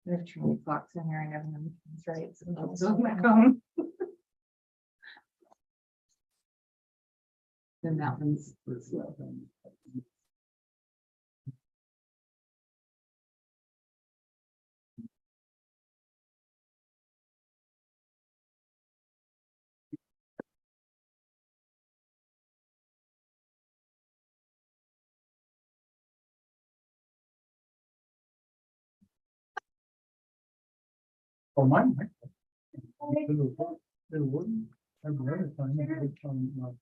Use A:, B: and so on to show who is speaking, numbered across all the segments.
A: There's too many clocks in here and everything. That's right. So those don't come. Then that one's.
B: Oh, mine. There wouldn't every other time. Every time, like,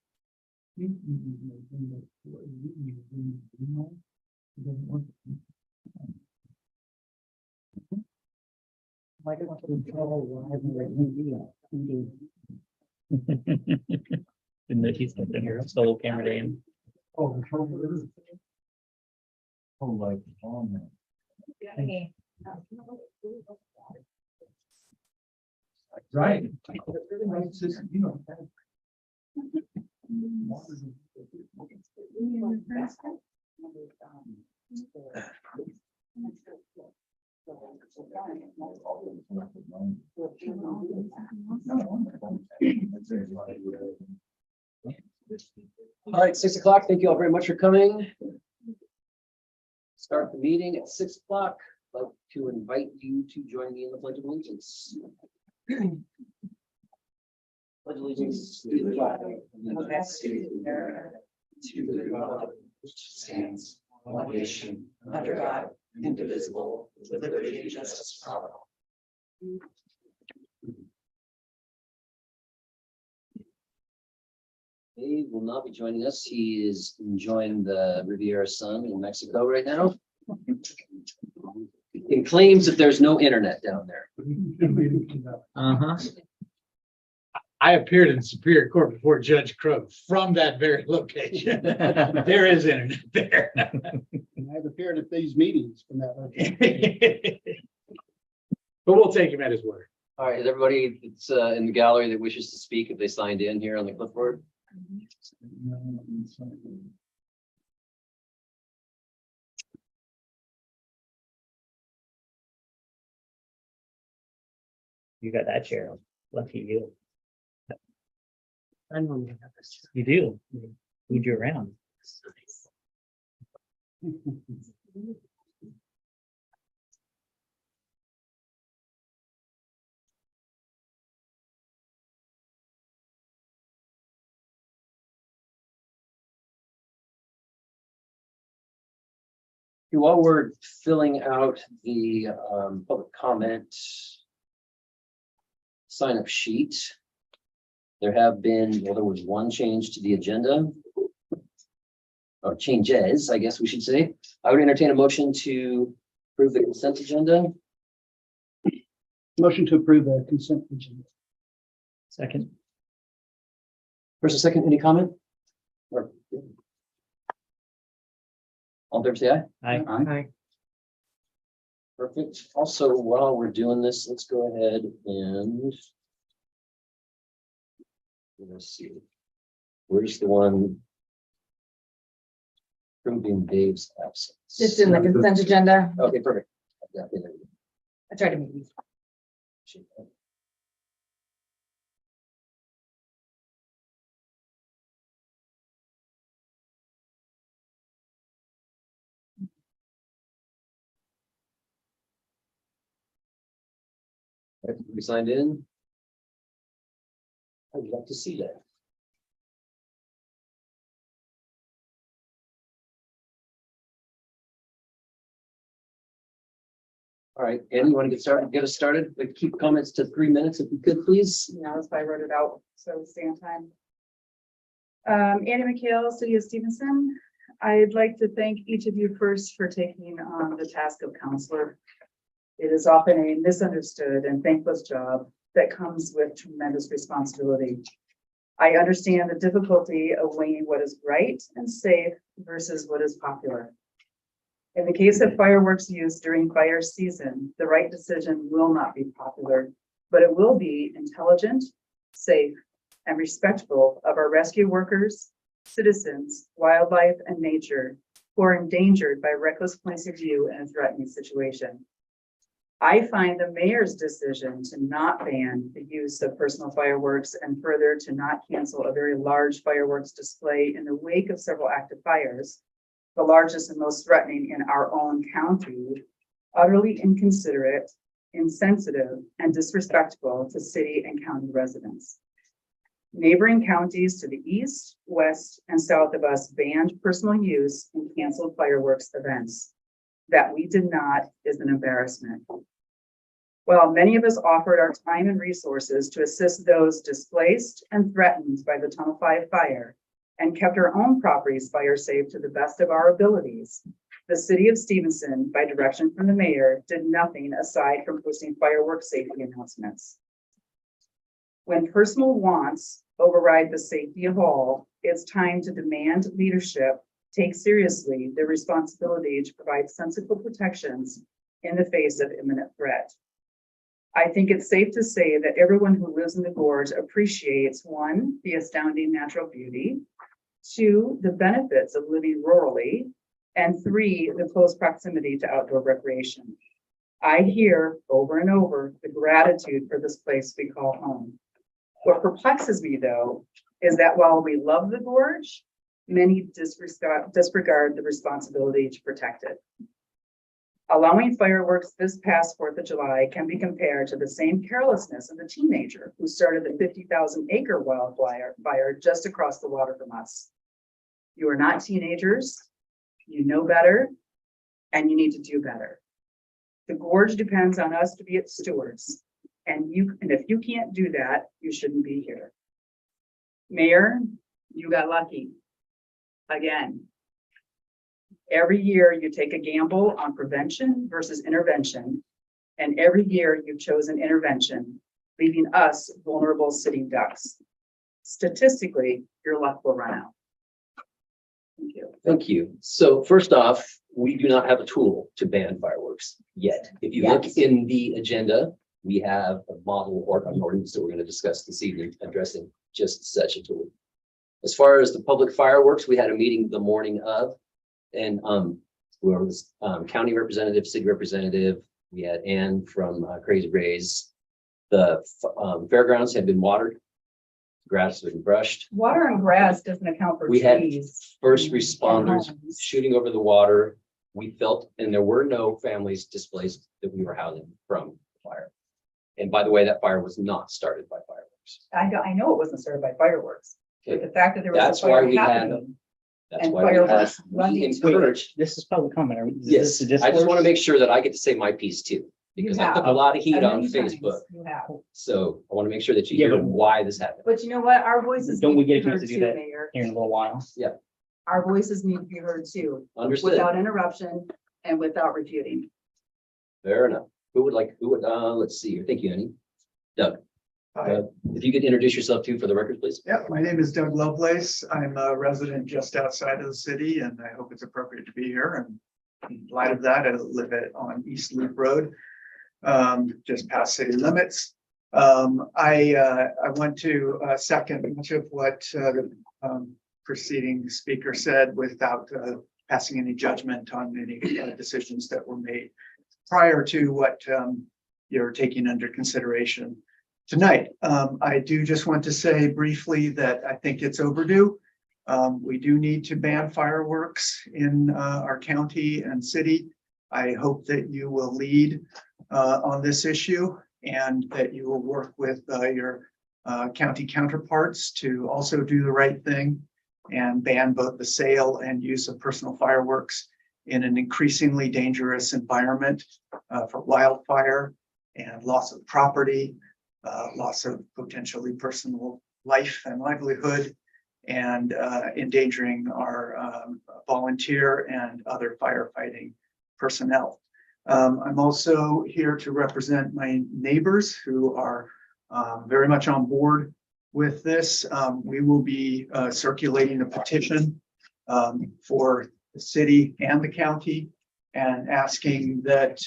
A: Why do
C: And then he's got the solo camera day in.
B: Oh, the trouble is. Oh, like, on that. Right. It's just, you know.
D: All right, 6 o'clock. Thank you all very much for coming. Start the meeting at 6 o'clock. I'd like to invite you to join me in the Pledge of Allegiance. Pledge allegiance to the flag of the United States of America, to the republic which stands one nation under God, indivisible, with liberty and justice for all. Dave will not be joining us. He is enjoying the Riviera sun in Mexico right now. He claims that there's no internet down there.
C: Uh-huh.
B: I appeared in Superior Court before Judge Crowe from that very location. There is internet there.
E: I've appeared at these meetings from that location.
B: But we'll take him at his word.
D: All right, is everybody that's in the gallery that wishes to speak, if they signed in here on the clipboard?
C: You got that chair. Lucky you.
E: I normally have this.
C: You do. Move you around.
D: While we're filling out the public comment sign up sheet, there was one change to the agenda, or changes, I guess we should say. I would entertain a motion to approve the consent agenda.
E: Motion to approve the consent agenda.
C: Second.
D: First and second, any comment? Or all in favor, say aye.
C: Aye.
D: Perfect. Also, while we're doing this, let's go ahead and let's see. Where's the one proving Dave's absence?
A: It's in the consent agenda.
D: Okay, perfect. Yeah, okay, there we go.
A: I tried to make these.
D: Right, we signed in. I'd like to see that. All right, Andy, you want to get us started? Like, keep comments to 3 minutes if you could, please.
F: Yeah, that's why I wrote it out, so stay on time. Andy McHale, City of Stevenson. I'd like to thank each of you first for taking on the task of counselor. It is often a misunderstood and thankless job that comes with tremendous responsibility. I understand the difficulty of weighing what is right and safe versus what is popular. In the case of fireworks use during fire season, the right decision will not be popular, but it will be intelligent, safe, and respectful of our rescue workers, citizens, wildlife, and nature who are endangered by reckless points of view in a threatening situation. I find the mayor's decision to not ban the use of personal fireworks and further to not cancel a very large fireworks display in the wake of several active fires, the largest and most threatening in our own county, utterly inconsiderate, insensitive, and disrespectful to city and county residents. Neighboring counties to the east, west, and south of us banned personal use and canceled fireworks events. That we did not is an embarrassment. While many of us offered our time and resources to assist those displaced and threatened by the Tunnel 5 fire and kept our own properties fire safe to the best of our abilities, the city of Stevenson, by direction from the mayor, did nothing aside from posting fireworks safety announcements. When personal wants override the safety of all, it's time to demand leadership take seriously their responsibility to provide sensible protections in the face of imminent threat. I think it's safe to say that everyone who lives in the gorge appreciates, 1, the astounding natural beauty, 2, the benefits of living rurally, and 3, the close proximity to outdoor recreation. I hear over and over the gratitude for this place we call home. What perplexes me, though, is that while we love the gorge, many disregard the responsibility to protect it. Allowing fireworks this past 4th of July can be compared to the same carelessness of the teenager who started the 50,000-acre wildfire fire just across the water from us. You are not teenagers, you know better, and you need to do better. The gorge depends on us to be its stewards, and if you can't do that, you shouldn't be here. Mayor, you got lucky. Again, every year you take a gamble on prevention versus intervention, and every year you've chosen intervention, leaving us vulnerable sitting ducks. Statistically, your luck will run out. Thank you.
D: Thank you. So first off, we do not have a tool to ban fireworks yet. If you look in the agenda, we have a model or an ordinance that we're going to discuss this evening addressing just such a tool. As far as the public fireworks, we had a meeting the morning of, and where was county representative, city representative. We had Ann from Crazy Rays. The fairgrounds had been watered, grass had been brushed.
F: Water and grass doesn't account for
D: We had
F: trees.
D: First
F: and
D: responders
F: homes.
D: shooting over the water. We felt, and there were no families displaced that we were housing from the fire. And by the way, that fire was not started by fireworks.
F: I know it wasn't started by fireworks. But
D: Okay.
F: the fact that there was
D: That's
F: a fire
D: why we had-
F: happening.
D: That's
F: And
D: why we had,
F: fireworks
D: we
F: running into it.
D: encouraged.
C: This is public comment. Is
D: Yes,
C: this a
D: I just want to
C: discourse?
D: make sure that I get to say my piece too, because I took a lot of heat on
F: Many times
D: Facebook.
F: you have.
D: So I want to make sure that you
C: Yeah,
D: hear
C: but-
D: why this happened.
F: But you know what? Our voices.
C: Don't
F: need
C: we
F: to
C: get a
F: be
C: chance
F: heard
C: to do
F: too,
C: that?
F: Mayor.
C: Here in a little while.
F: Our voices need to be heard too,
D: Understood.
F: without interruption and without refuting.
D: Fair enough. Let's see here. Thank you, Annie. Doug, if you could introduce yourself too for the record, please.
G: Yeah, my name is Doug Lovelace. I'm a resident just outside of the city, and I hope it's appropriate to be here. And in light of that, I live on East Loop Road, just past city limits. I want to second much of what the preceding speaker said without passing any judgment on any decisions that were made prior to what you're taking under consideration tonight. I do just want to say briefly that I think it's overdue. We do need to ban fireworks in our county and city. I hope that you will lead on this issue and that you will work with your county counterparts to also do the right thing and ban both the sale and use of personal fireworks in an increasingly dangerous environment for wildfire and loss of property, loss of potentially personal life and livelihood, and endangering our volunteer and other firefighting personnel. I'm also here to represent my neighbors who are very much on board with this. We will be circulating a petition for the city and the county and asking that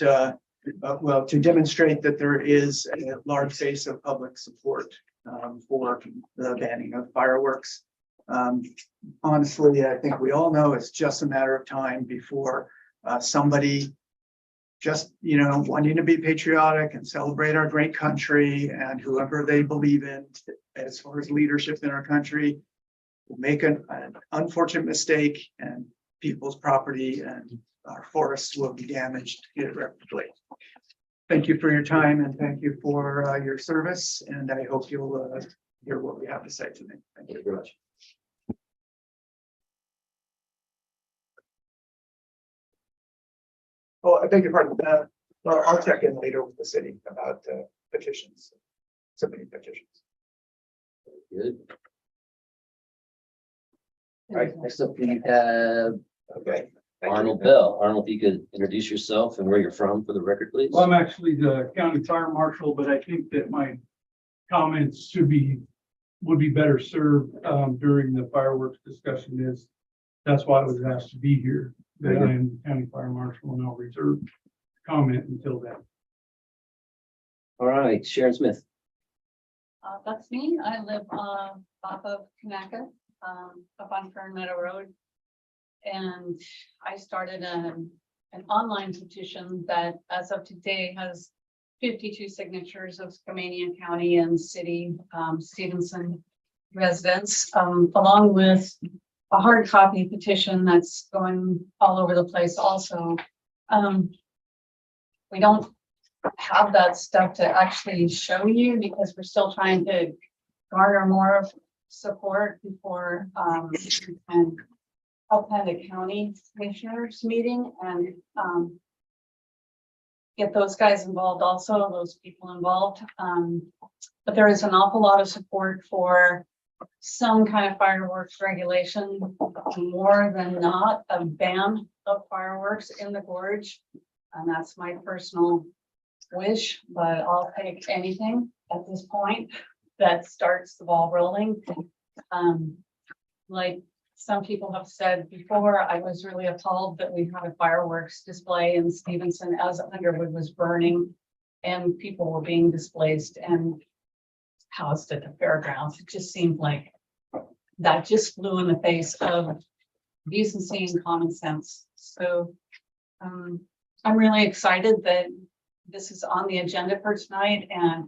G: well, to demonstrate that there is a large base of public support for the banning of fireworks. Honestly, I think we all know it's just a matter of time before somebody just, you know, wanting to be patriotic and celebrate our great country and whoever they believe in as far as leadership in our country will make an unfortunate mistake and people's property and our forests will be damaged irreparably. Thank you for your time and thank you for your service, and I hope you'll hear what we have to say today. Thank you.
D: Thank you very much.
G: Oh, I beg your pardon. I'll check in later with the city about petitions, submitting petitions.
D: Good. All right, next up we have
G: Okay.
D: Arnold Bell. Arnold, if you could introduce yourself and where you're from for the record, please.
H: Well, I'm actually the county fire marshal, but I think that my comments would be better served during the fireworks discussion that's why I was asked to be here. That I am the county fire marshal and I'll reserve comment until then.
D: All right, Sharon Smith.
I: That's me. I live off of Kanaka, up on Fern Meadow Road. And I started an online petition that as of today has 52 signatures of Skamania County and City Stevenson residents, along with a hard copy petition that's going all over the place also. We don't have that stuff to actually show you because we're still trying to garner more support before and Alpena County Commissioners meeting and get those guys involved also, those people involved. But there is an awful lot of support for some kind of fireworks regulation, more than not a ban of fireworks in the gorge. And that's my personal wish, but I'll take anything at this point that starts the ball rolling. Like some people have said before, I was really appalled that we had a fireworks display in Stevenson as Underwood was burning and people were being displaced and housed at the fairgrounds. It just seemed like that just flew in the face of decency and common sense. So I'm really excited that this is on the agenda for tonight, and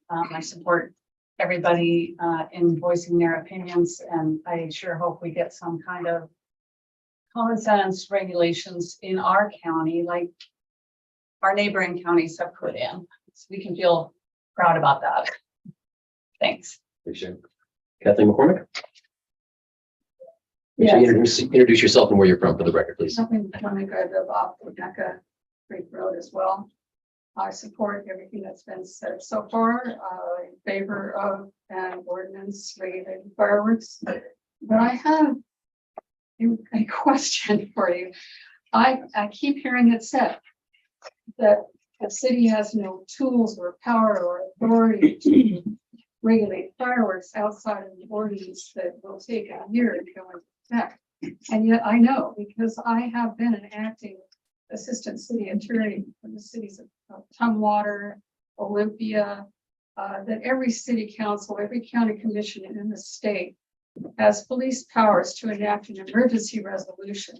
I: I support everybody in voicing their opinions, and I sure hope we get some kind of common sense regulations in our county like our neighboring counties have put in, so we can feel proud about that. Thanks.
D: Thanks, Sharon. Kathleen McCormick. Make sure you
F: Yes.
D: introduce yourself and where you're from for the record, please.
F: Something I live off the Kanaka Creek Road as well. I support everything that's been said so far in favor of an ordinance regulating fireworks. But I have a question for you. I keep hearing it said that the city has no tools or power or authority to regulate fireworks outside of the ordinance that will take a year to go into effect. And yet I know, because I have been an acting assistant city attorney for the cities of Tumwater, Olympia, that every city council, every county commission in the state has police powers to enact an emergency resolution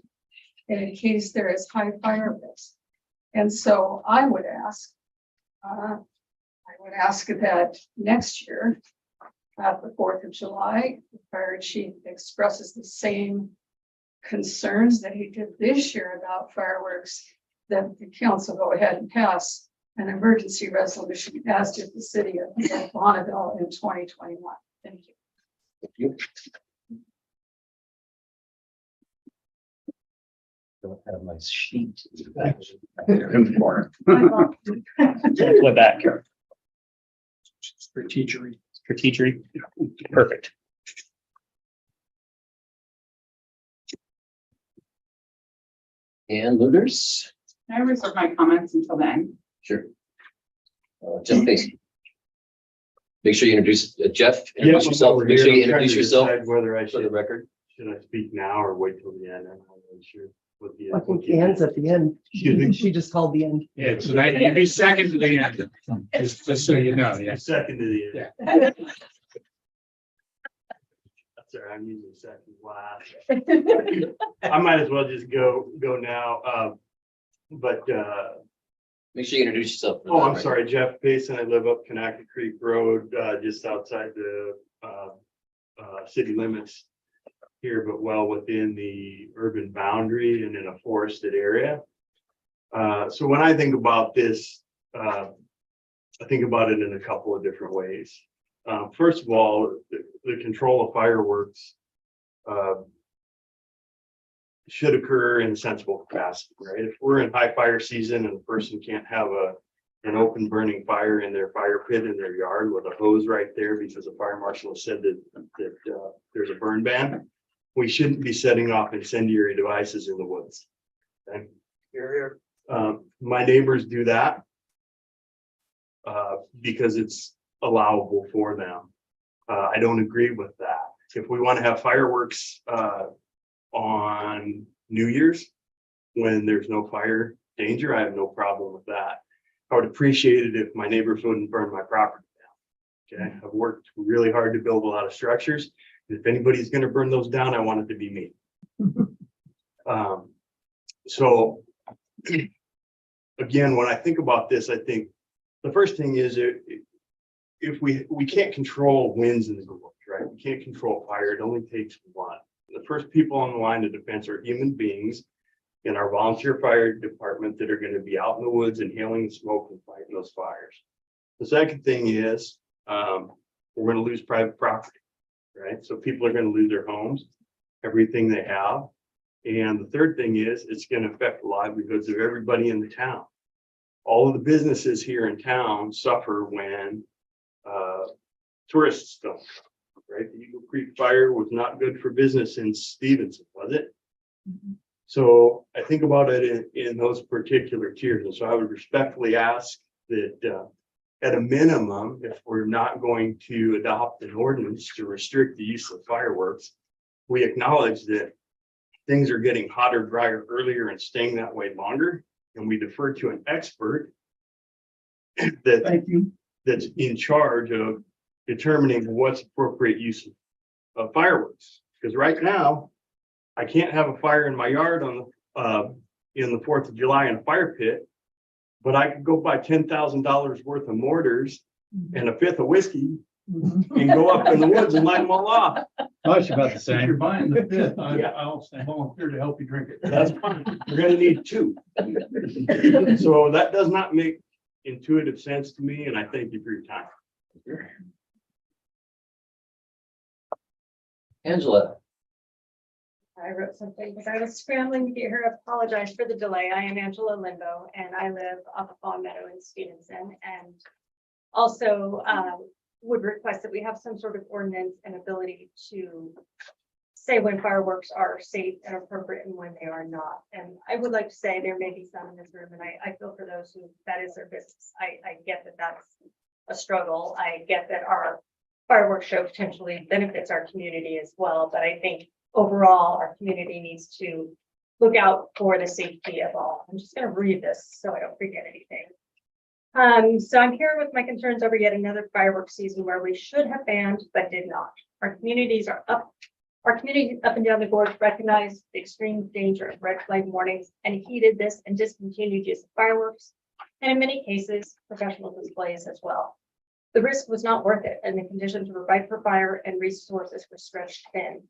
F: in case there is high fire risk. And so I would ask that next year, at the 4th of July, the fire chief expresses the same concerns that he did this year about fireworks, that the council go ahead and pass an emergency resolution, as did the city of Bonneville in 2021. Thank you.
D: Thank you. Don't have my sheet.
E: In the corner.
C: Way back.
E: Strategery.
C: Strategery. Perfect.
D: And Looters.
J: Can I reserve my comments until then?
D: Sure. Jeff Pacey. Make sure you introduce Jeff. Introduce yourself. Make sure you introduce yourself
K: Whether I
D: for the
K: should,
D: record.
K: should I speak now or wait till the end? I'm not really sure. What the-
L: I think the end's at the end.
K: Excuse me?
L: She just called the end.
B: Yeah, so that you'd be second to the end, just so you know, yeah.
K: Second to the end. That's all right, I'm usually second last. I might as well just go now. But
D: Make sure you introduce yourself.
K: Oh, I'm sorry, Jeff Payson. I live up Kanaka Creek Road, just outside the city limits here, but well within the urban boundary and in a forested area. So when I think about this, I think about it in a couple of different ways. First of all, the control of fireworks should occur in sensible capacity, right? If we're in high fire season and a person can't have an open burning fire in their fire pit in their yard with a hose right there because the fire marshal has said that there's a burn ban, we shouldn't be setting off incendiary devices in the woods. Okay? My neighbors do that because it's allowable for them. I don't agree with that. If we want to have fireworks on New Year's when there's no fire danger, I have no problem with that. I would appreciate it if my neighbors wouldn't burn my property down. Okay, I've worked really hard to build a lot of structures. If anybody's going to burn those down, I want it to be me. So again, when I think about this, I think the first thing is if we can't control winds in the world, right? We can't control fire. It only takes one. The first people on the line of defense are human beings in our volunteer fire department that are going to be out in the woods inhaling the smoke and fighting those fires. The second thing is we're going to lose private property, right? So people are going to lose their homes, everything they have. And the third thing is it's going to affect the livelihoods of everybody in the town. All of the businesses here in town suffer when tourists don't come. Right, the Eagle Creek fire was not good for business in Stevenson, was it? So I think about it in those particular tiers, and so I would respectfully ask that at a minimum, if we're not going to adopt an ordinance to restrict the use of fireworks, we acknowledge that things are getting hotter, drier earlier and staying that way longer, and we defer to an expert that's in charge of determining what's appropriate use of fireworks. Because right now, I can't have a fire in my yard on in the 4th of July in a fire pit, but I could go buy $10,000 worth of mortars and a fifth of whiskey and go up in the woods and light them all off.
B: Much about the
H: If you're
B: same.
H: buying the fifth,
B: Yeah.
H: I'll volunteer to help you drink it.
K: That's fine. We're gonna need two. So that does not make intuitive sense to me, and I thank you for your time.
D: Angela,
A: I wrote something because I was scrambling to get her. Apologize for the delay. I am Angela Limbo and I live off of Fawn Meadow in Stevenson, and also would request that we have some sort of ordinance and ability to say when fireworks are safe and appropriate and when they are not. And I would like to say there may be some in this room, and I feel for those who that is their business. I get that that's a struggle. I get that our fireworks show potentially benefits our community as well, but I think overall our community needs to look out for the safety of all. I'm just going to read this so I don't forget anything. So I'm here with my concerns over yet another fireworks season where we should have banned but did not. Our communities up and down the gorge recognize the extreme danger of red flag warnings and heeded this and discontinued use of fireworks, and in many cases professional displays as well. The risk was not worth it, and the conditions were ripe for fire and resources were stretched thin.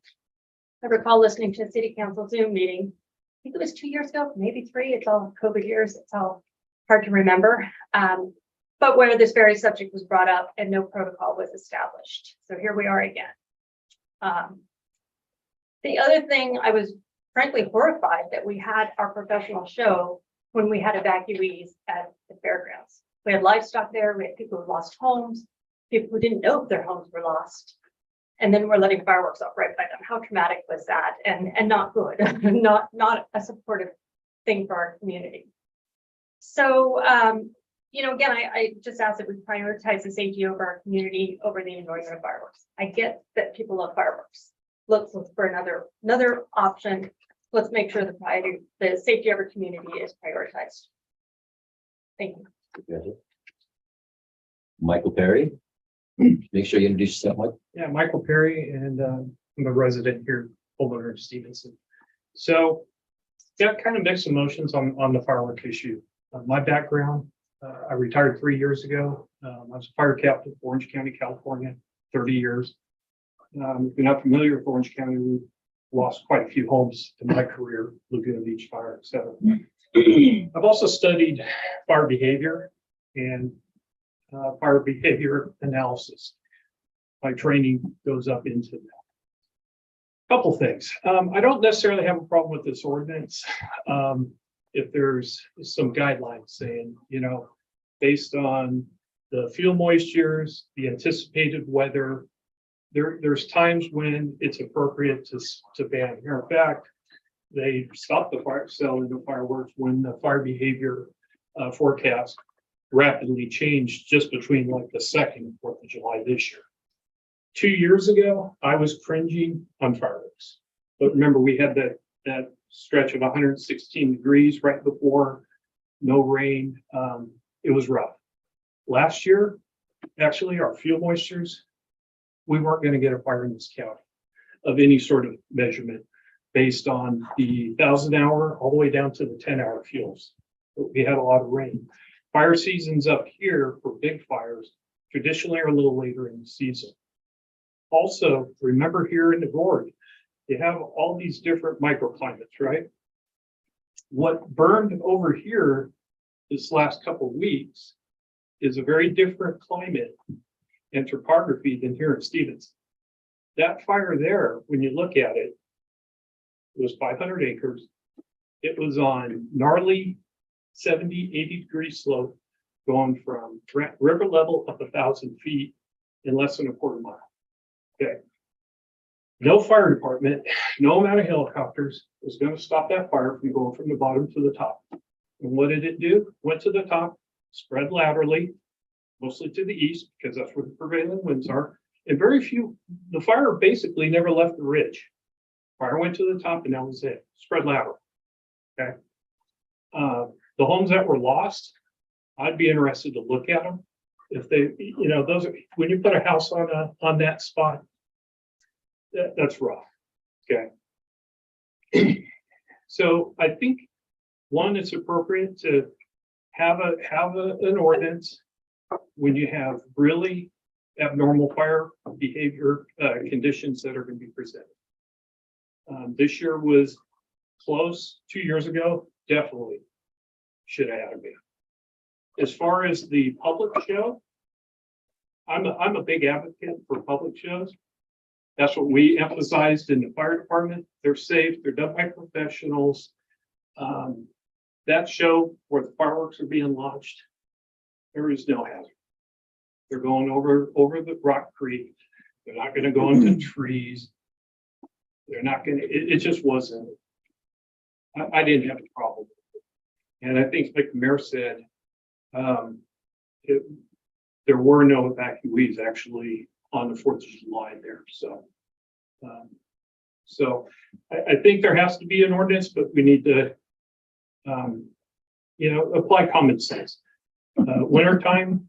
A: I recall listening to a city council Zoom meeting, I think it was 2 years ago, maybe 3, it's all COVID years, it's all hard to remember, but where this very subject was brought up and no protocol was established. So here we are again. The other thing, I was frankly horrified that we had our professional show when we had evacuees at the fairgrounds. We had livestock there, we had people who lost homes, people who didn't know if their homes were lost. And then we're letting fireworks off right by them. How traumatic was that? And not good, not a supportive thing for our community. So, again, I just ask that we prioritize the safety over our community over the enjoyment of fireworks. I get that people love fireworks. Let's look for another option. Let's make sure the safety of our community is prioritized. Thank you.
D: Michael Perry. Make sure you introduce yourself, Mike.
C: Yeah, Michael Perry, and I'm a resident here, homeowner of Stevenson. So, got kind of mixed emotions on the firework issue. My background, I retired 3 years ago. I was a fire captain for Orange County, California, 30 years. If you're not familiar with Orange County, we lost quite a few homes in my career, Laguna Beach fire, et cetera. I've also studied fire behavior and fire behavior analysis. My training goes up into that. Couple things. I don't necessarily have a problem with this ordinance. If there's some guidelines saying, you know, based on the fuel moistures, the anticipated weather, there's times when it's appropriate to ban. Here, in fact, they stopped the fire selling the fireworks when the fire behavior forecast rapidly changed just between like the 2nd and 4th of July this year. 2 years ago, I was cringing on fireworks. But remember, we had that stretch of 116 degrees right before, no rain. It was rough. Last year, actually, our fuel moistures, we weren't going to get a fire in this county of any sort of measurement based on the 1,000 hour all the way down to the 10-hour fuels. We had a lot of rain. Fire seasons up here for big fires traditionally are a little later in the season. Also, remember here in the Gorge, you have all these different microclimates, right? What burned over here this last couple of weeks is a very different climate and topography than here in Stevenson. That fire there, when you look at it, was 500 acres. It was on gnarly 70, 80 degree slope going from river level up 1,000 feet in less than a quarter mile. Okay. No fire department, no amount of helicopters was going to stop that fire from going from the bottom to the top. And what did it do? Went to the top, spread laterally, mostly to the east, because that's where the prevailing winds are. And very few, the fire basically never left the ridge. Fire went to the top and that was it, spread lateral. Okay. The homes that were lost, I'd be interested to look at them. If they, you know, those are, when you put a house on that spot, that's rough. Okay. So I think one, it's appropriate to have an ordinance when you have really abnormal fire behavior conditions that are going to be presented. This year was close. 2 years ago, definitely should have had a ban. As far as the public show, I'm a big advocate for public shows. That's what we emphasized in the fire department. They're safe, they're done by professionals. That show where the fireworks are being launched, there is no hazard. They're going over the Rock Creek. They're not going to go into trees. They're not going to, it just wasn't, I didn't have a problem. And I think like the mayor said, there were no evacuees actually on the 4th of July there. So I think there has to be an ordinance, but we need to, you know, apply common sense. Wintertime,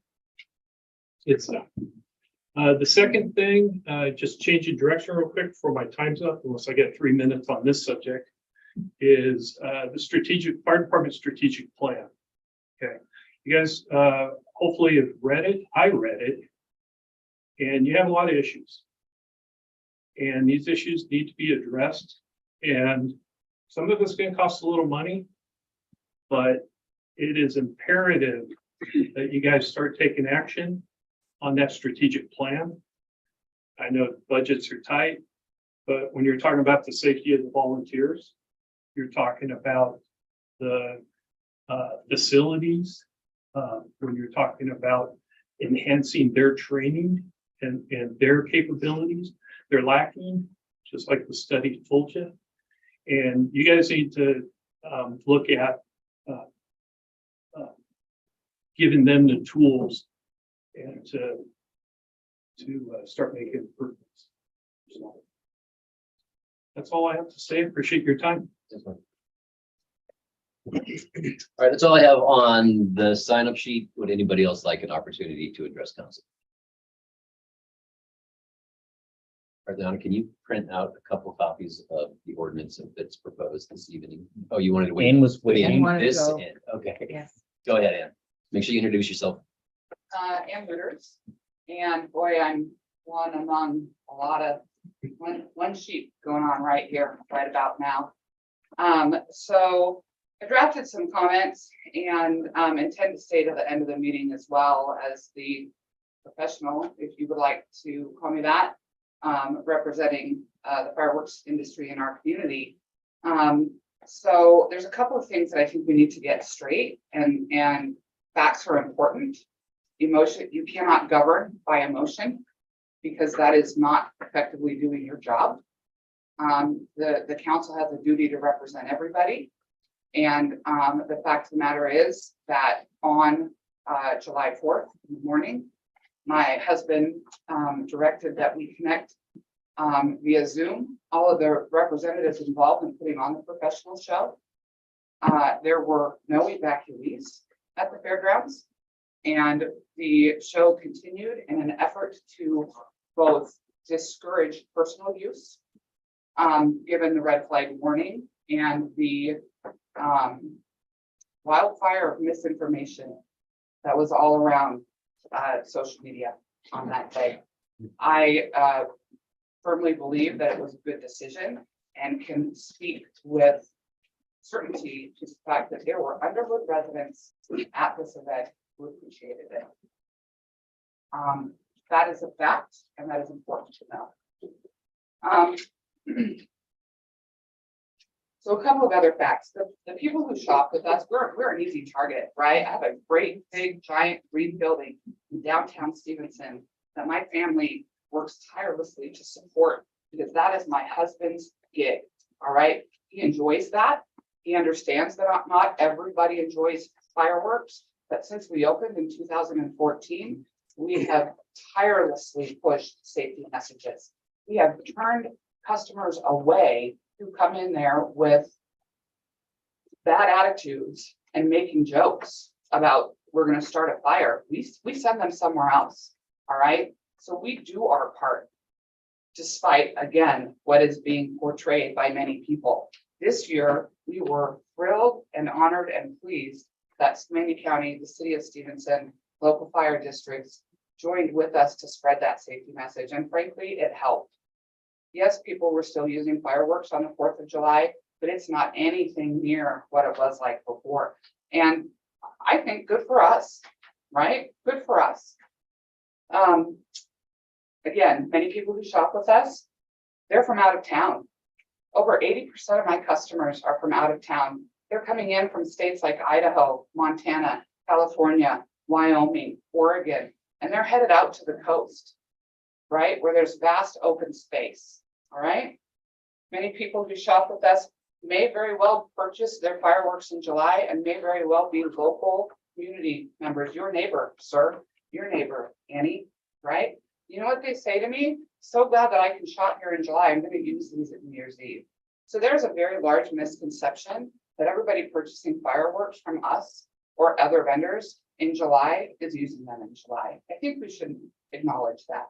C: it's not. The second thing, just changing direction real quick before my time's up, unless I get 3 minutes on this subject, is the fire department strategic plan. Okay, you guys hopefully have read it. I read it, and you have a lot of issues, and these issues need to be addressed. And some of it's going to cost a little money, but it is imperative that you guys start taking action on that strategic plan. I know budgets are tight, but when you're talking about the safety of the volunteers, you're talking about the facilities, when you're talking about enhancing their training and their capabilities, they're lacking, just like the study told you. And you guys need to look at giving them the tools and to start making improvements. So that's all I have to say. Appreciate your time.
D: All right, that's all I have on the sign-up sheet. Would anybody else like an opportunity to address council? All right, Donna, can you print out a couple copies of the ordinance that's proposed this evening? Oh, you wanted to wait?
L: Ann was
D: Wait,
L: waiting.
F: wanted to
D: this
F: go.
D: end. Okay,
F: Yes.
D: go ahead, Ann. Make sure you introduce yourself.
J: Ann Witters, and boy, I'm one among a lot of, one sheep going on right here, right about now. So I drafted some comments and, intend to stay to the end of the meeting as well as the professional, if you would like to call me that, representing, the fireworks industry in our community. So there's a couple of things that I think we need to get straight, and facts are important. Emotion, you cannot govern by emotion because that is not effectively doing your job. The council has a duty to represent everybody. And the fact of the matter is that on July 4th in the morning, my husband directed that we connect via Zoom all of the representatives involved in putting on the professional show. There were no evacuees at the fairgrounds, and the show continued in an effort to both discourage personal use, given the red flag warning and the wildfire of misinformation that was all around social media on that day. I firmly believe that it was a good decision and can speak with certainty to the fact that there were Underwood residents at this event who appreciated it. That is a fact, and that is important to know. So a couple of other facts. The people who shop with us, we're an easy target, right? I have a great, big, giant green building in downtown Stevenson that my family works tirelessly to support because that is my husband's gig, all right? He enjoys that. He understands that not everybody enjoys fireworks, but since we opened in 2014, we have tirelessly pushed safety messages. We have turned customers away who come in there with bad attitudes and making jokes about we're going to start a fire. We send them somewhere else. All right. So we do our part, despite, again, what is being portrayed by many people. This year, we were thrilled and honored and pleased that Skamania County, the city of Stevenson, local fire districts joined with us to spread that safety message. And frankly, it helped. Yes, people were still using fireworks on the 4th of July, but it's not anything near what it was like before. And I think good for us, right? Good for us. Again, many people who shop with us, they're from out of town. Over 80% of my customers are from out of town. They're coming in from states like Idaho, Montana, California, Wyoming, Oregon, and they're headed out to the coast, right? Where there's vast open space, all right? Many people who shop with us may very well purchase their fireworks in July and may very well be local community members, your neighbor, sir, your neighbor, Annie, right? You know what they say to me? So glad that I can shop here in July. I'm going to use these at New Year's Eve. So there's a very large misconception that everybody purchasing fireworks from us or other vendors in July is using them in July. I think we should acknowledge that.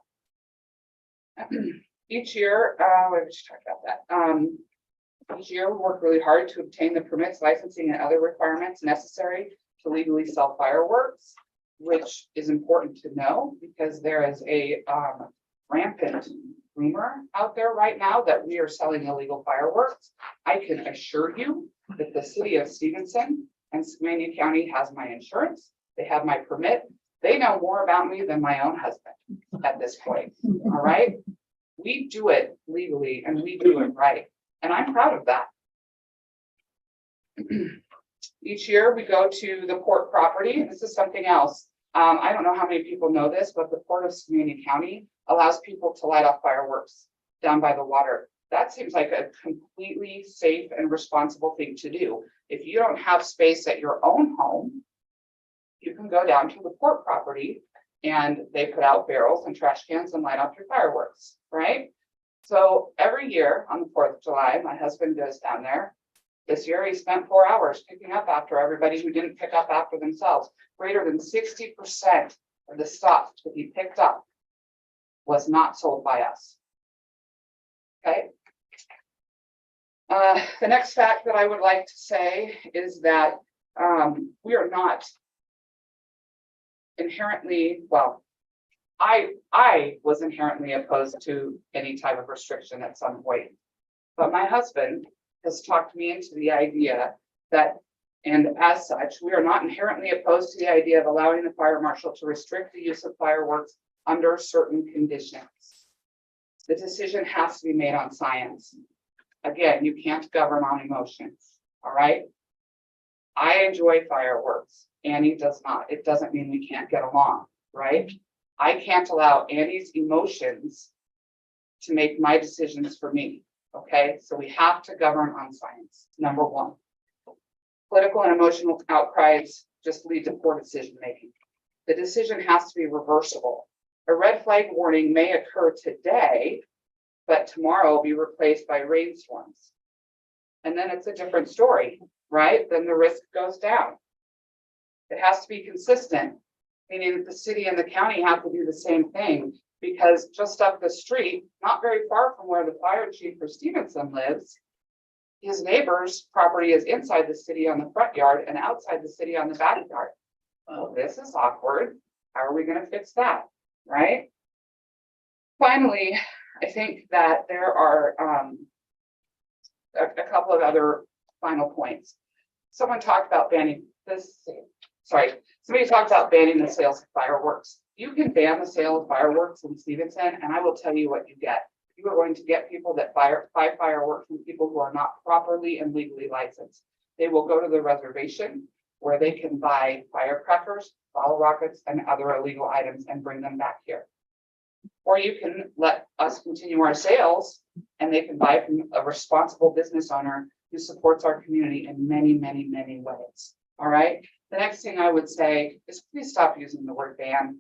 J: Each year, we just talked about that. Each year we work really hard to obtain the permits, licensing, and other requirements necessary to legally sell fireworks, which is important to know because there is a rampant rumor out there right now that we are selling illegal fireworks. I can assure you that the city of Stevenson and Skamania County has my insurance. They have my permit. They know more about me than my own husband at this point. All right. We do it legally and we do it right. And I'm proud of that. Each year we go to the port property. This is something else. I don't know how many people know this, but the Port of Skamania County allows people to light off fireworks down by the water. That seems like a completely safe and responsible thing to do. If you don't have space at your own home, you can go down to the port property and they put out barrels and trash cans and light off your fireworks, right? So every year on the 4th of July, my husband goes down there. This year he spent 4 hours picking up after everybody who didn't pick up after themselves. Greater than 60% of the stuff that he picked up was not sold by us. Okay. The next fact that I would like to say is that we are not inherently, well, I was inherently opposed to any type of restriction at some point. But my husband has talked me into the idea that, and as such, we are not inherently opposed to the idea of allowing the fire marshal to restrict the use of fireworks under certain conditions. The decision has to be made on science. Again, you can't govern on emotions, all right? I enjoy fireworks. Annie does not. It doesn't mean we can't get along, right? I can't allow Annie's emotions to make my decisions for me, okay? So we have to govern on science, number one. Political and emotional outcries just lead to poor decision-making. The decision has to be reversible. A red flag warning may occur today, but tomorrow will be replaced by rainstorms. And then it's a different story, right? Then the risk goes down. It has to be consistent, meaning that the city and the county have to do the same thing, because just up the street, not very far from where the fire chief for Stevenson lives, his neighbor's property is inside the city on the front yard and outside the city on the backyard. Oh, this is awkward. How are we going to fix that? Right? Finally, I think that there are a couple of other final points. Someone talked about banning this. Sorry, somebody talked about banning the sales of fireworks. You can ban the sale of fireworks in Stevenson, and I will tell you what you get. You are going to get people that buy fireworks from people who are not properly and legally licensed. They will go to the reservation where they can buy firecrackers, bottle rockets, and other illegal items and bring them back here. Or you can let us continue our sales and they can buy from a responsible business owner who supports our community in many, many, many ways. All right. The next thing I would say is please stop using the word ban.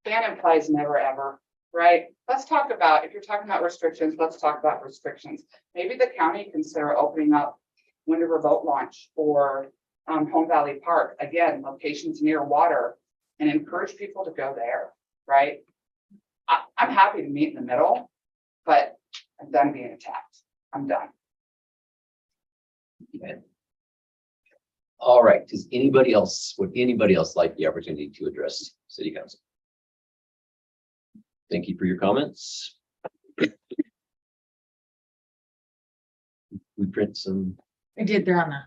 J: Ban implies never ever, right? Let's talk about, if you're talking about restrictions, let's talk about restrictions. Maybe the county consider opening up Wind River Boat Launch or Home Valley Park, again, locations near water, and encourage people to go there, right? I'm happy to meet in the middle, but I'm done being attacked. I'm done.
D: Okay. All right, would anybody else like the opportunity to address City Council? Thank you for your comments. We print some.
M: I did, they're on that.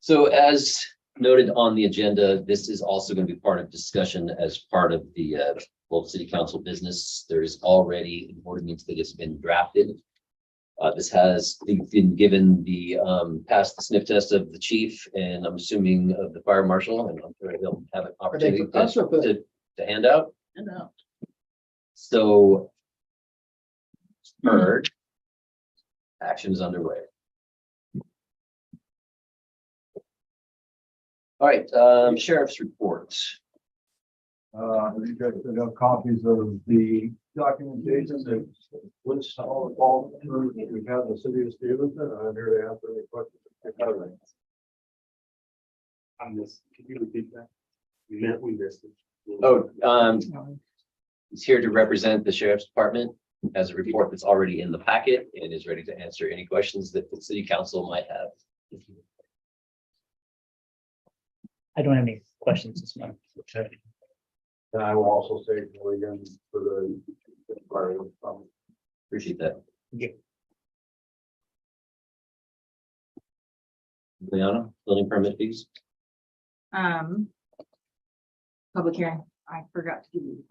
D: So as noted on the agenda, this is also going to be part of discussion as part of the Gulf City Council business. There is already an ordinance that has been drafted. This has been given the passed the sniff test of the chief and I'm assuming of the fire marshal, and I'm sure he'll have an opportunity to hand out. So heard. Action is underway. All right, sheriff's report.
E: You guys should have copies of the documentation that lists all the calls we've had in the city of Stevenson. I'm here to answer any questions.
K: On this, could you repeat that? We missed it.
D: Oh, he's here to represent the sheriff's department, has a report that's already in the packet and is ready to answer any questions that the city council might have.
L: I don't have any questions this month.
E: And I will also say again for the
D: Appreciate that.
L: Yeah.
D: Liana, building permit fees.
M: Public hearing, I forgot to give you.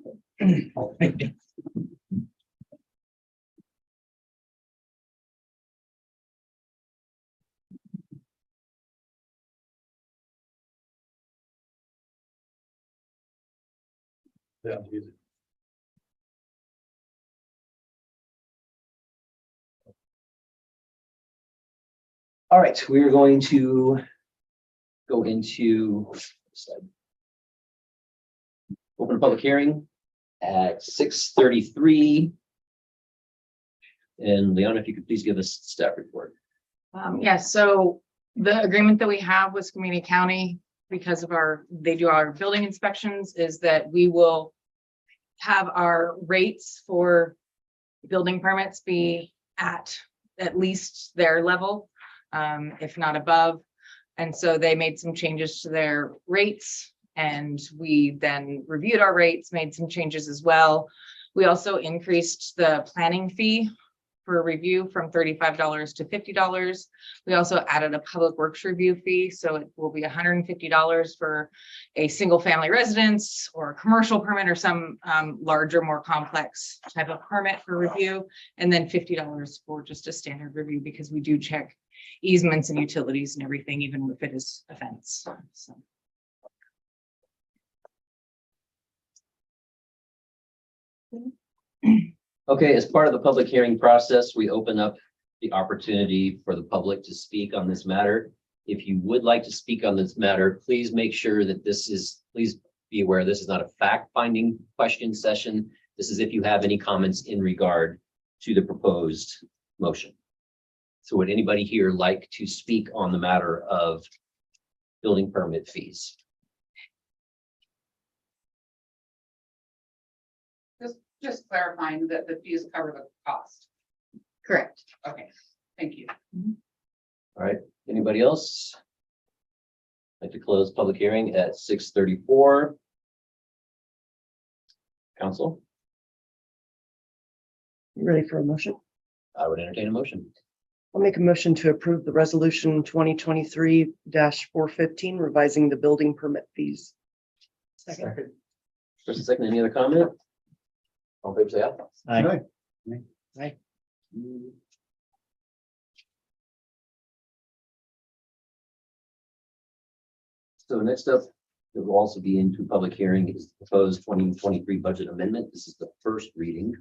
E: yeah.
D: All right, we are going to go into open public hearing at 6:33. And Leona, if you could please give us staff report.
M: Yes, so the agreement that we have with Community County, because of they do our building inspections, is that we will have our rates for building permits be at least their level. if not above. And so they made some changes to their rates, and we then reviewed our rates, made some changes as well. We also increased the planning fee for review from $35 to $50. We also added a public works review fee, so it will be $150 for a single family residence or a commercial permit or some larger, more complex type of permit for review, and then $50 for just a standard review, because we do check easements and utilities and everything, even if it is a fence. So.
D: Okay, as part of the public hearing process, we open up the opportunity for the public to speak on this matter. If you would like to speak on this matter, please make sure that please be aware, this is not a fact-finding question session. This is if you have any comments in regard to the proposed motion. So would anybody here like to speak on the matter of building permit fees?
J: Just clarifying that the fees cover the cost.
M: Correct.
J: Okay, thank you.
D: All right, anybody else? I'd like to close public hearing at 6:34. Council,
N: You ready for a motion?
D: I would entertain a motion.
N: I'll make a motion to approve the resolution 2023-415, revising the building permit fees.
D: Second. First and second, any other comment? All in favor, say aye.
L: Aye.
D: So next up, it will also be into public hearing is the proposed 2023 budget amendment. This is the first reading.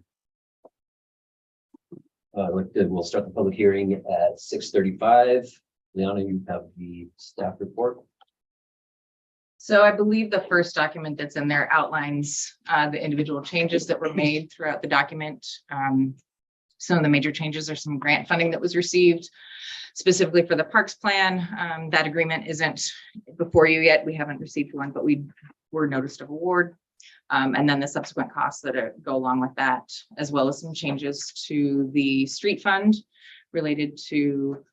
D: We'll start the public hearing at 6:35. Liana, you have the staff report.
M: So I believe the first document that's in there outlines the individual changes that were made throughout the document. Some of the major changes are some grant funding that was received specifically for the parks plan. That agreement isn't before you yet. We haven't received one, but we were noticed of award. And then the subsequent costs that go along with that, as well as some changes to the street fund related to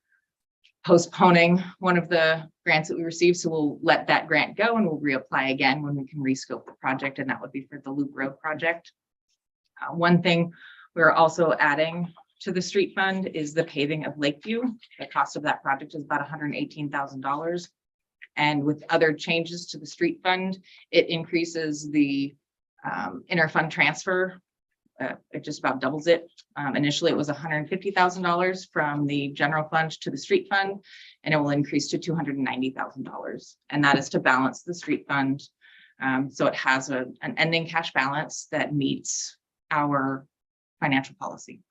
M: postponing one of the grants that we received. So we'll let that grant go and we'll reapply again when we can rescope the project, and that would be for the Loop Road project. One thing we're also adding to the street fund is the paving of Lakeview. The cost of that project is about $118,000. And with other changes to the street fund, it increases the interfund transfer. It just about doubles it. Initially, it was $150,000 from the general fund to the street fund, and it will increase to $290,000. And that is to balance the street fund. So it has an ending cash balance that meets our financial policy.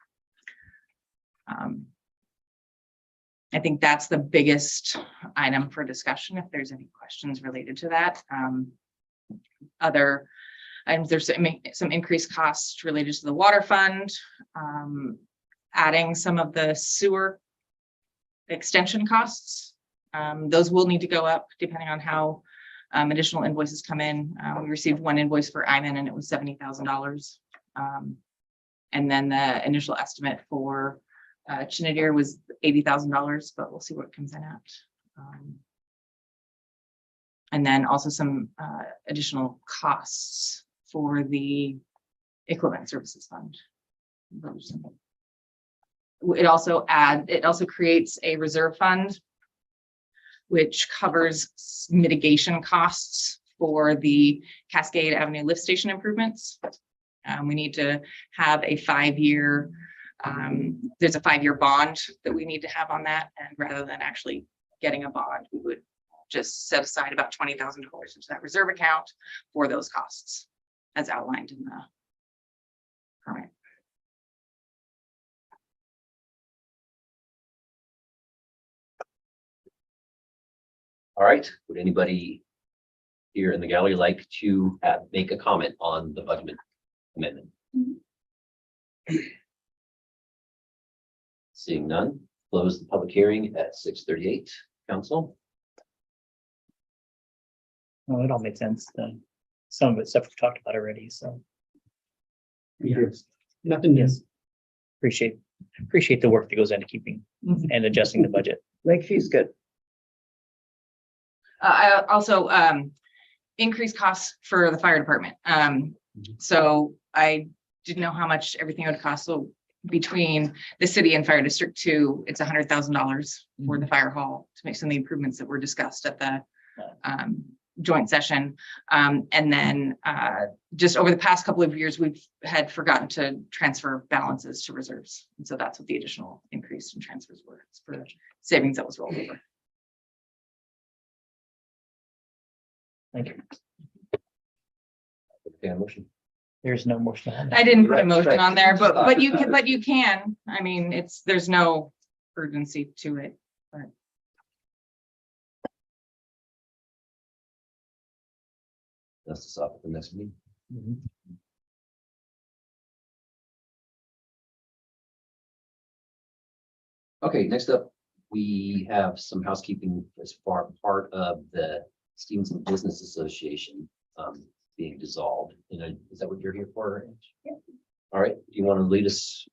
M: I think that's the biggest item for discussion. If there's any questions related to that, other items, there's some increased costs related to the water fund, adding some of the sewer extension costs. Those will need to go up depending on how additional invoices come in. We received one invoice for Iman and it was $70,000. And then the initial estimate for Chinnadir was $80,000, but we'll see what it comes in at. And then also some additional costs for the equipment services fund. It also creates a reserve fund, which covers mitigation costs for the Cascade Avenue lift station improvements. We need to have a 5-year, there's a 5-year bond that we need to have on that. And rather than actually getting a bond, we would just set aside about $20,000 into that reserve account for those costs as outlined in the permit.
D: All right, would anybody here in the gallery like to make a comment on the budget amendment? Seeing none, close the public hearing at 6:38. Council?
L: No, it all makes sense. Some of it's stuff we've talked about already, so. Yeah, nothing new. Appreciate the work that goes into keeping and adjusting the budget.
N: Lake fee's good.
M: I also, increased costs for the fire department. So I didn't know how much everything would cost. So between the city and fire district two, it's $100,000 for the fire hall to make some of the improvements that were discussed at the joint session. And then just over the past couple of years, we've had forgotten to transfer balances to reserves. And so that's what the additional increase in transfers were. It's for savings that was rolled over.
L: Thank you.
D: Okay, motion.
L: There's no motion. on that.
M: I didn't put a
D: Right,
M: motion
D: right.
M: on there, but you can, I mean, there's no urgency to it.
D: That's us off at the next meeting.
L: Mhm.
D: Okay, next up, we have some housekeeping as part of the Stevenson Business Association being dissolved. Is that what you're here for?
A: Yeah.
D: All right, do you want to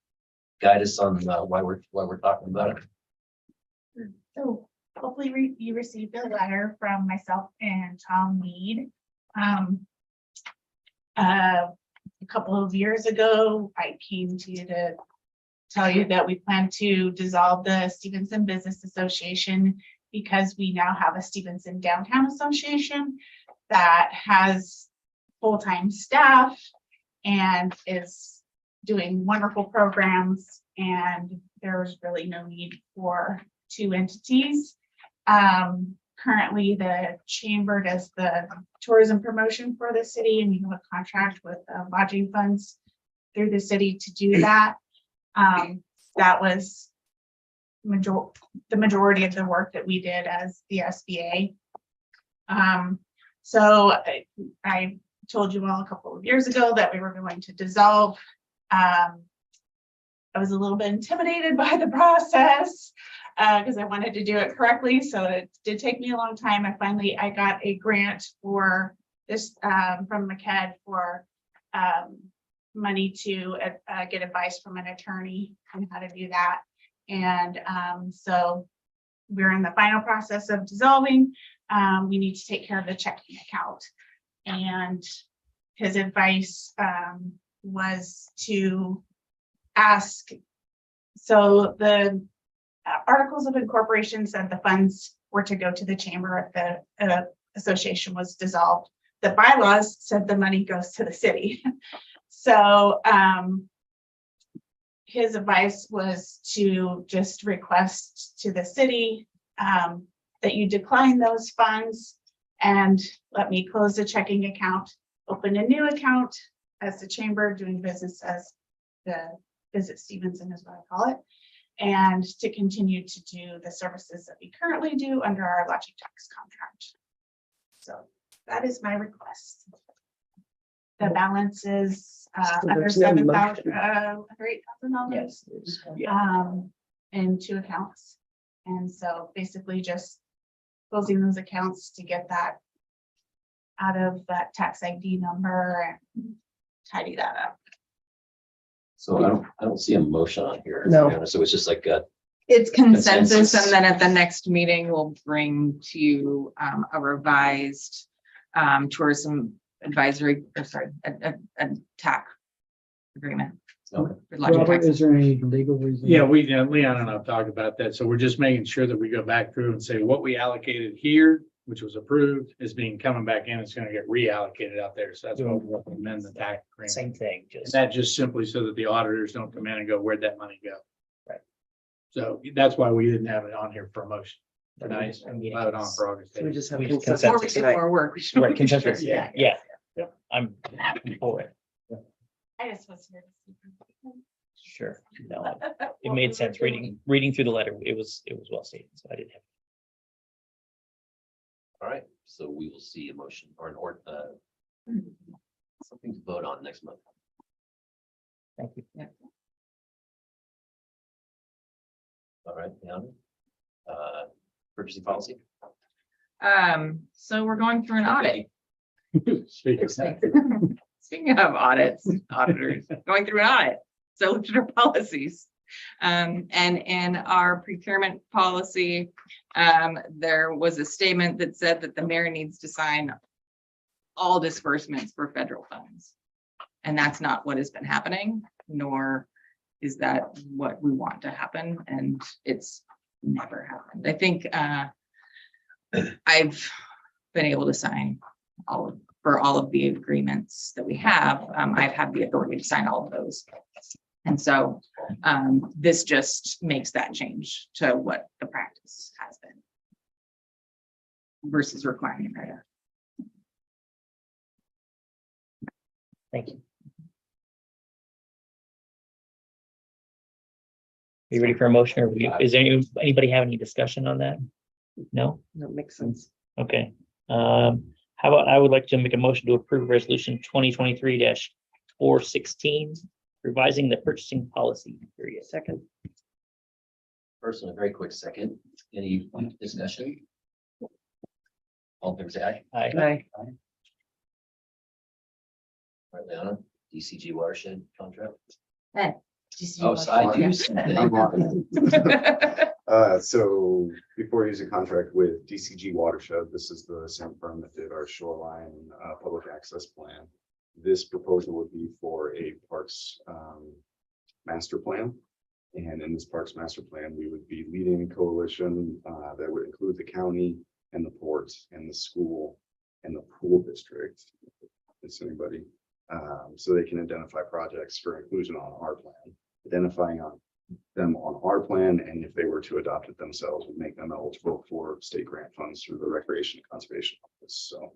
D: guide us on why we're talking about it?
O: So hopefully you received a letter from myself and Tom Mead. A couple of years ago, I came to you to tell you that we plan to dissolve the Stevenson Business Association because we now have a Stevenson Downtown Association that has full-time staff and is doing wonderful programs, and there's really no need for two entities. Currently, the chamber does the tourism promotion for the city, and we have a contract with lodging funds through the city to do that. That was the majority of the work that we did as the SBA. So I told you all a couple of years ago that we were going to dissolve. I was a little bit intimidated by the process because I wanted to do it correctly. So it did take me a long time. I got a grant for this from MCED for money to get advice from an attorney on how to do that. And so we're in the final process of dissolving. We need to take care of the checking account. And his advice was to ask, so the articles of incorporation said the funds were to go to the chamber if the association was dissolved. The bylaws said the money goes to the city. So his advice was to just request to the city that you decline those funds and let me close the checking account, open a new account as the chamber, doing business as the Visit Stevenson is what I call it, and to continue to do the services that we currently do under our lodging tax contract. So that is my request. The balance is under
N: there's no
O: $7,000,
N: motion.
O: under $8,000.
L: Yes. Yeah.
O: In two accounts. And so basically just closing those accounts to get that out of that tax ID number and tidy that up.
D: So I don't see a motion on here. to
N: No.
D: be honest. So it's just like
M: It's consensus,
D: Consensus.
M: and then at the next meeting, we'll bring to you a revised tourism advisory, or sorry, a TAC agreement.
D: Okay.
M: for lodging
L: Robert,
M: taxes.
L: is there any legal reason?
B: Yeah, Leon and I have talked about that. So we're just making sure that we go back through and say what we allocated here, which was approved, is being coming back in. It's gonna get reallocated out there. So that's why we'll amend the tax agreement.
L: Same thing,
B: And
L: just.
B: that just simply so that the auditors don't come in and go, where'd that money go?
L: Right.
B: So that's why we didn't have it on here for a motion tonight.
L: Our meeting
B: We'll have it on
L: is-
B: for August
N: So we
B: 8th.
N: just have
L: We just
N: consensus
M: Before we do
N: tonight.
M: more work. we should
L: Right,
M: make
L: consensus,
M: sure.
L: yeah. I'm for it,
O: I just was here to see.
L: sure. No, it made sense reading through the letter. It was well stated, so I didn't have.
D: All right, so we will see a motion or something to vote on next month.
L: Thank you.
D: All right, Leon. Purchasing policy.
M: So we're going through an audit.
B: Speaking of-
M: Speaking of audits, auditors, going through an audit. So I looked at our policies. And in our procurement policy, there was a statement that said that the mayor needs to sign all disbursements for federal funds. And that's not what has been happening, nor is that what we want to happen. And it's never happened. I think I've been able to sign for all of the agreements that we have. I've had the authority to sign all of those. And so this just makes that change to what the practice has been versus requiring it right now.
L: Thank you. Are you ready for a motion, or is there anybody have any discussion on that? No?
N: That makes sense.
L: Okay. How about I would like to make a motion to approve resolution 2023-416, revising the purchasing policy period.
N: Second.
D: First, and a very quick second. Any discussion? All in favor, say aye.
L: Aye.
N: Aye.
D: Right, Leona, DCG watershed contract.
M: Just
D: Oh, so I do. see that.
E: So before using contract with DCG Watershed, this is the same firm that did our shoreline public access plan. This proposal would be for a parks master plan. And in this parks master plan, we would be leading a coalition that would include the county and the port and the school and the pool district. It's anybody. So they can identify projects for inclusion on our plan, identifying them on our plan, and if they were to adopt it themselves, would make them eligible for state grant funds through the Recreation and Conservation Office. So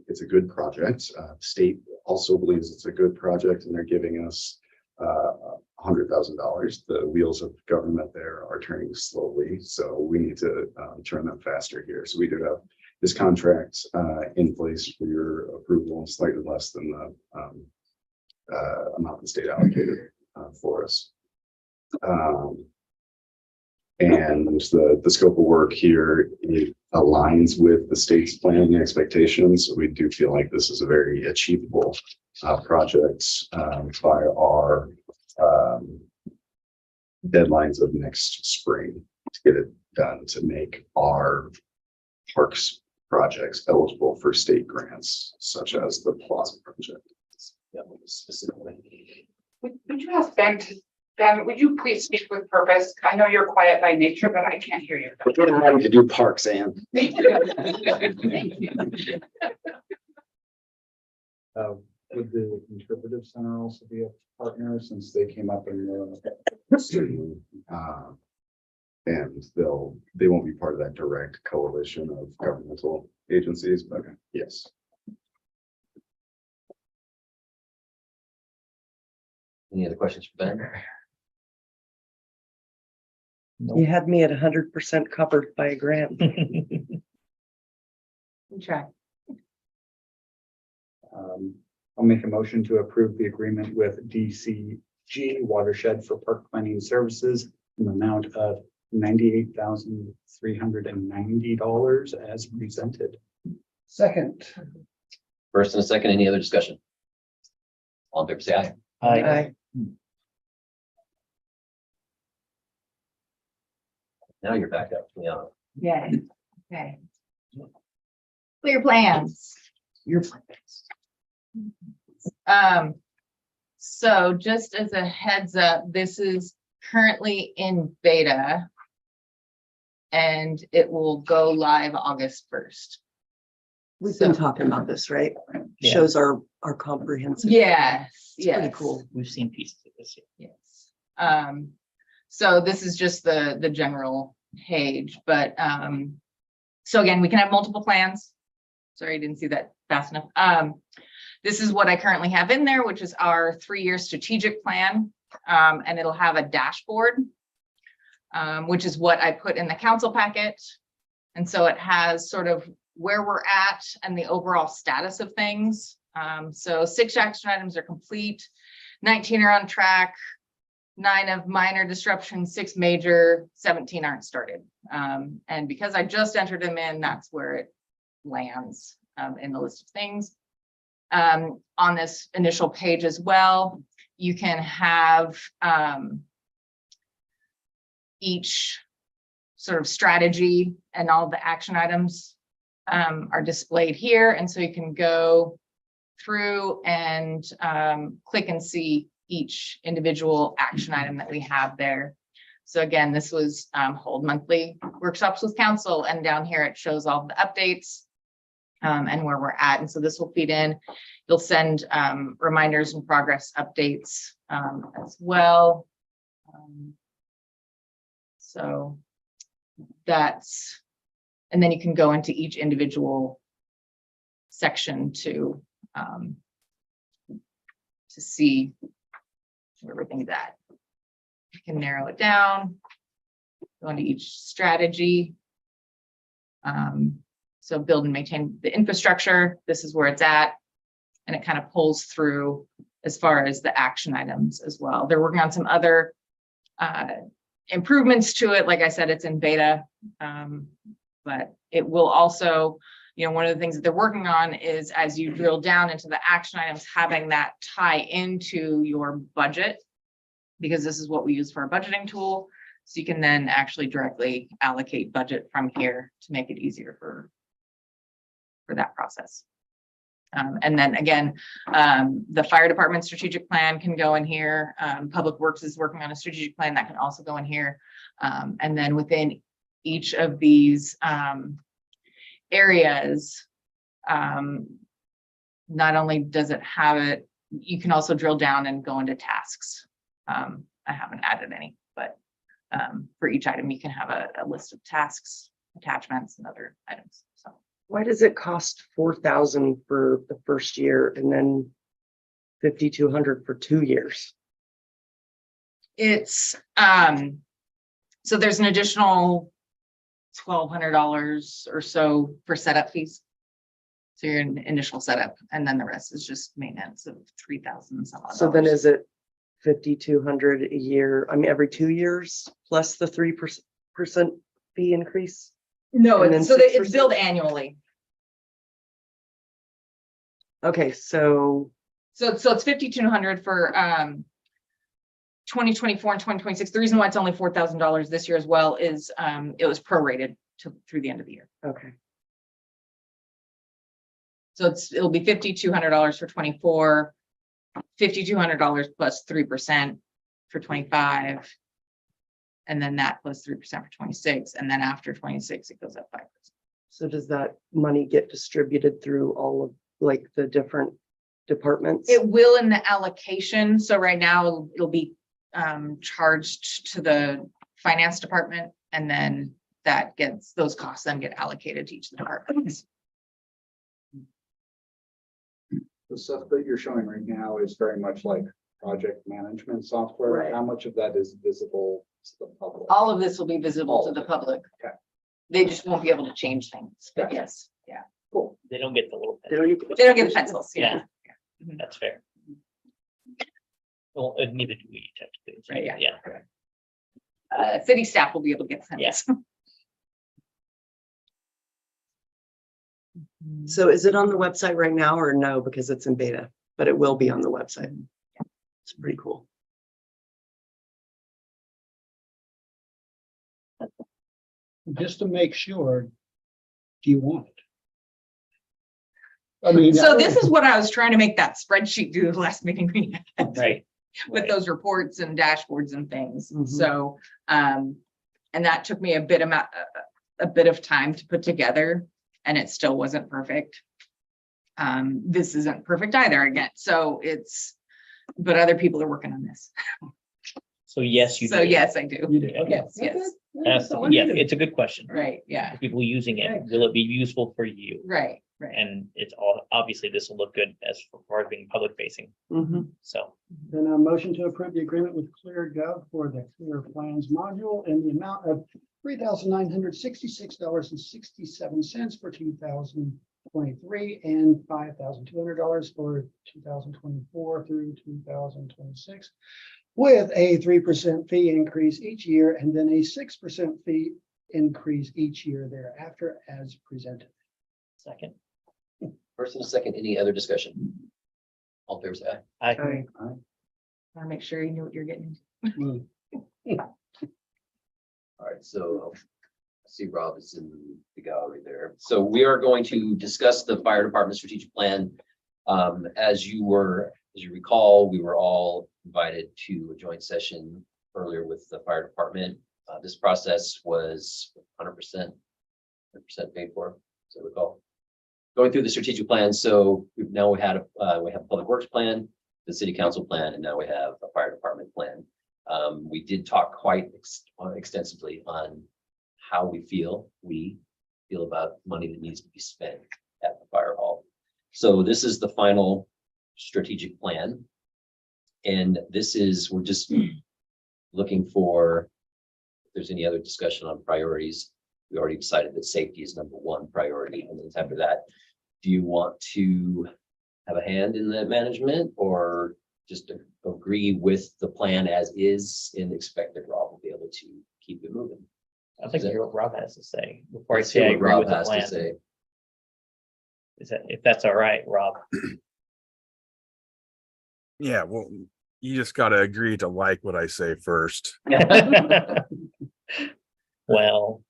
E: it's a good project. State also believes it's a good project, and they're giving us $100,000. The wheels of government there are turning slowly, so we need to turn them faster here. So we do have this contract in place for your approval, slightly less than the amount the state allocated for us. And the scope of work here, it aligns with the state's planning expectations. We do feel like this is a very achievable project by our deadlines of next spring to get it done, to make our parks projects eligible for state grants, such as the Plaza project.
D: Yeah, specifically.
J: Would you ask Ben would you please speak with purpose? I know you're quiet by nature, but I can't hear you.
D: We're getting ready to do parks, Ann.
J: Thank you.
E: Would the interpretive center also be a partner, since they came up in the and they won't be part of that direct coalition of governmental agencies, but yes.
D: Any other questions for Ben?
N: You had me at 100% covered by a grant.
M: Try.
C: I'll make a motion to approve the agreement with DCG Watershed for park planning services in the amount of $98,390 as presented.
G: Second.
D: First and a second, any other discussion? All in favor, say aye.
N: Aye.
D: Now you're back up, Leona.
M: Yeah, okay. Clear plans.
N: Your
M: So just as a heads up, this is currently in beta. And it will go live August 1st.
N: We've been talking about this, right?
L: Yeah.
N: Shows our comprehensive.
M: Yes,
N: It's pretty
M: yes.
N: cool.
L: We've seen pieces of this.
M: Yes. So this is just the general page, but, so again, we can have multiple plans. Sorry, I didn't see that fast enough. This is what I currently have in there, which is our 3-year strategic plan. And it'll have a dashboard, which is what I put in the council packet. And so it has sort of where we're at and the overall status of things. So 6 action items are complete, 19 are on track, 9 of minor disruption, 6 major, 17 aren't started. And because I just entered them in, that's where it lands in the list of things. On this initial page as well, you can have each sort of strategy and all the action items are displayed here. And so you can go through and click and see each individual action item that we have there. So again, this was hold monthly workshops with council, and down here it shows all the updates and where we're at. And so this will feed in. You'll send reminders and progress updates as well. So that's, and then you can go into each individual section to see where everything's at. You can narrow it down, go into each strategy. So build and maintain the infrastructure. This is where it's at. And it kind of pulls through as far as the action items as well. They're working on some other improvements to it. Like I said, it's in beta, but it will also, you know, one of the things that they're working on is as you drill down into the action items, having that tie into your budget, because this is what we use for our budgeting tool. So you can then actually directly allocate budget from here to make it easier for that process. And then again, the fire department strategic plan can go in here. Public Works is working on a strategic plan that can also go in here. And then within each of these areas, not only does it have it, you can also drill down and go into tasks. I haven't added any, but for each item, you can have a list of tasks, attachments, and other items. So.
N: Why does it cost 4,000 for the first year and then 5,200 for 2 years?
M: It's so there's an additional $1,200 or so for setup fees. So your initial setup, and then the rest is just maintenance of 3,000 some odd.
N: So then is it 5,200 a year? I mean, every 2 years plus the 3% fee increase?
M: No,
N: and
M: it's
N: then
M: so it's
N: 6%?
M: billed annually.
N: Okay, so
M: So it's 5,200 for 2024 and 2026. The reason why it's only $4,000 this year as well is it was prorated through the end of the year.
N: okay.
M: So it'll be $5,200 for 24, $5,200 plus 3% for 25. And then that plus 3% for 26. And then after 26, it goes up 5%.
N: So does that money get distributed through all of like the different departments?
M: It will in the allocation. So right now it'll be charged to the finance department, and then those costs then get allocated to each of the departments.
E: The stuff that you're showing right now is very much like project management software.
N: Right.
E: How much of that is visible to the public?
M: All of this will be visible
E: All
M: to
E: of
M: the
E: it.
M: public.
E: Okay.
M: They just won't be able to change things, but yes, yeah.
E: Cool.
L: They don't get the little.
N: They don't even-
M: They don't get the pencils, yeah.
L: Yeah, that's fair. Well, neither do we technically.
M: Right, yeah.
L: Yeah.
M: City staff will be able to get the pencils.
N: So is it on the website right now or no, because it's in beta, but it will be on the website? It's pretty cool.
H: Just to make sure, do you want it? I mean.
M: So this is what I was trying to make that spreadsheet do the last meeting we had.
L: Right.
M: With those reports and dashboards and things.
N: Mhm.
M: So, and that took me a bit of time to put together, and it still wasn't perfect. This isn't perfect either again. So but other people are working on this.
L: So yes, you do.
M: So yes, I do.
H: You do, okay.
M: Yes, yes,
L: Yeah, it's a good question.
M: right, yeah,
L: For people using it, will it be useful for you?
M: right.
L: And it's all, obviously this will look good as far as being public facing,
N: Mhm.
L: so.
H: Then a motion to approve the agreement with ClearGov for the Clear Plans module in the amount of $3,966.67 for 2023 and $5,200 for 2024 through 2026, with a 3% fee increase each year and then a 6% fee increase each year thereafter as presented.
L: Second.
D: First and a second, any other discussion? All fair say aye.
N: Okay.
M: Want to make sure you knew what you're getting.
H: Mm.
D: All right, so I see Rob is in the gallery there. So we are going to discuss the fire department strategic plan. As you recall, we were all invited to a joint session earlier with the fire department. This process was 100% paid for, so recall. Going through the strategic plan, so we have a public works plan, the city council plan, and now we have a fire department plan. We did talk quite extensively on how we feel about money that needs to be spent at the fire hall. So this is the final strategic plan. And we're just looking for, if there's any other discussion on priorities. We already decided that safety is number one priority. And then after that, do you want to have a hand in the management or just agree with the plan as is and expect that Rob will be able to keep it moving?
L: I think hear what Rob has to say before I
D: Let's see
L: say I
D: what
L: agree
D: Rob
L: with the
D: has to
L: plan.
D: say.
L: Is that, if that's all right, Rob?
P: Yeah, well, you just got to agree to like what I say first.
L: Well,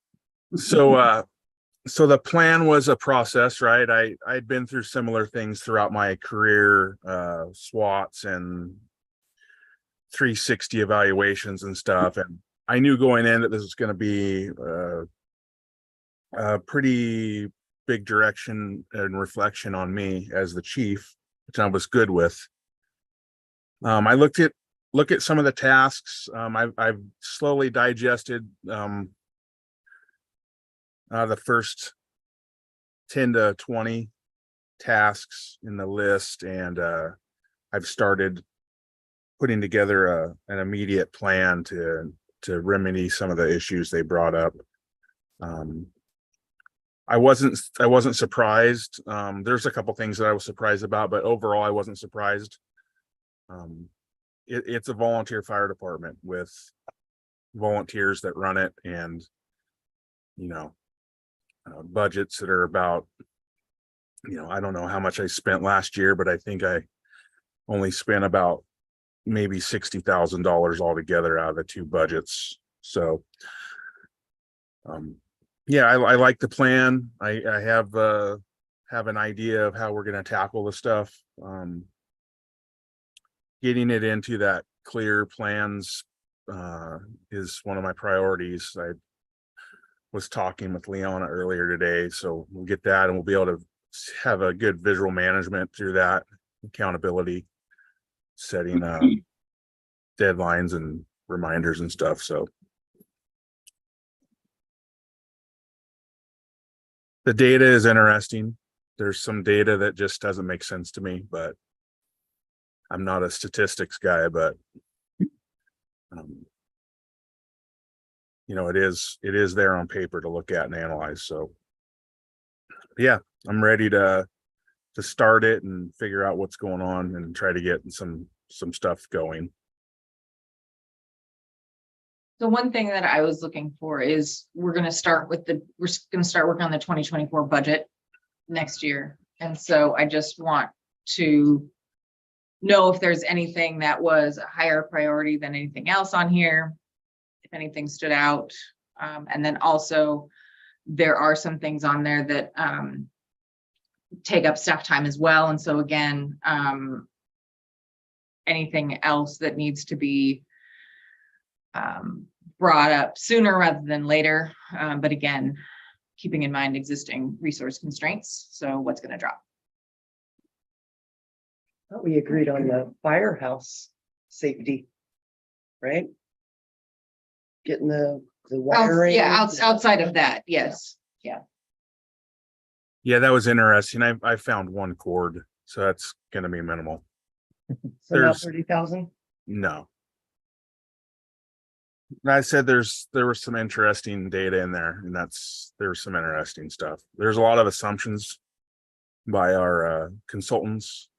P: So the plan was a process, right? I'd been through similar things throughout my career, SWATs and 360 evaluations and stuff. And I knew going in that this was going to be a pretty big direction and reflection on me as the chief, which I was good with. I look at some of the tasks. I've slowly digested the first 10 to 20 tasks in the list, and I've started putting together an immediate plan to remedy some of the issues they brought up. I wasn't surprised. There's a couple things that I was surprised about, but overall I wasn't surprised. It's a volunteer fire department with volunteers that run it, and budgets that are about, I don't know how much I spent last year, but I think I only spent about maybe $60,000 altogether out of the two budgets. So yeah, I like the plan. I have an idea of how we're going to tackle the stuff. Getting it into that clear plans is one of my priorities. I was talking with Leona earlier today, so we'll get that and we'll be able to have a good visual management through that, accountability, setting deadlines and reminders and stuff. So the data is interesting. There's some data that just doesn't make sense to me, but I'm not a statistics guy, but it is there on paper to look at and analyze. So yeah, I'm ready to start it and figure out what's going on and try to get some stuff going.
M: So one thing that I was looking for is we're going to start working on the 2024 budget next year. And so I just want to know if there's anything that was a higher priority than anything else on here, if anything stood out. And then also there are some things on there that take up staff time as well. And so again, anything else that needs to be brought up sooner rather than later. But again, keeping in mind existing resource constraints. So what's going to drop?
N: Thought we agreed on the firehouse safety, right? Getting the wiring.
M: Yeah, outside of that, yes. Yeah.
P: Yeah, that was interesting. I found one cord, so that's going to be minimal.
N: So not 30,000.
P: No. I said there was some interesting data in there, and there's some interesting stuff. There's a lot of assumptions by our consultants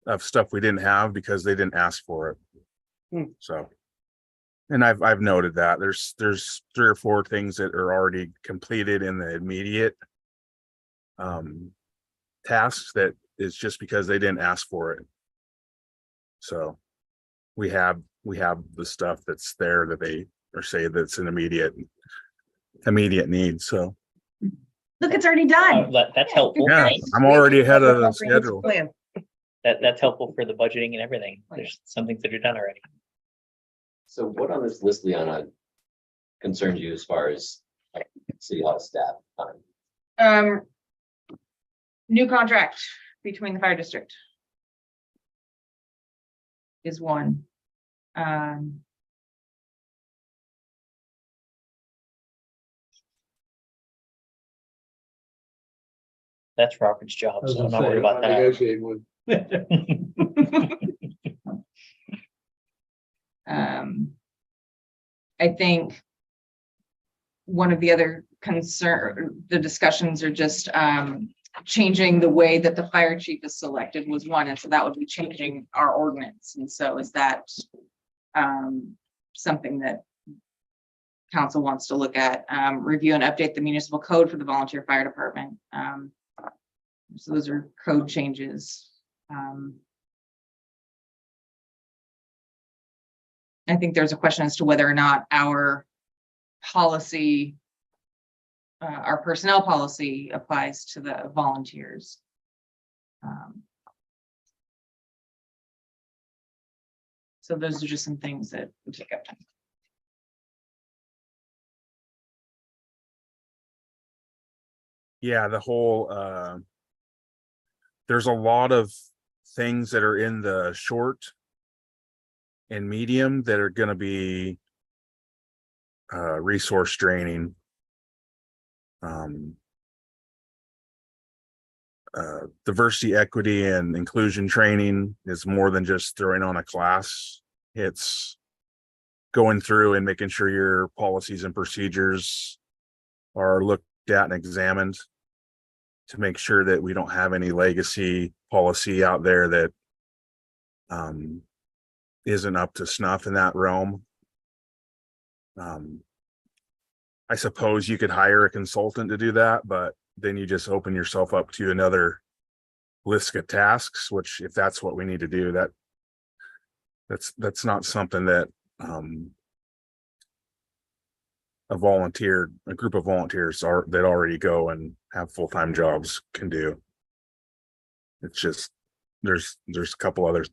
P: of stuff we didn't have because they didn't ask for it. So, and I've noted that there's 3 or 4 things that are already completed in the immediate tasks that is just because they didn't ask for it. So we have the stuff that's there that or say that's an immediate need. So,
O: Look, it's already done.
L: That's helpful.
P: yeah,
L: right?
P: I'm already ahead of the
N: Comprehensive
P: schedule.
N: plan.
L: That's helpful for the budgeting and everything. There's some things that are done already.
D: So what on this list, Liana, concerns you as far as like city hall staff time?
M: New contract between the fire district is one.
L: That's Robert's job, so I'm not worried about that.
M: I think one of the other the discussions are just changing the way that the fire chief is selected was one, and so that would be changing our ordinance. And so is that something that council wants to look at? Review and update the municipal code for the volunteer fire department. So those are code changes. I think there's a question as to whether or not our policy, our personnel policy applies to the volunteers. So those are just some things that would take up time.
P: Yeah, the whole, there's a lot of things that are in the short and medium that are going to be resource draining. Diversity, equity, and inclusion training is more than just throwing on a class. It's going through and making sure your policies and procedures are looked at and examined to make sure that we don't have any legacy policy out there that isn't up to snuff in that realm. I suppose you could hire a consultant to do that, but then you just open yourself up to another list of tasks, which if that's what we need to do, that's not something that a group of volunteers that already go and have full-time jobs can do. It's just there's a couple other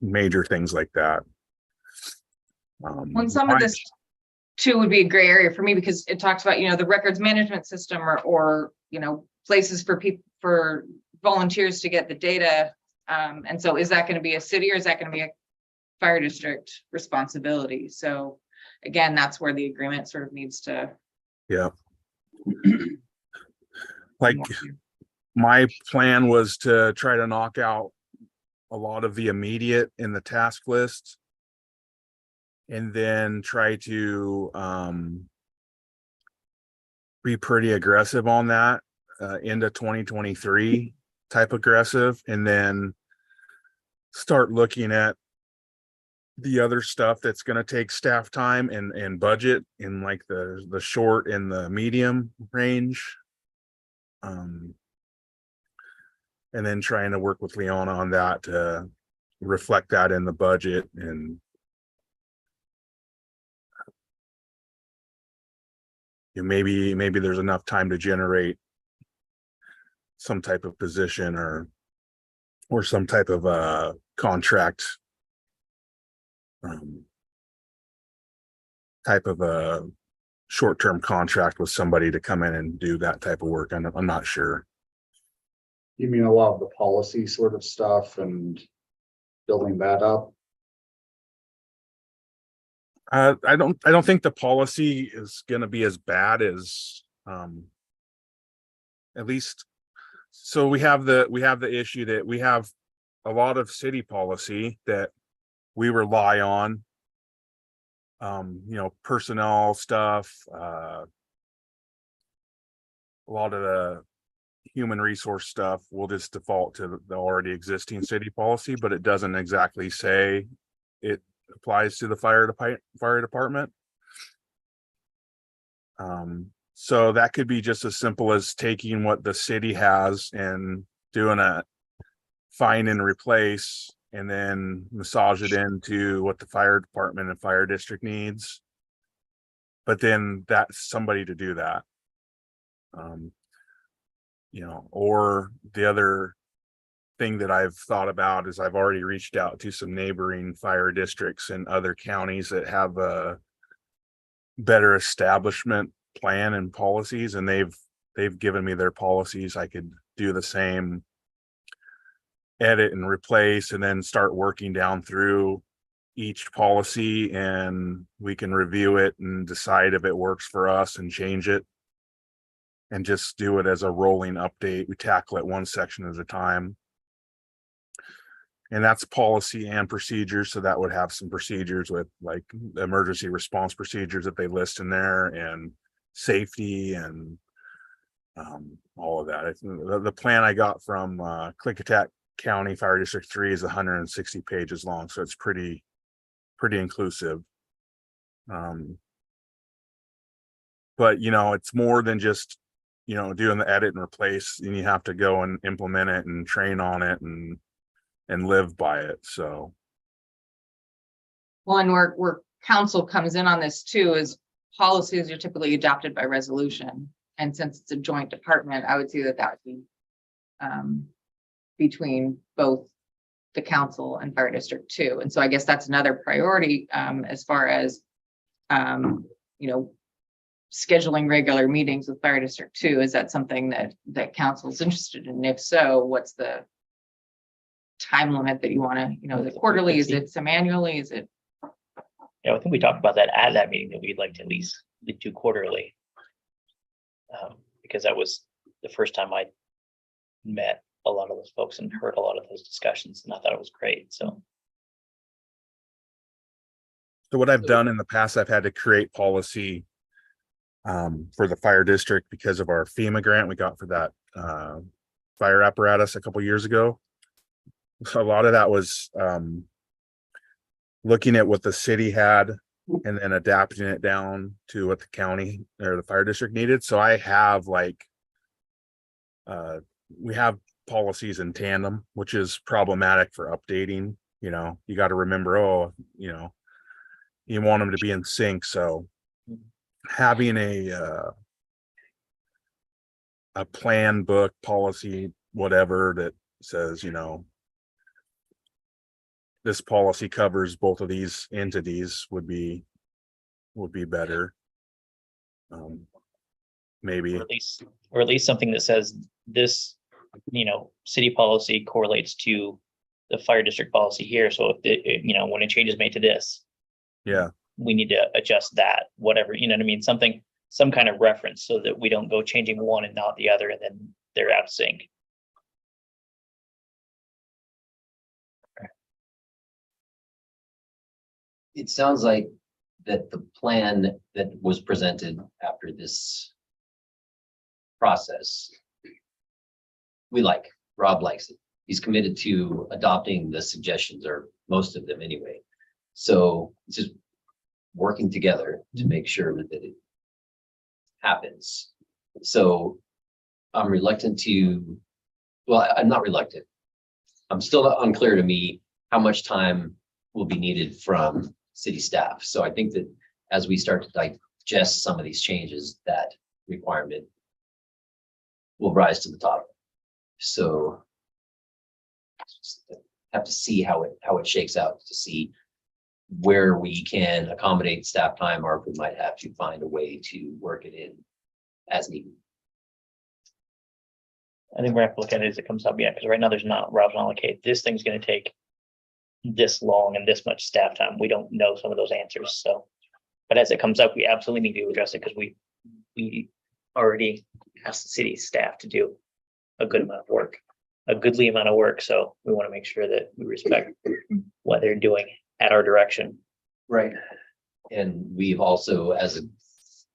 P: major things like that.
M: When some of this too would be a gray area for me, because it talks about the records management system or places for people, for volunteers to get the data, and so is that going to be a city or is that going to be a fire district responsibility? So again, that's where the agreement sort of needs to.
P: Yeah. Like my plan was to try to knock out a lot of the immediate in the task list and then try to be pretty aggressive on that into 2023 type aggressive, and then start looking at the other stuff that's going to take staff time and budget in like the short and the medium range. And then trying to work with Liana on that to reflect that in the budget, and maybe there's enough time to generate some type of position or some type of contract type of a short-term contract with somebody to come in and do that type of work. I'm not sure.
E: You mean a lot of the policy sort of stuff and building that up?
P: I don't think the policy is going to be as bad as at least. So we have the issue that we have a lot of city policy that we rely on, personnel stuff, a lot of the human resource stuff will just default to the already existing city policy, but it doesn't exactly say it applies to the fire department. So that could be just as simple as taking what the city has and doing a find and replace, and then massage it into what the fire department and fire district needs. but then that's somebody to do that. You know, or the other thing that I've thought about is I've already reached out to some neighboring fire districts in other counties that have a better establishment plan and policies, and they've given me their policies. I could do the same, edit and replace, and then start working down through each policy, and we can review it and decide if it works for us and change it. And just do it as a rolling update. We tackle it one section at a time. And that's policy and procedures. So that would have some procedures with like emergency response procedures that they list in there, and safety and all of that. The plan I got from Klickitat County Fire District 3 is 160 pages long. So it's pretty inclusive. But you know, it's more than just, you know, doing the edit and replace, and you have to go and implement it and train on it and live by it. So.
M: Well, and where council comes in on this too is policies are typically adopted by resolution. And since it's a joint department, I would say that would be between both the council and Fire District 2. And so I guess that's another priority as far as, you know, scheduling regular meetings with Fire District 2. Is that something that council is interested in? And if so, what's the time limit that you want to, you know, is it quarterly? Is it semi-annually? Is it?
L: Yeah, I think we talked about that at that meeting, that we'd like to at least do quarterly. Because that was the first time I met a lot of those folks and heard a lot of those discussions, and I thought it was great. So
P: what I've done in the past, I've had to create policy for the fire district because of our FEMA grant we got for that fire apparatus a couple years ago. So a lot of that was looking at what the city had and then adapting it down to what the county or the fire district needed. So I have like, we have policies in tandem, which is problematic for updating. You know, you got to remember, oh, you know, you want them to be in sync. So having a plan book, policy, whatever that says, you know, this policy covers both of these entities would be better. Maybe.
L: Or at least something that says this, you know, city policy correlates to the fire district policy here. So if you know, when a change is made to this,
P: yeah,
L: we need to adjust that, whatever, you know what I mean? Some kind of reference so that we don't go changing one and not the other, and then they're out of sync.
D: It sounds like that the plan that was presented after this process, Rob likes it. He's committed to adopting the suggestions, or most of them anyway. So it's just working together to make sure that it happens. So I'm reluctant to, well, I'm not reluctant. I'm still unclear to me how much time will be needed from city staff. So I think that as we start to digest some of these changes, that requirement will rise to the top. So have to see how it shakes out, to see where we can accommodate staff time, or if we might have to find a way to work it in as needed.
L: I think we're gonna have to look at it as it comes up, yeah, because right now Rob's not like, hey, this thing's gonna take this long and this much staff time. We don't know some of those answers, so. But as it comes up, we absolutely need to address it, because we already asked the city staff to do a good amount of work, a goodly amount of work, so we want to make sure that we respect what they're doing at our direction.
D: Right. And we've also,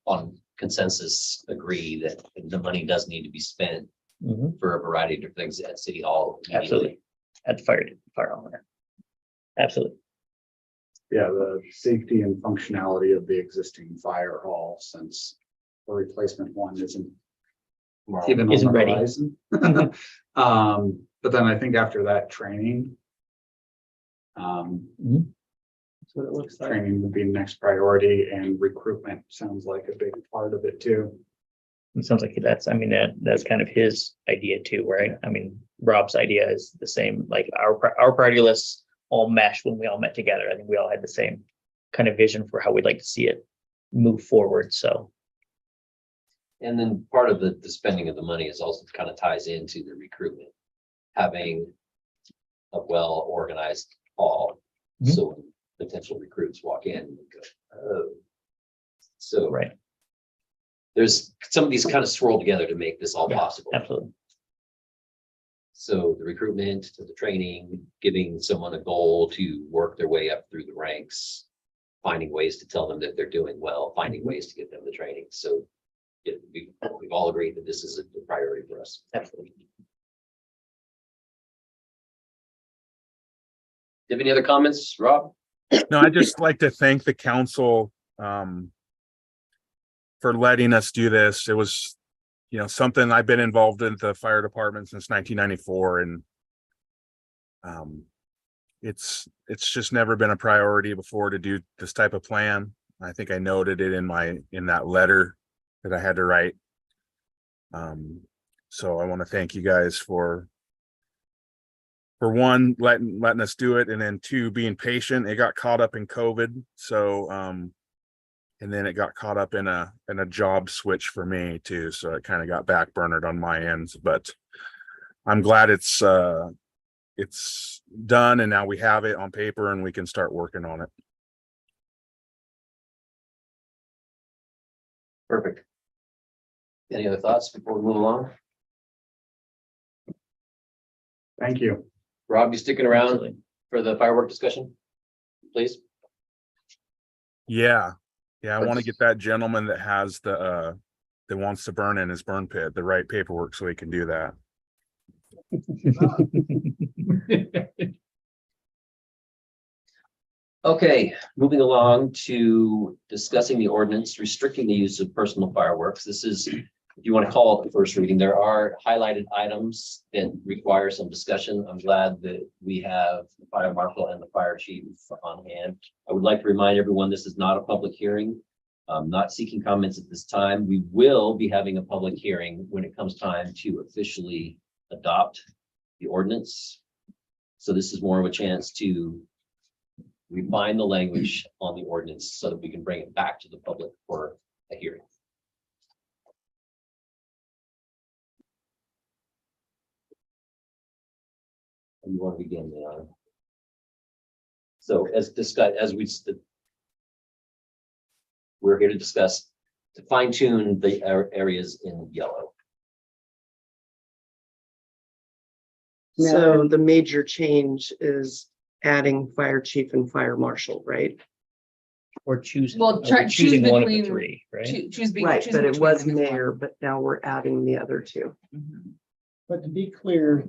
D: on consensus, agree that the money does need to be spent for a variety of different things at City Hall.
L: Absolutely. At the fire hall. Absolutely.
Q: Yeah, the safety and functionality of the existing fire hall, since the replacement one isn't even on the
L: ready.
Q: horizon. But then I think after that training,
N: That's what it looks like.
Q: Training would be the next priority, and recruitment sounds like a big part of it too.
L: It sounds like that's, I mean, that's kind of his idea too, right? I mean, Rob's idea is the same, like our priority lists all meshed when we all met together. I think we all had the same kind of vision for how we'd like to see it move forward, so.
D: And then part of the spending of the money is also kind of ties into the recruitment. Having a well-organized hall, so when potential recruits walk in, and go, oh. So
L: Right,
D: there's some of these kind of swirl together to make this all possible.
L: absolutely.
D: So the recruitment to the training, giving someone a goal to work their way up through the ranks, finding ways to tell them that they're doing well, finding ways to get them the training. So we've all agreed that this is a priority for us.
L: Absolutely.
D: Do you have any other comments, Rob?
P: No, I'd just like to thank the council for letting us do this. It was, something I've been involved in the fire department since 1994, and it's just never been a priority before to do this type of plan. I think I noted it in that letter that I had to write. So I want to thank you guys for one, letting us do it, and then two, being patient. It got caught up in COVID. So, and then it got caught up in a job switch for me too. So it kind of got backburnered on my ends, but I'm glad it's done, and now we have it on paper and we can start working on it.
D: Perfect. Any other thoughts before we move along?
Q: Thank you.
D: Rob, you sticking around
L: Absolutely.
D: for the firework discussion? Please.
P: Yeah. I want to get that gentleman that has that wants to burn in his burn pit, the right paperwork so he can do that.
D: Okay, moving along to discussing the ordinance restricting the use of personal fireworks. This is, if you want to call it the first reading, there are highlighted items that require some discussion. I'm glad that we have the fire marshal and the fire chief on hand. I would like to remind everyone, this is not a public hearing. I'm not seeking comments at this time. We will be having a public hearing when it comes time to officially adopt the ordinance. So this is more of a chance to refine the language on the ordinance so that we can bring it back to the public for a hearing. You want to begin, Leon? So as discussed, we're here to discuss, to fine tune the areas in yellow.
N: So the major change is adding fire chief and fire marshal, right?
L: Or choosing.
M: Well,
L: we're
M: choose
L: choosing one of the
M: between-
L: three, right?
M: Choose.
N: Right, but it was mayor, but now we're adding the other two.
R: But to be clear,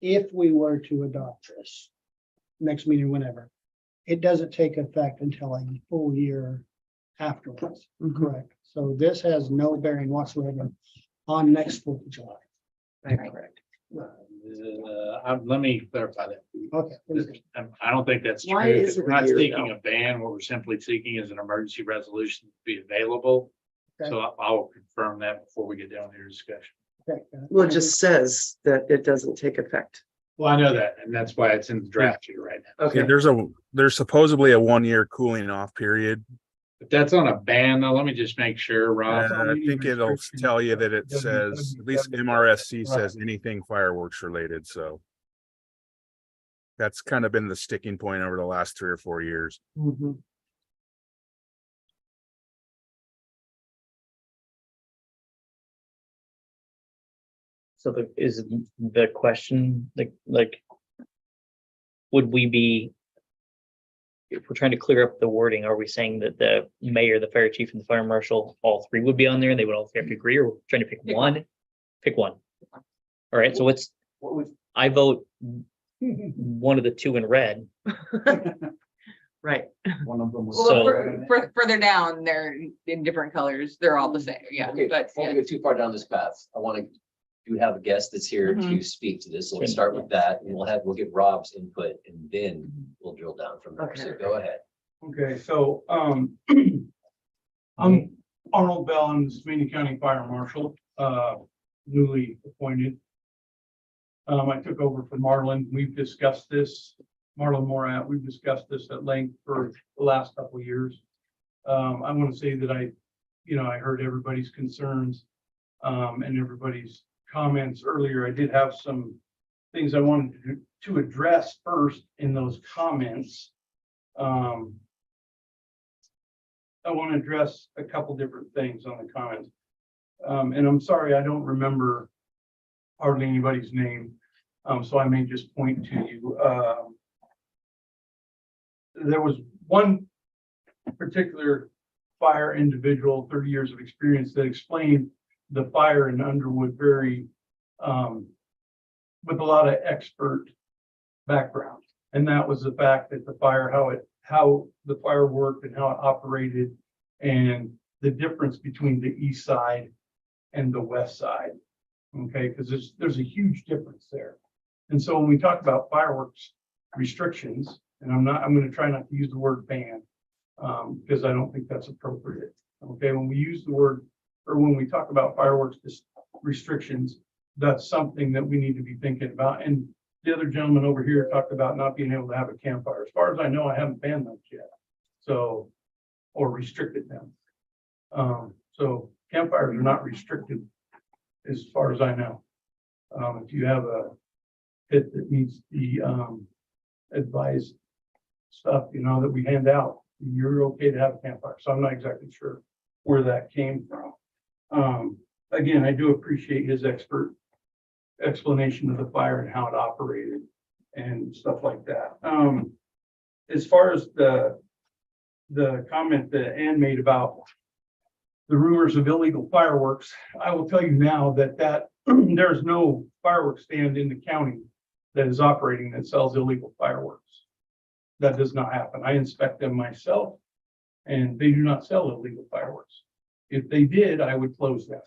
R: if we were to adopt this next meeting, whenever, it doesn't take effect until a full year afterwards, correct? So this has no bearing whatsoever on next 4th of July.
N: Correct.
B: Let me clarify that.
R: Okay.
B: I don't think that's true.
N: Why is it
B: We're not
N: a year,
B: seeking
N: though?
B: a ban. What we're simply seeking is an emergency resolution to be available.
R: Okay.
B: So I will confirm that before we get down to your discussion.
R: Okay.
N: Well, it just says that it doesn't take effect.
B: Well, I know that, and that's why it's in the draft here right now.
N: Okay.
P: Yeah, there's supposedly a 1-year cooling off period.
B: If that's on a ban, though, let me just make sure, Rob.
P: I think it'll tell you that it says, at least MRSC says anything fireworks related, so. That's kind of been the sticking point over the last 3 or 4 years.
N: Mhm.
L: So is the question, like, would we be, if we're trying to clear up the wording, are we saying that the mayor, the fire chief, and the fire marshal, all three would be on there and they would all have to agree, or we're trying to pick one? Pick one. All right, so I vote one of the two in red.
N: Right.
Q: One of them was.
L: So-
M: Further down, they're in different colors. They're all the same. Yeah,
D: Okay,
M: but
D: before we get too far down this path, I want to do have a guest that's here to speak to this. So let's start with that and we'll get Rob's input and then we'll drill down from there. So go ahead.
H: Okay, so, I'm Arnold Bell, I'm the Sabina County Fire Marshal, newly appointed. I took over from Marlon. We've discussed this, Marlon Morat, we've discussed this at length for the last couple of years. I want to say that I heard everybody's concerns, and everybody's comments earlier. I did have some things I wanted to address first in those comments. I want to address a couple different things on the comments. And I'm sorry, I don't remember hardly anybody's name. So I may just point to you. There was one particular fire individual, 30 years of experience, that explained the fire in Underwood very, with a lot of expert background. And that was the fact that the fire, how the fire worked and how it operated, and the difference between the east side and the west side. Okay, because there's a huge difference there. And so when we talk about fireworks restrictions, and I'm going to try not to use the word ban, because I don't think that's appropriate. Okay, when we use the word, or when we talk about fireworks restrictions, that's something that we need to be thinking about. And the other gentleman over here talked about not being able to have a campfire. As far as I know, I haven't banned those yet. So, or restricted them. So campfires are not restricted as far as I know. If you have a pit that meets the advised stuff, that we hand out, you're okay to have a campfire. So I'm not exactly sure where that came from. Again, I do appreciate his expert explanation of the fire and how it operated and stuff like that. As far as the comment that Ann made about the rumors of illegal fireworks, I will tell you now that there's no fireworks stand in the county that is operating that sells illegal fireworks. That does not happen. I inspect them myself, and they do not sell illegal fireworks. If they did, I would close them.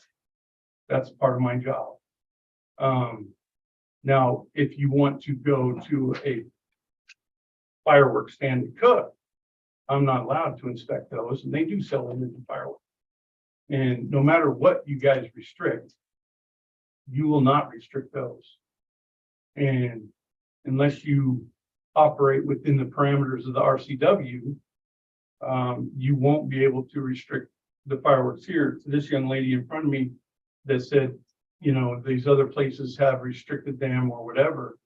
H: That's part of my job. Now, if you want to go to a fireworks stand to cook, I'm not allowed to inspect those, and they do sell illegal fireworks. And no matter what you guys restrict, you will not restrict those. And unless you operate within the parameters of the RCW, you won't be able to restrict the fireworks here. This young lady in front of me that said, these other places have restricted them or whatever.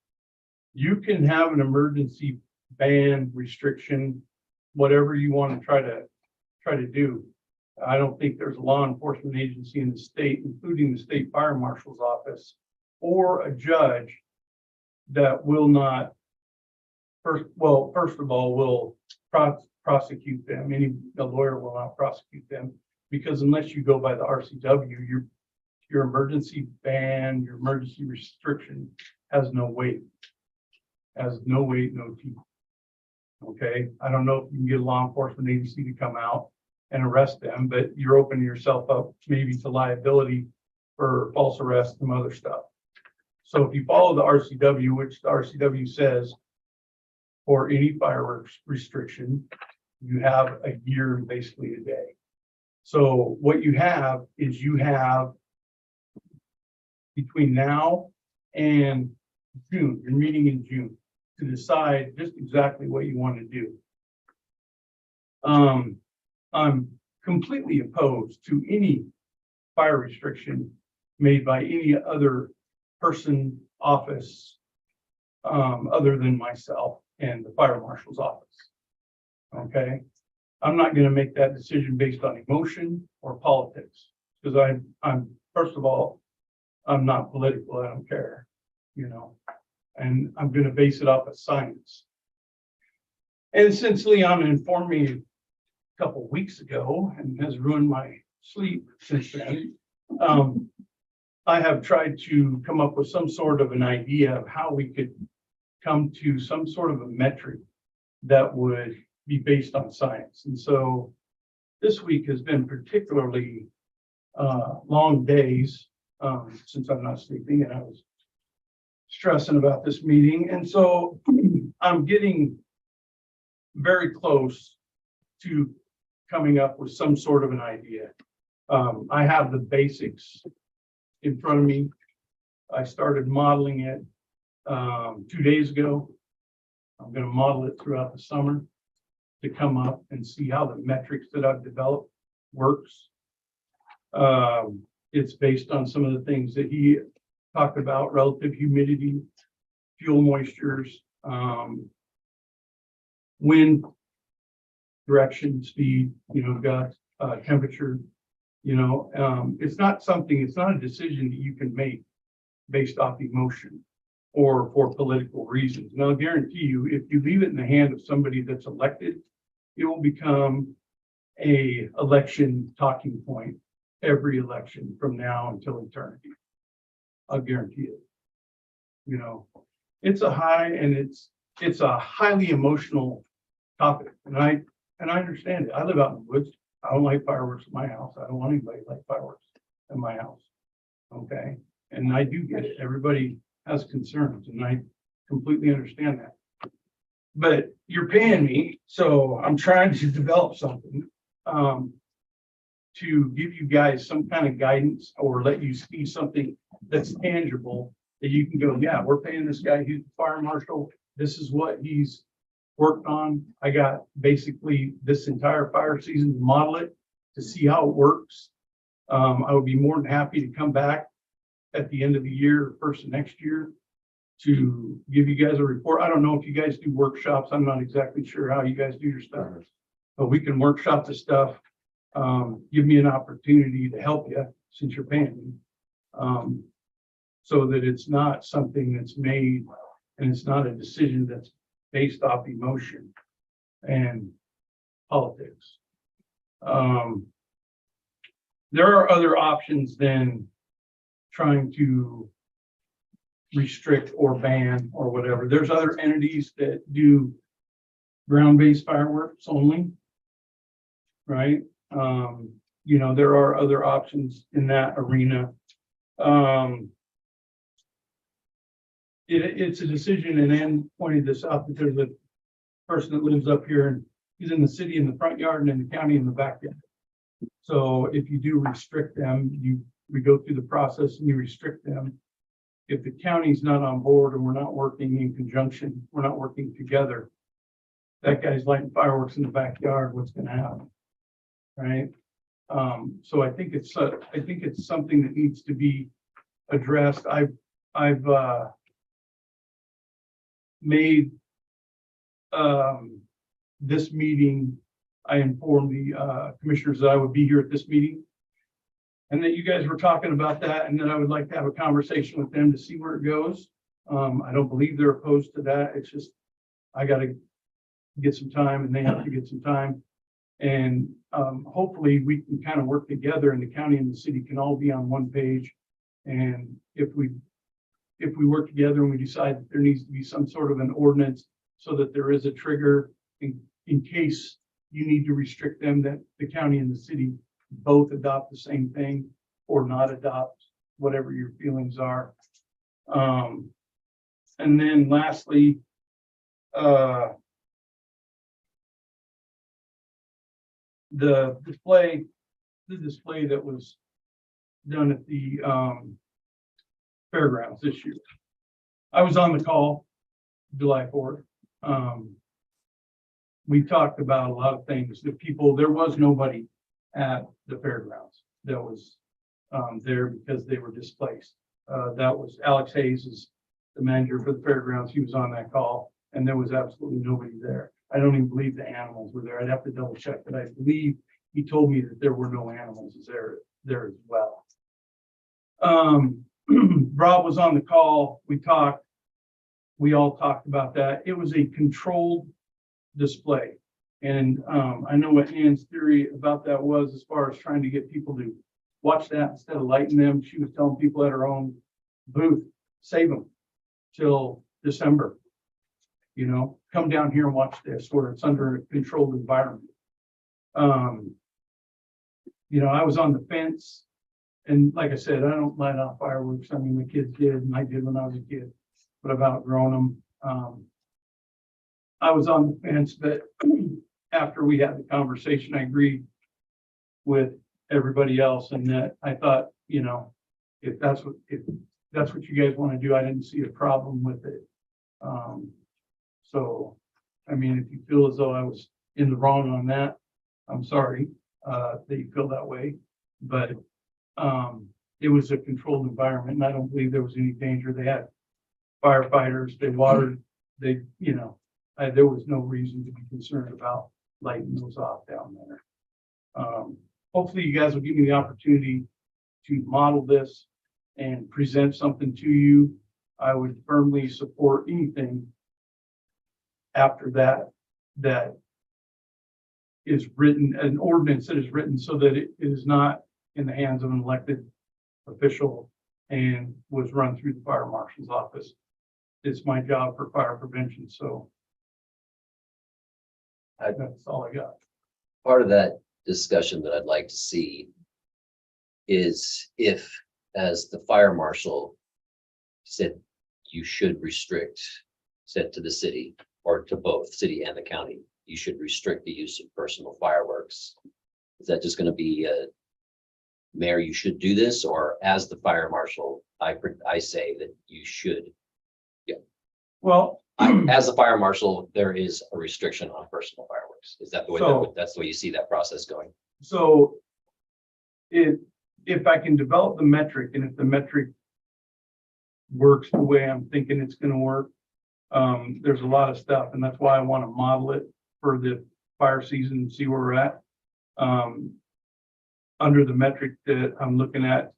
H: You can have an emergency ban, restriction, whatever you want to try to do. I don't think there's a law enforcement agency in the state, including the state fire marshal's office, or a judge that will not first of all, will prosecute them. A lawyer will not prosecute them, because unless you go by the RCW, your emergency ban, your emergency restriction has no weight. Has no weight, no teeth. Okay, I don't know if you can get a law enforcement agency to come out and arrest them, but you're opening yourself up maybe to liability for false arrest and other stuff. So if you follow the RCW, which the RCW says for any fireworks restriction, you have a year and basically a day. So what you have is between now and June, you're meeting in June to decide just exactly what you want to do. I'm completely opposed to any fire restriction made by any other person, office, other than myself and the fire marshal's office. Okay, I'm not going to make that decision based on emotion or politics, because I'm first of all, I'm not political. I don't care, and I'm going to base it off of science. And since Leon informed me a couple of weeks ago and has ruined my sleep since then, I have tried to come up with some sort of an idea of how we could come to some sort of a metric that would be based on science. And so this week has been particularly long days since I'm not sleeping and I was stressing about this meeting. And so I'm getting very close to coming up with some sort of an idea. I have the basics in front of me. I started modeling it 2 days ago. I'm going to model it throughout the summer to come up and see how the metrics that I've developed works. It's based on some of the things that he talked about: relative humidity, fuel moistures, wind direction, speed, got temperature. It's not a decision that you can make based off emotion or for political reasons. And I'll guarantee you, if you leave it in the hand of somebody that's elected, it will become a election talking point every election from now until eternity. I'll guarantee it. It's a high and it's a highly emotional topic. And I understand it. I live out in the woods. I don't like fireworks at my house. I don't want anybody to like fireworks at my house. Okay. And I do get it. Everybody has concerns and I completely understand that. But you're paying me, so I'm trying to develop something to give you guys some kind of guidance or let you see something that's tangible that you can go, yeah, we're paying this guy, he's the fire marshal. This is what he's worked on. I got basically this entire fire season to model it, to see how it works. I would be more than happy to come back at the end of the year, first of next year, to give you guys a report. I don't know if you guys do workshops. I'm not exactly sure how you guys do your stuff, but we can workshop the stuff. Give me an opportunity to help you since you're paying me. So that it's not something that's made and it's not a decision that's based off emotion and politics. There are other options than trying to restrict or ban or whatever. There's other entities that do ground-based fireworks only, right? There are other options in that arena. It's a decision, and Ann pointed this out, that there's a person that lives up here and he's in the city in the front yard and in the county in the backyard. So if you do restrict them, we go through the process and you restrict them. If the county's not on board and we're not working in conjunction, we're not working together, that guy's lighting fireworks in the backyard, what's going to happen? Right? So I think it's something that needs to be addressed. I've made this meeting, I informed the commissioners that I would be here at this meeting and that you guys were talking about that, and that I would like to have a conversation with them to see where it goes. I don't believe they're opposed to that. It's just, I got to get some time and they have to get some time. And hopefully we can kind of work together and the county and the city can all be on one page. And if we work together and we decide that there needs to be some sort of an ordinance so that there is a trigger in case you need to restrict them, that the county and the city both adopt the same thing or not adopt, whatever your feelings are. And then lastly, the display that was done at the fairgrounds this year. I was on the call July 4th. We talked about a lot of things. There was nobody at the fairgrounds that was there because they were displaced. That was Alex Hayes, is the manager for the fairgrounds. He was on that call and there was absolutely nobody there. I don't even believe the animals were there. I'd have to double check, but I believe he told me that there were no animals there as well. Rob was on the call. We all talked about that. It was a controlled display. And I know what Ann's theory about that was, as far as trying to get people to watch that instead of lighting them. She was telling people at her own booth, save them till December. Come down here and watch this, where it's under a controlled environment. I was on the fence and like I said, I don't light off fireworks. I mean, the kids did, and I did when I was a kid, but I've outgrown them. I was on the fence, but after we had the conversation, I agreed with everybody else, and that I thought, you know, if that's what you guys want to do, I didn't see a problem with it. So, I mean, if you feel as though I was in the wrong on that, I'm sorry, that you feel that way, but, it was a controlled environment, and I don't believe there was any danger. They had firefighters, they watered, they, you know, there was no reason to be concerned about lighting those off down there. Hopefully you guys will give me the opportunity to model this and present something to you. I would firmly support anything after that is written, an ordinance that is written so that it is not in the hands of an elected official and was run through the fire marshal's office. It's my job for fire prevention, so that's all I got.
D: Part of that discussion that I'd like to see is if, as the fire marshal said, you should restrict, said to the city or to both city and the county, you should restrict the use of personal fireworks. Is that just going to be a mayor, you should do this, or as the fire marshal, I say that you should?
H: Well,
D: As a fire marshal, there is a restriction on personal fireworks. Is that the way,
H: So-
D: that's the way you see that process going?
H: so if I can develop the metric, and if the metric works the way I'm thinking it's gonna work, there's a lot of stuff, and that's why I want to model it for the fire season and see where we're at. Under the metric that I'm looking at,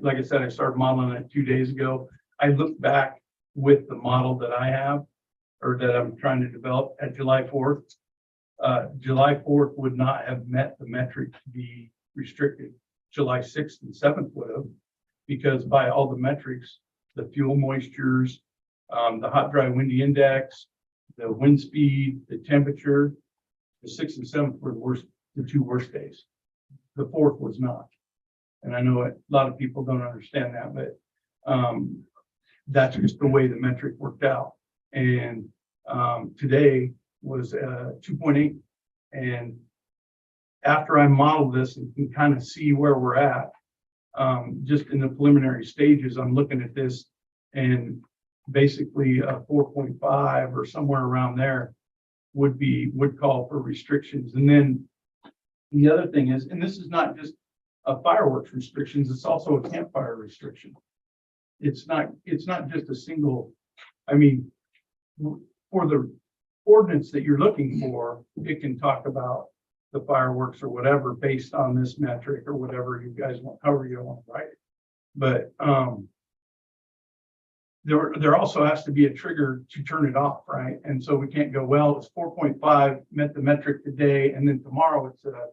H: like I said, I started modeling it 2 days ago. I looked back with the model that I have, or that I'm trying to develop at July 4th. July 4th would not have met the metric to be restricted. July 6th and 7th would have, because by all the metrics, the fuel moistures, the hot, dry, windy index, the wind speed, the temperature, the 6th and 7th were the 2 worst days. The 4th was not. And I know a lot of people don't understand that, but that's just the way the metric worked out. And today was 2.8. And after I model this and can kind of see where we're at, just in the preliminary stages, I'm looking at this, and basically a 4.5 or somewhere around there would call for restrictions. And then the other thing is, and this is not just a fireworks restrictions, it's also a campfire restriction. It's not just a single, I mean, for the ordinance that you're looking for, it can talk about the fireworks or whatever based on this metric or whatever you guys want, however you want to write it. But there also has to be a trigger to turn it off, right? And so we can't go, well, it's 4.5 met the metric today, and then tomorrow it's a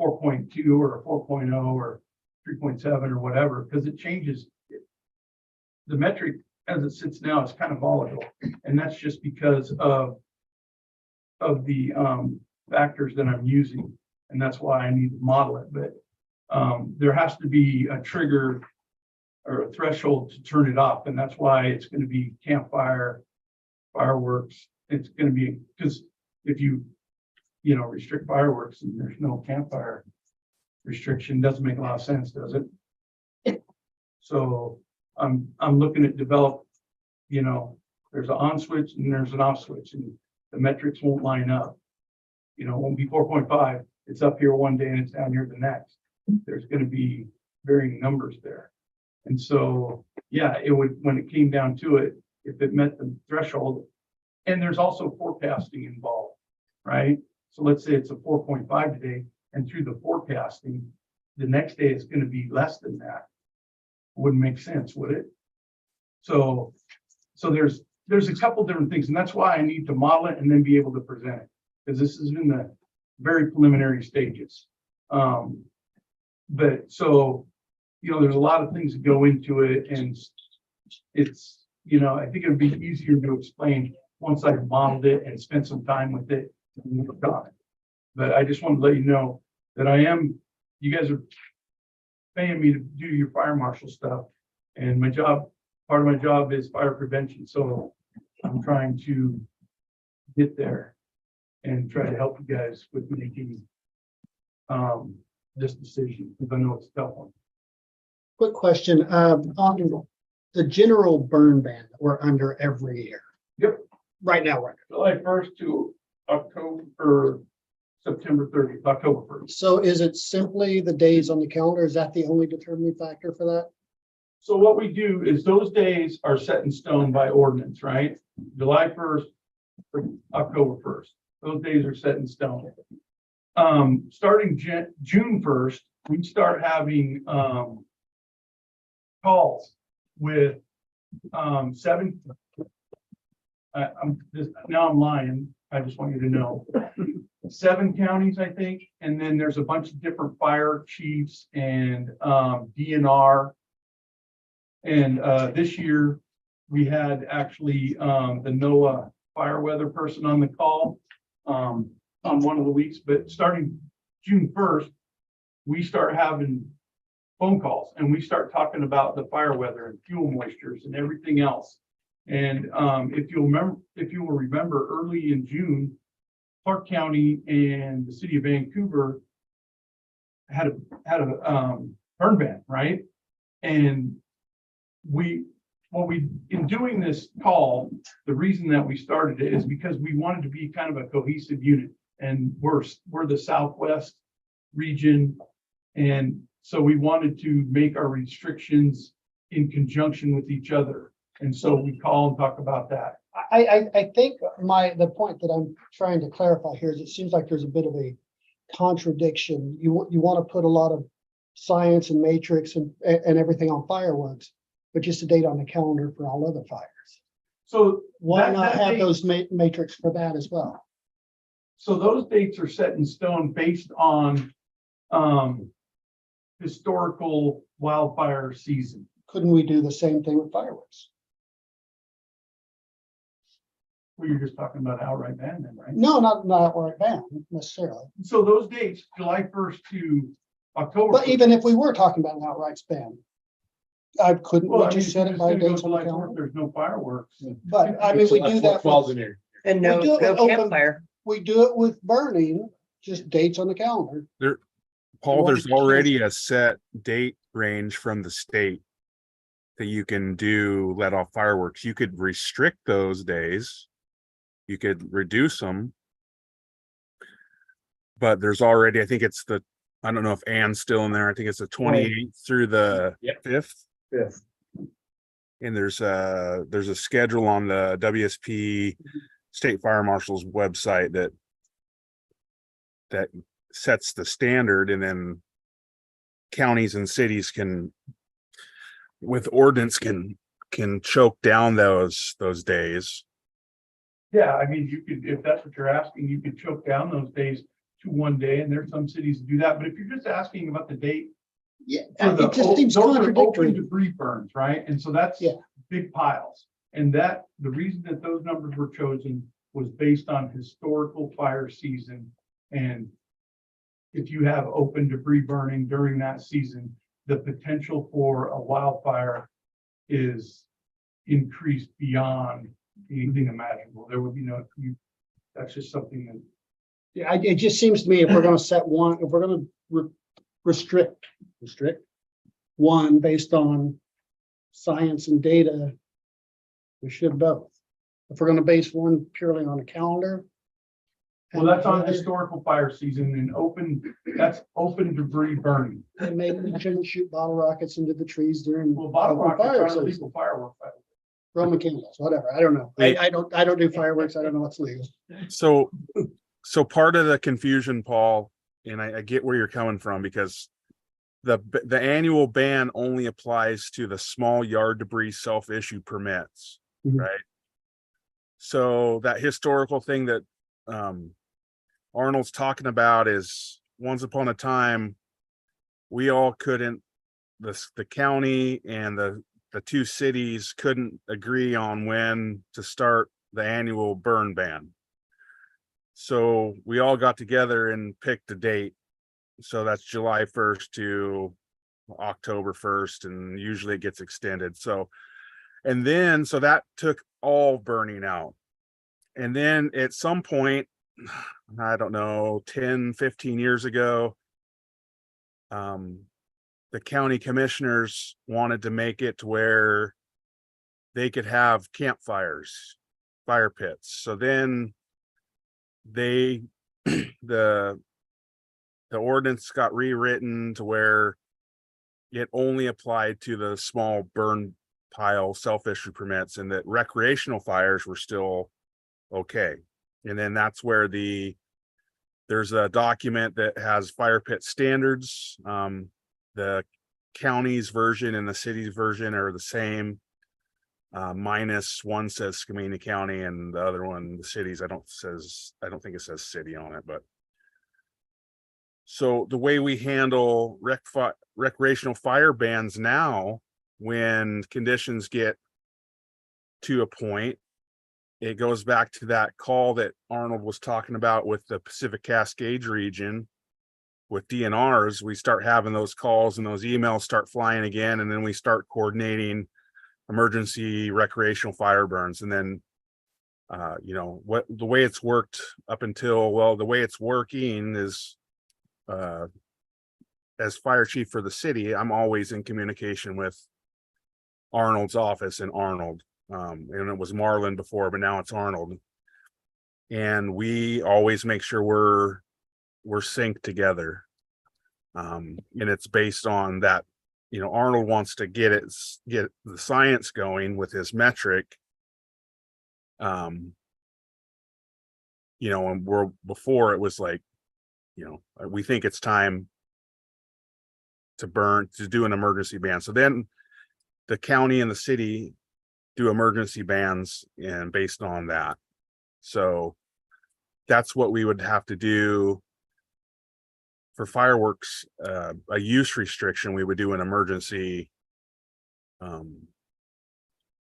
H: 4.2 or a 4.0 or 3.7 or whatever, because it changes. The metric as it sits now is kind of volatile, and that's just because of the factors that I'm using, and that's why I need to model it. But there has to be a trigger or a threshold to turn it off, and that's why it's going to be campfire, fireworks. It's going to be, because if you restrict fireworks and there's no campfire restriction, doesn't make a lot of sense, does it? So I'm looking at develop, there's an on switch and there's an off switch, and the metrics won't line up. It won't be 4.5. It's up here one day and it's down here the next. There's going to be varying numbers there. And so, yeah, it would, when it came down to it, if it met the threshold, and there's also forecasting involved, right? So let's say it's a 4.5 today, and through the forecasting, the next day it's going to be less than that. Wouldn't make sense, would it? So there's a couple different things, and that's why I need to model it and then be able to present it, because this is in the very preliminary stages. But so, there's a lot of things that go into it, and it's, I think it'd be easier to explain once I've modeled it and spent some time with it and worked on it. But I just want to let you know that you guys are paying me to do your fire marshal stuff. And my job, part of my job is fire prevention, so I'm trying to get there and try to help you guys with making this decision, because I know it's a tough one.
R: Quick question, on the general burn ban that we're under every year.
H: Yep.
R: Right now, we're under.
H: July 1st to October, September 30th, October 1st.
R: So is it simply the days on the calendar? Is that the only determining factor for that?
H: So what we do is those days are set in stone by ordinance, right? July 1st, or October 1st. Those days are set in stone. Starting June 1st, we start having calls with seven. Now I'm lying. I just want you to know. 7 counties, I think, and then there's a bunch of different fire chiefs and DNR. And this year, we had actually the NOAA fire weather person on the call on one of the weeks, but starting June 1st, we start having phone calls and we start talking about the fire weather and fuel moistures and everything else. And if you will remember early in June, Clark County and the city of Vancouver had a burn ban, right? And in doing this call, the reason that we started it is because we wanted to be kind of a cohesive unit, and we're the Southwest region. And so we wanted to make our restrictions in conjunction with each other. And so we call and talk about that.
R: I think the point that I'm trying to clarify here is it seems like there's a bit of a contradiction. You want to put a lot of science and matrix and everything on fireworks, but just a date on the calendar for all other fires.
H: So
R: Why
H: that
R: not have
H: date-
R: those matrix for that as well?
H: So those dates are set in stone based on historical wildfire season.
R: Couldn't we do the same thing with fireworks?
H: Well, you're just talking about outright ban then, right?
R: No, not outright ban necessarily.
H: So those dates, July 1st to October.
R: But
H: 1st.
R: even if we were talking about an outright ban, couldn't
H: Well,
R: we
H: I mean,
R: just
H: if
R: set
H: you're
R: it
H: just
R: by
H: gonna go
R: dates on the
H: July 4th,
R: calendar?
H: there's no fireworks.
R: But I mean, we do that.
B: Falls in here.
N: And
R: We
N: no,
R: do it
N: no
R: with open-
N: campfire.
R: We do it with burning, just dates on the calendar.
P: Paul,
R: What
P: there's
R: did you say?
P: already a set date range from the state that you can do let off fireworks. You could restrict those days. You could reduce them. But there's already, I think it's I don't know if Ann's still in there. I think it's the 28th through the
B: Yep.
P: 5th.
Q: Fifth.
P: And there's a schedule on the WSP State Fire Marshal's website that sets the standard, and then counties and cities with ordinance can choke down those days.
H: Yeah, I mean, you could, if that's what you're asking, you could choke down those days to one day, and there's some cities that do that. But if you're just asking about the date.
R: Yeah,
H: for the
R: it just seems
H: those are open
R: contradictory.
H: debris burns, right? And so that's
R: Yeah.
H: big piles. And the reason that those numbers were chosen was based on historical fire season. And if you have open debris burning during that season, the potential for a wildfire is increased beyond anything imaginable. There would be that's just something that.
R: Yeah, it just seems to me if we're gonna set one, if we're gonna restrict one based on science and data, we should both. If we're gonna base one purely on a calendar.
H: Well, that's on historical fire season and that's open debris burning.
R: And maybe we shouldn't shoot bottle rockets into the trees during.
H: Well, bottle
R: open
H: rockets
R: fire
H: are
R: season.
H: illegal firework.
R: Roman candles, whatever. I don't know. I don't do fireworks. I don't know what's legal.
P: So part of the confusion, Paul, and I get where you're coming from, because the annual ban only applies to the small yard debris self-issue permits,
R: Mhm.
P: right? So that historical thing that Arnold's talking about is once upon a time, we all couldn't, the county and the two cities couldn't agree on when to start the annual burn ban. So we all got together and picked a date. So that's July 1st to October 1st, and usually it gets extended. So, and then, so that took all burning out. And then at some point, I don't know, 10, 15 years ago, the county commissioners wanted to make it to where they could have campfires, fire pits. So then they, the ordinance got rewritten to where it only applied to the small burn pile self-issue permits, and that recreational fires were still okay. And then that's where there's a document that has fire pit standards. The county's version and the city's version are the same. Minus one says Skamania County and the other one, the cities, I don't think it says city on it, but. So the way we handle recreational fire bans now, when conditions get to a point, it goes back to that call that Arnold was talking about with the Pacific Cascades region. With DNRs, we start having those calls and those emails start flying again, and then we start coordinating emergency recreational fire burns. And then the way it's worked up until, well, the way it's working is as fire chief for the city, I'm always in communication with Arnold's office in Arnold. And it was Marlin before, but now it's Arnold. And we always make sure we're synced together. And it's based on that, Arnold wants to get the science going with his metric. And before it was like, we think it's time to do an emergency ban. So then the county and the city do emergency bans and based on that. So that's what we would have to do for fireworks. A use restriction, we would do an emergency. I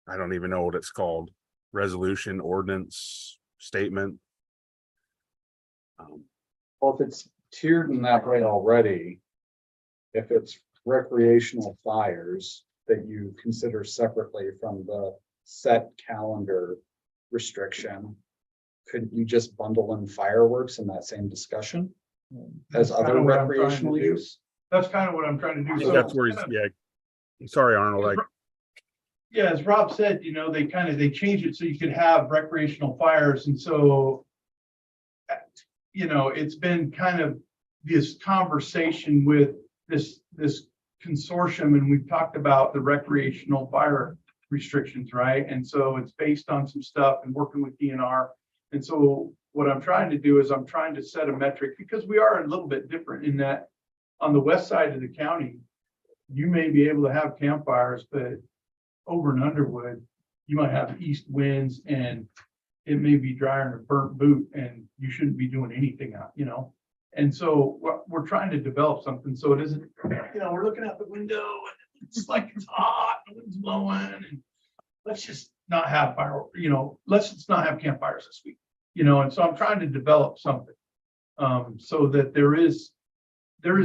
P: don't even know what it's called. Resolution, ordinance, statement.
Q: Well, if it's tiered in that way already, if it's recreational fires that you consider separately from the set calendar restriction, couldn't you just bundle in fireworks in that same discussion as
H: That's kinda
Q: other
H: what I'm trying to
Q: recreational
H: do.
Q: use?
H: That's kind of what I'm trying to do. So
P: That's where he's, yeah. Sorry, Arnold.
H: yeah, as Rob said, they changed it so you could have recreational fires. And so, it's been kind of this conversation with this consortium, and we've talked about the recreational fire restrictions, right? And so it's based on some stuff and working with DNR. And so what I'm trying to do is I'm trying to set a metric, because we are a little bit different in that on the west side of the county, you may be able to have campfires, but over in Underwood, you might have east winds and it may be drier than a burnt boot and you shouldn't be doing anything out, And so we're trying to develop something so it isn't, we're looking out the window and it's like it's hot, and the wind's blowing, and let's just not have let's just not have campfires this week, and so I'm trying to develop something so that there is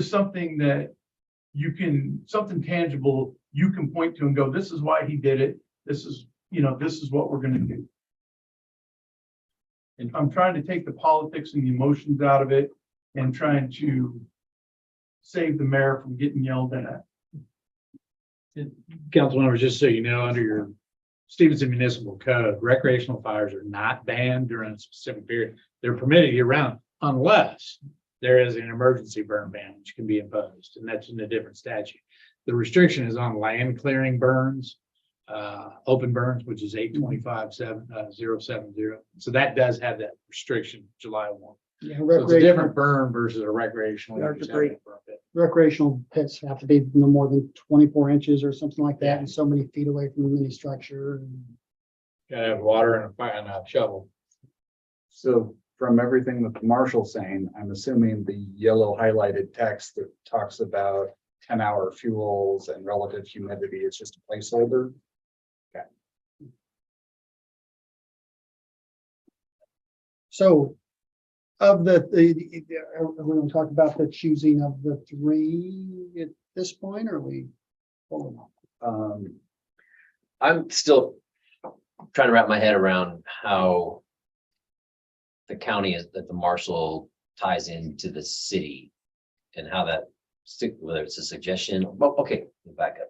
H: something that something tangible you can point to and go, this is why he did it. This is what we're going to do. And I'm trying to take the politics and the emotions out of it and trying to save the mayor from getting yelled at.
B: Council members, just so you know, under your Stevenson Municipal Code, recreational fires are not banned during a specific period. They're permitted year round unless there is an emergency burn ban, which can be imposed, and that's in a different statute. The restriction is on land clearing burns, open burns, which is 825-070. So that does have that restriction, July 1.
R: Yeah,
B: So it's a different burn versus a recreational.
R: Yard
B: you just
R: debris.
B: have a burn pit.
R: Recreational pits have to be no more than 24 inches or something like that, and so many feet away from the mini structure.
B: Gotta have water and a fire and a shovel.
Q: So from everything that the marshal's saying, I'm assuming the yellow highlighted text that talks about 10-hour fuels and relative humidity is just a placeholder. Okay.
R: So Of are we gonna talk about the choosing of the three at this point, or are we? Hold on.
D: I'm still trying to wrap my head around how the county is, that the marshal ties into the city and how that, whether it's a suggestion, well, okay, back up.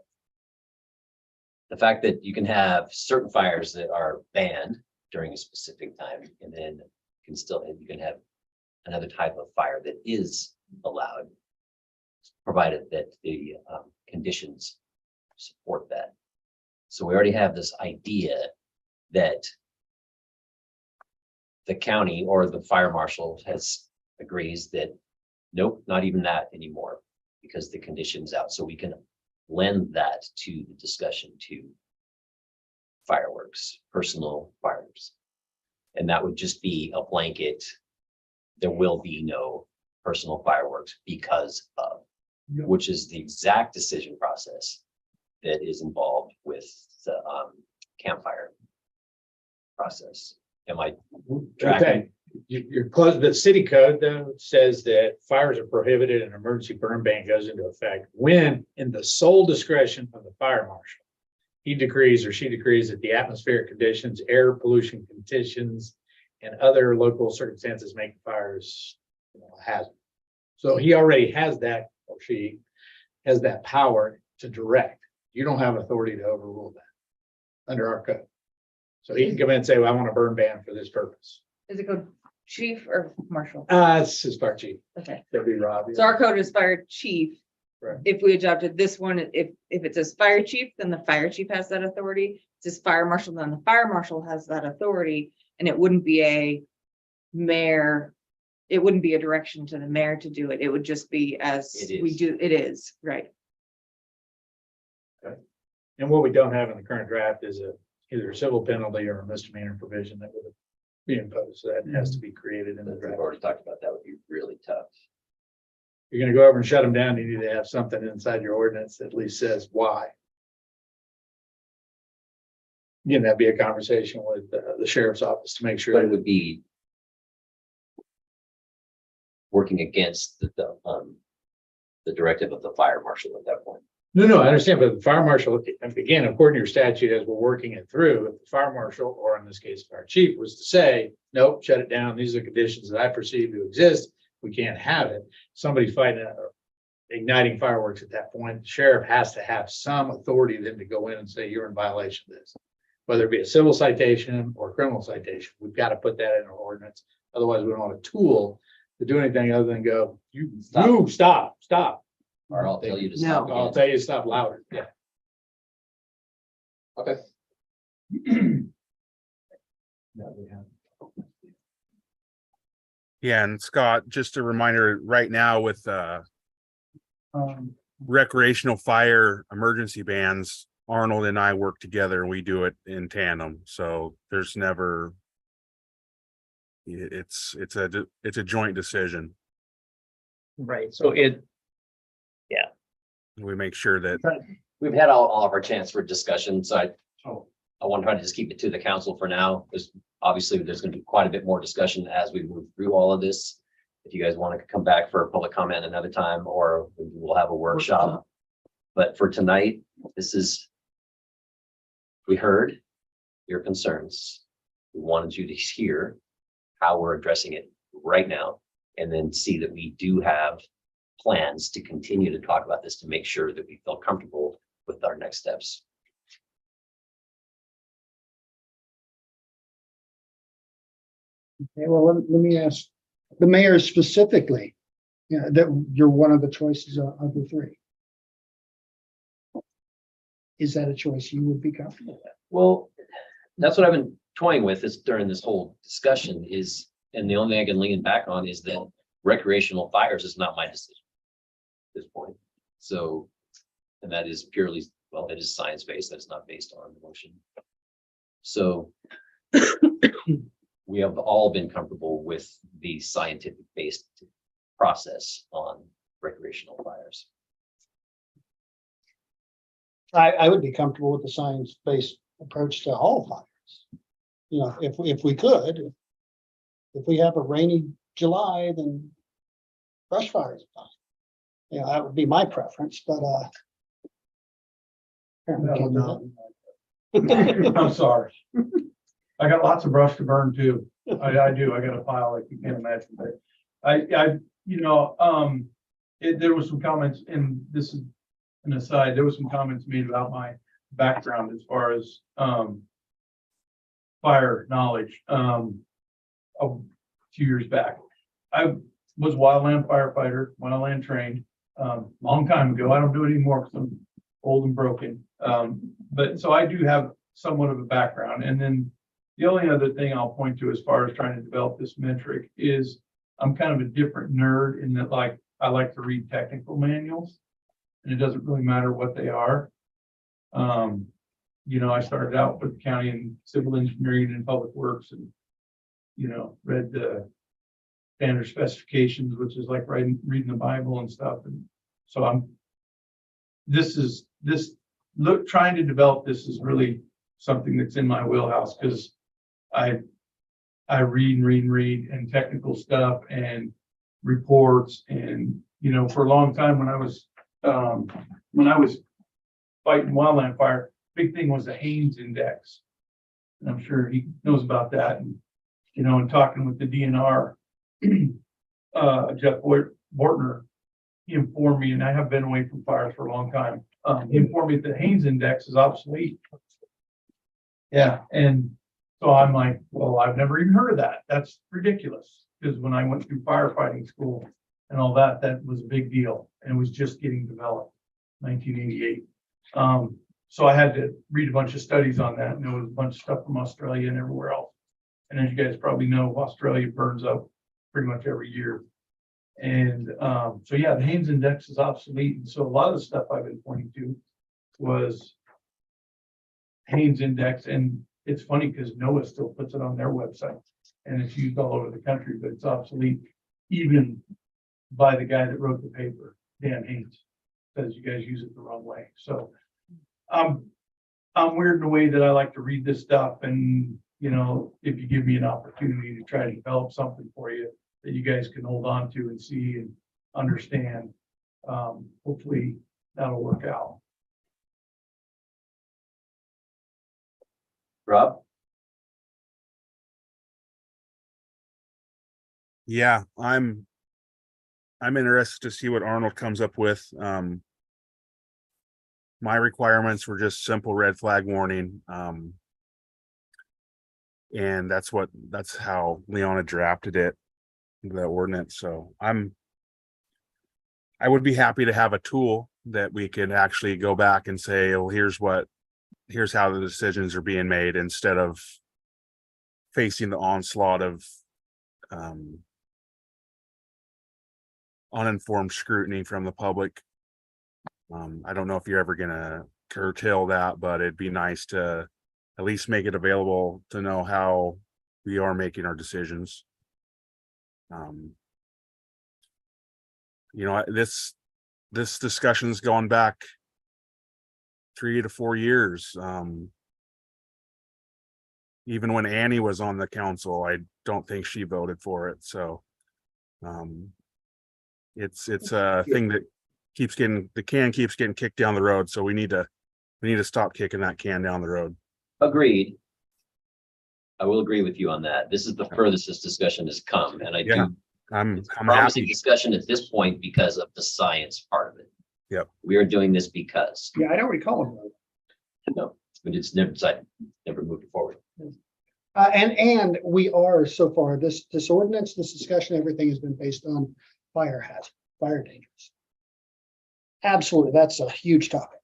D: The fact that you can have certain fires that are banned during a specific time, and then you can have another type of fire that is allowed, provided that the conditions support that. So we already have this idea that the county or the fire marshal agrees that, nope, not even that anymore, because the condition's out. So we can lend that to the discussion to fireworks, personal fireworks. And that would just be a blanket. There will be no personal fireworks because of, which is the exact decision process that is involved with the campfire process. Am I tracking?
B: Okay, you're close. The city code though says that fires are prohibited and emergency burn ban goes into effect when, in the sole discretion of the fire marshal, he decrees or she decrees that the atmospheric conditions, air pollution conditions, and other local circumstances make fires a hazard. So he already has that, or she has that power to direct. You don't have authority to overrule that under our code. So he can come in and say, well, I want a burn ban for this purpose.
M: Is it code chief or marshal?
B: It's his fire chief.
M: Okay,
B: That'd be Rob.
M: so our code is fire chief.
B: Right.
M: If we adopted this one, if it says fire chief, then the fire chief has that authority. If it says fire marshal, then the fire marshal has that authority, and it wouldn't be a mayor. It wouldn't be a direction to the mayor to do it. It would just be as
D: It
M: we
D: is.
M: do, it is, right?
B: And what we don't have in the current draft is either a civil penalty or a misdemeanor provision that would be imposed. So that has to be created in the
D: We've
B: draft.
D: already talked about that would be really tough.
B: You're gonna go over and shut them down, you need to have something inside your ordinance that at least says why. Again, that'd be a conversation with the sheriff's office to make sure.
D: But it would be working against the directive of the fire marshal at that point.
B: No, I understand, but the fire marshal, again, according to your statute, as we're working it through, if the fire marshal, or in this case, fire chief, was to say, nope, shut it down, these are the conditions that I perceive to exist, we can't have it. Somebody fighting, igniting fireworks at that point, the sheriff has to have some authority then to go in and say, you're in violation of this. Whether it be a civil citation or criminal citation, we've got to put that in our ordinance. Otherwise, we don't have a tool to do anything other than go, stop.
D: Or I'll tell you to
N: No.
D: stop.
B: I'll tell you to stop louder, yeah.
D: Okay.
P: Yeah, and Scott, just a reminder, right now with recreational fire emergency bans, Arnold and I work together and we do it in tandem. So there's never. It's a joint decision.
L: Right, so
P: We make sure that
D: We've had all of our chance for discussion, so I want to try to just keep it to the council for now. There's obviously there's going to be quite a bit more discussion as we move through all of this. If you guys want to come back for a public comment another time, or we'll have a workshop. But for tonight, we heard your concerns. We wanted you to hear how we're addressing it right now, and then see that we do have plans to continue to talk about this to make sure that we feel comfortable with our next steps.
R: Okay, well, let me ask the mayor specifically, that you're one of the choices of the three. Is that a choice you would be comfortable with?
D: Well, that's what I've been toying with is during this whole discussion is, and the only thing I can lean back on is that recreational fires is not my decision at this point. So, and that is purely, well, it is science-based, that's not based on emotion. So we have all been comfortable with the scientific-based process on recreational fires.
R: I would be comfortable with the science-based approach to all fires. If we could, if we have a rainy July, then brush fires are fine. Yeah, that would be my preference, but, apparently can't do that.
H: I'm sorry. I got lots of brush to burn too. I do. I got a pile like you can't imagine, but there was some comments, and this is an aside, there was some comments made about my background as far as, fire knowledge, a few years back. I was wildland firefighter, wildland trained, long time ago. I don't do it anymore because I'm old and broken. But so I do have somewhat of a background. And then the only other thing I'll point to as far as trying to develop this metric is I'm kind of a different nerd in that, like, I like to read technical manuals, and it doesn't really matter what they are. I started out with the county in civil engineering and public works, and read the standard specifications, which is like reading the Bible and stuff. And so trying to develop this is really something that's in my wheelhouse, because I read and technical stuff and reports. And for a long time when I was fighting wildland fire, big thing was the Haynes Index, and I'm sure he knows about that. And and talking with the DNR, Jeff Bortner, he informed me, and I have been away from fires for a long time. He informed me that the Haynes Index is obsolete. Yeah, and so I'm like, well, I've never even heard of that. That's ridiculous, because when I went through firefighting school and all that, that was a big deal, and it was just getting developed, 1988. So I had to read a bunch of studies on that, and there was a bunch of stuff from Australia and everywhere else. And as you guys probably know, Australia burns up pretty much every year. And so yeah, the Haynes Index is obsolete. And so a lot of the stuff I've been pointing to was Haynes Index. And it's funny because NOAA still puts it on their website, and it's used all over the country, but it's obsolete even by the guy that wrote the paper, Dan Haynes, says you guys use it the wrong way. So I'm weird in a way that I like to read this stuff, and if you give me an opportunity to try to develop something for you that you guys can hold on to and see and understand, hopefully that'll work out.
D: Rob?
P: Yeah, I'm interested to see what Arnold comes up with. My requirements were just simple red flag warning. And that's how Leona drafted it, the ordinance. So I would be happy to have a tool that we can actually go back and say, oh, here's how the decisions are being made, instead of facing the onslaught of uninformed scrutiny from the public. I don't know if you're ever gonna curtail that, but it'd be nice to at least make it available to know how we are making our decisions. This discussion's gone back 3 to 4 years. Even when Annie was on the council, I don't think she voted for it. So it's a thing that the can keeps getting kicked down the road. So we need to stop kicking that can down the road.
D: Agreed. I will agree with you on that. This is the furthest this discussion has come, and
P: I'm
D: promising
P: happy.
D: discussion at this point because of the science part of it.
P: Yep.
D: We are doing this because,
R: Yeah, I don't recall it.
D: no, but it's never moved forward.
R: And we are so far, this ordinance, this discussion, everything has been based on fire hazard, fire dangers. Absolutely, that's a huge topic.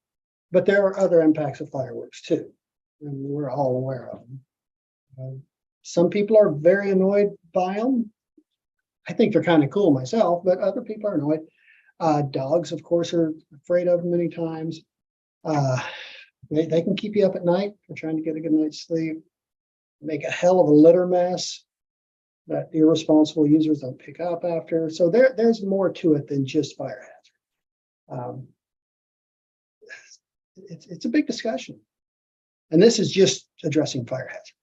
R: But there are other impacts of fireworks too, and we're all aware of them. Some people are very annoyed by them. I think they're kind of cool myself, but other people are annoyed. Dogs, of course, are afraid of them many times. They can keep you up at night for trying to get a good night's sleep. Make a hell of a litter mess that irresponsible users don't pick up after. So there's more to it than just fire hazard. It's a big discussion. And this is just addressing fire hazard.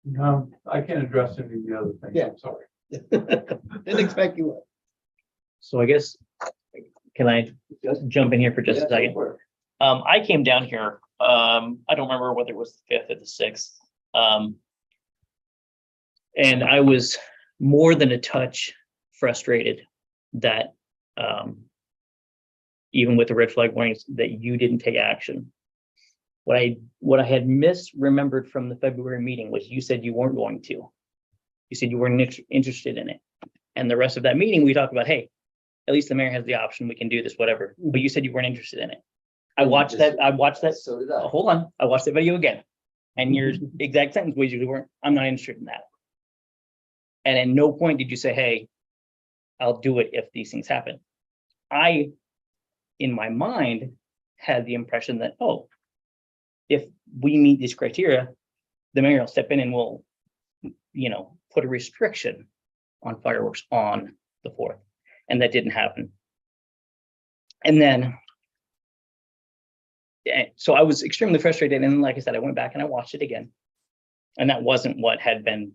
H: No, I can't address any of the other things.
R: Yeah.
H: I'm sorry.
R: Didn't expect you would.
L: So I guess, can I jump in here for just a second? I came down here, I don't remember whether it was the 5th or the 6th. And I was more than a touch frustrated that, even with the red flag warnings, that you didn't take action. What I had misremembered from the February meeting was you said you weren't going to. You said you weren't interested in it. And the rest of that meeting, we talked about, hey, at least the mayor has the option, we can do this, whatever. But you said you weren't interested in it. I watched that.
D: So did I.
L: Hold on, I watched the video again. And your exact sentence was you weren't, I'm not interested in that. And at no point did you say, hey, I'll do it if these things happen. I, in my mind, had the impression that, oh, if we meet these criteria, the mayor will step in and will, put a restriction on fireworks on the 4th. And that didn't happen. And then, so I was extremely frustrated. And like I said, I went back and I watched it again. And that wasn't what had been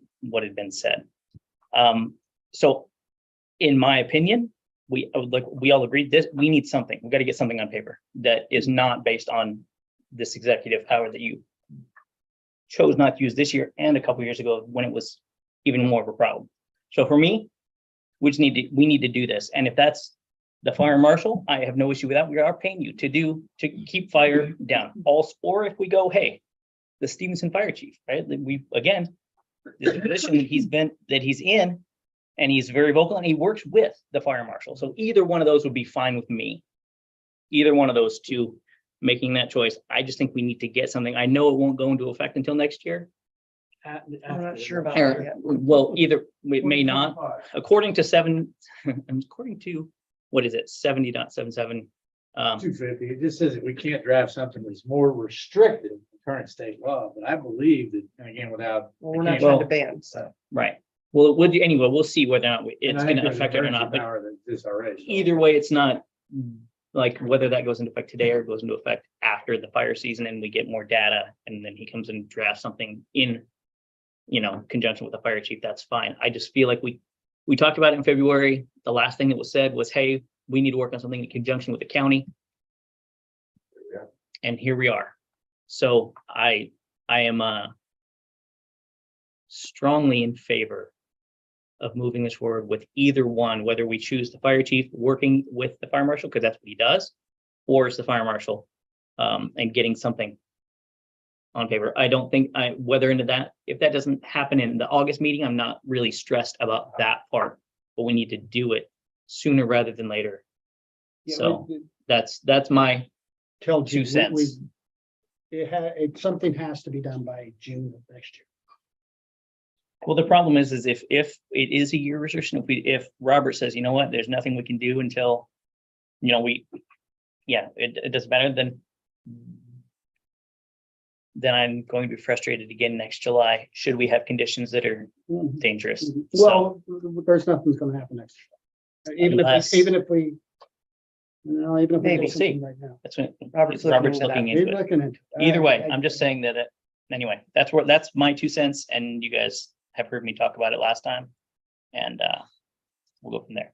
L: said. So in my opinion, we all agreed this, we need something. We got to get something on paper that is not based on this executive power that you chose not to use this year and a couple years ago when it was even more of a problem. So for me, we need to do this. And if that's the fire marshal, I have no issue with that. We are paying you to keep fire down. Or if we go, hey, the Stevenson fire chief, right? We, again, the position that he's in, and he's very vocal and he works with the fire marshal. So either one of those would be fine with me. Either one of those two making that choice. I just think we need to get something. I know it won't go into effect until next year.
N: I'm not sure about
L: Or,
N: that yet.
L: well, either it may not, according to what is it, 70.77.
B: 250, it just says that we can't draft something that's more restrictive than current state law, but I believe that, and again, without.
N: Well, we're not trying to ban, so.
L: Right. Well, it would, anyway, we'll see whether or not it's
B: And I think
L: gonna
B: there's
L: affect it or
B: emergency
L: not, but
B: power that exists already, so.
L: either way, it's not like whether that goes into effect today or goes into effect after the fire season and we get more data and then he comes and drafts something in, conjunction with the fire chief, that's fine. I just feel like we talked about it in February. The last thing that was said was, hey, we need to work on something in conjunction with the county.
E: Yeah.
L: And here we are. So I am strongly in favor of moving this forward with either one, whether we choose the fire chief working with the fire marshal, because that's what he does, or it's the fire marshal and getting something on paper. I don't think whether into that, if that doesn't happen in the August meeting, I'm not really stressed about that part, but we need to do it sooner rather than later.
R: Yeah,
L: So that's my
R: Tell
L: 2 cents.
R: Something has to be done by June of next year.
L: Well, the problem is if it is a year restriction, if Robert says, you know what, there's nothing we can do until, it doesn't matter, then I'm going to be frustrated again next July, should we have conditions that are dangerous. So,
R: Well, there's nothing's gonna happen next year.
L: Unless-
R: Even if we. No, even if we
L: Maybe.
R: do something right now.
L: that's what
N: Robert's
L: Robert's
N: looking
L: looking
N: into
L: into
R: We're
L: it.
R: looking into it.
L: Either way, I'm just saying that, anyway, that's my 2 cents, and you guys have heard me talk about it last time, and we'll go from there.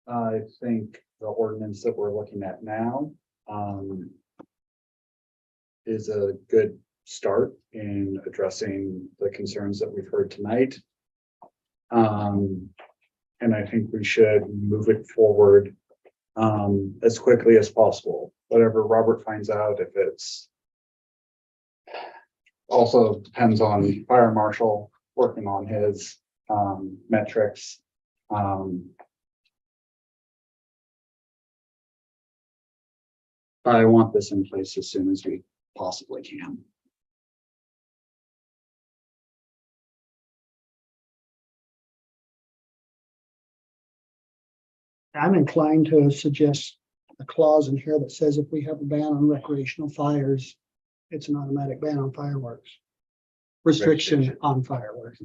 Q: I think the ordinance that we're looking at now is a good start in addressing the concerns that we've heard tonight. And I think we should move it forward as quickly as possible. Whatever Robert finds out, if it's also depends on fire marshal working on his metrics. I want this in place as soon as we possibly can.
R: I'm inclined to suggest a clause in here that says if we have a ban on recreational fires, it's an automatic ban on fireworks. Restriction on fireworks.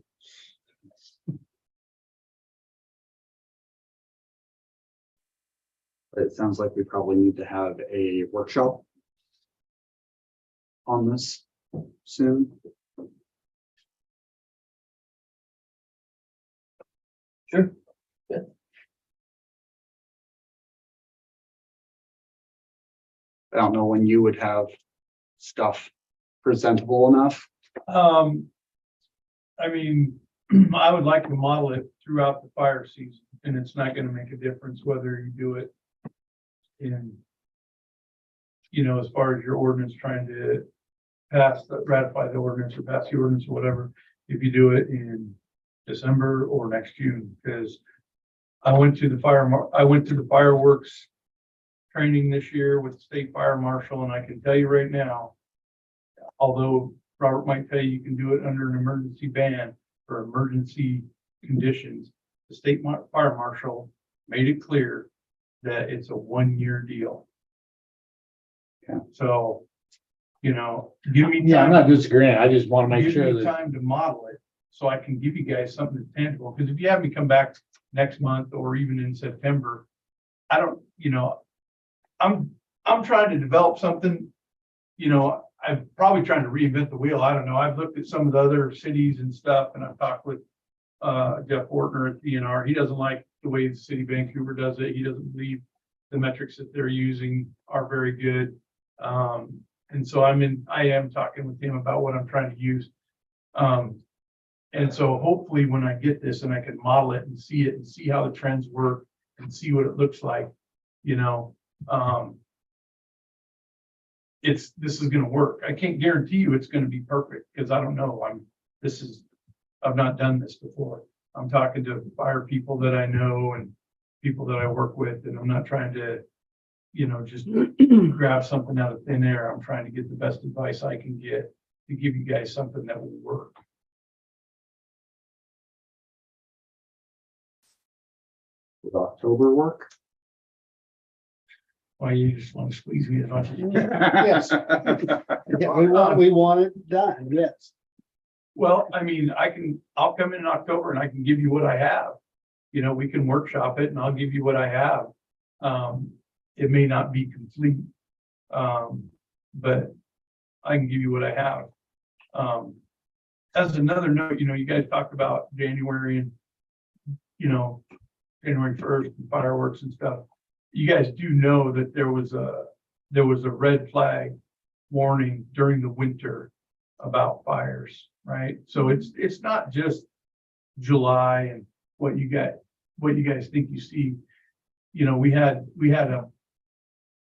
Q: It sounds like we probably need to have a workshop on this soon.
D: Sure.
Q: I don't know when you would have stuff presentable enough.
H: I mean, I would like to model it throughout the fire season, and it's not gonna make a difference whether you do it in, you know, as far as your ordinance trying to ratify the ordinance or pass the ordinance or whatever, if you do it in December or next June, because I went to the fireworks training this year with the state fire marshal, and I can tell you right now, although Robert might tell you can do it under an emergency ban for emergency conditions, the state fire marshal made it clear that it's a 1-year deal.
Q: Yeah.
H: So, you know, give me
B: Yeah, I'm
H: time,
B: not disagreeing. I just want to make
H: give
B: sure
H: me
B: that,
H: time to model it, so I can give you guys something that's tangible, because if you have me come back next month or even in September, I don't, you know, I'm trying to develop something, you know, I'm probably trying to reinvent the wheel. I don't know. I've looked at some of the other cities and stuff, and I've talked with Jeff Ortner at DNR. He doesn't like the way the city of Vancouver does it. He doesn't believe the metrics that they're using are very good. And so I am talking with him about what I'm trying to use. And so hopefully when I get this and I can model it and see how the trends work and see what it looks like, you know, this is gonna work. I can't guarantee you it's gonna be perfect, because I don't know. I've not done this before. I'm talking to fire people that I know and people that I work with, and I'm not trying to, you know, just grab something out of thin air. I'm trying to get the best advice I can get to give you guys something that will work.
Q: Would October work?
H: Why you just want to squeeze me as much as you can.
R: Yes. Yeah, we want it done, yes.
H: Well, I mean, I'll come in October and I can give you what I have. You know, we can workshop it and I'll give you what I have. It may not be complete. But I can give you what I have. As another note, you know, you guys talked about January and, you know, January 1st and fireworks and stuff. You guys do know that there was a red flag warning during the winter about fires, right? So it's not just July and what you guys think you see. You know, we had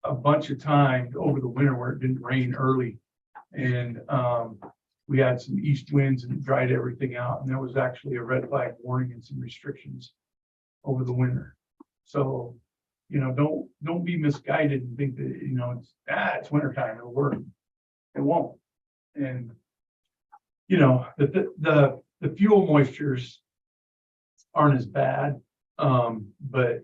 H: a bunch of time over the winter where it didn't rain early, and we had some east winds and it dried everything out, and there was actually a red flag warning and some restrictions over the winter. So, you know, don't be misguided and think that, you know, it's wintertime, it'll work. It won't. And, you know, the fuel moistures aren't as bad, but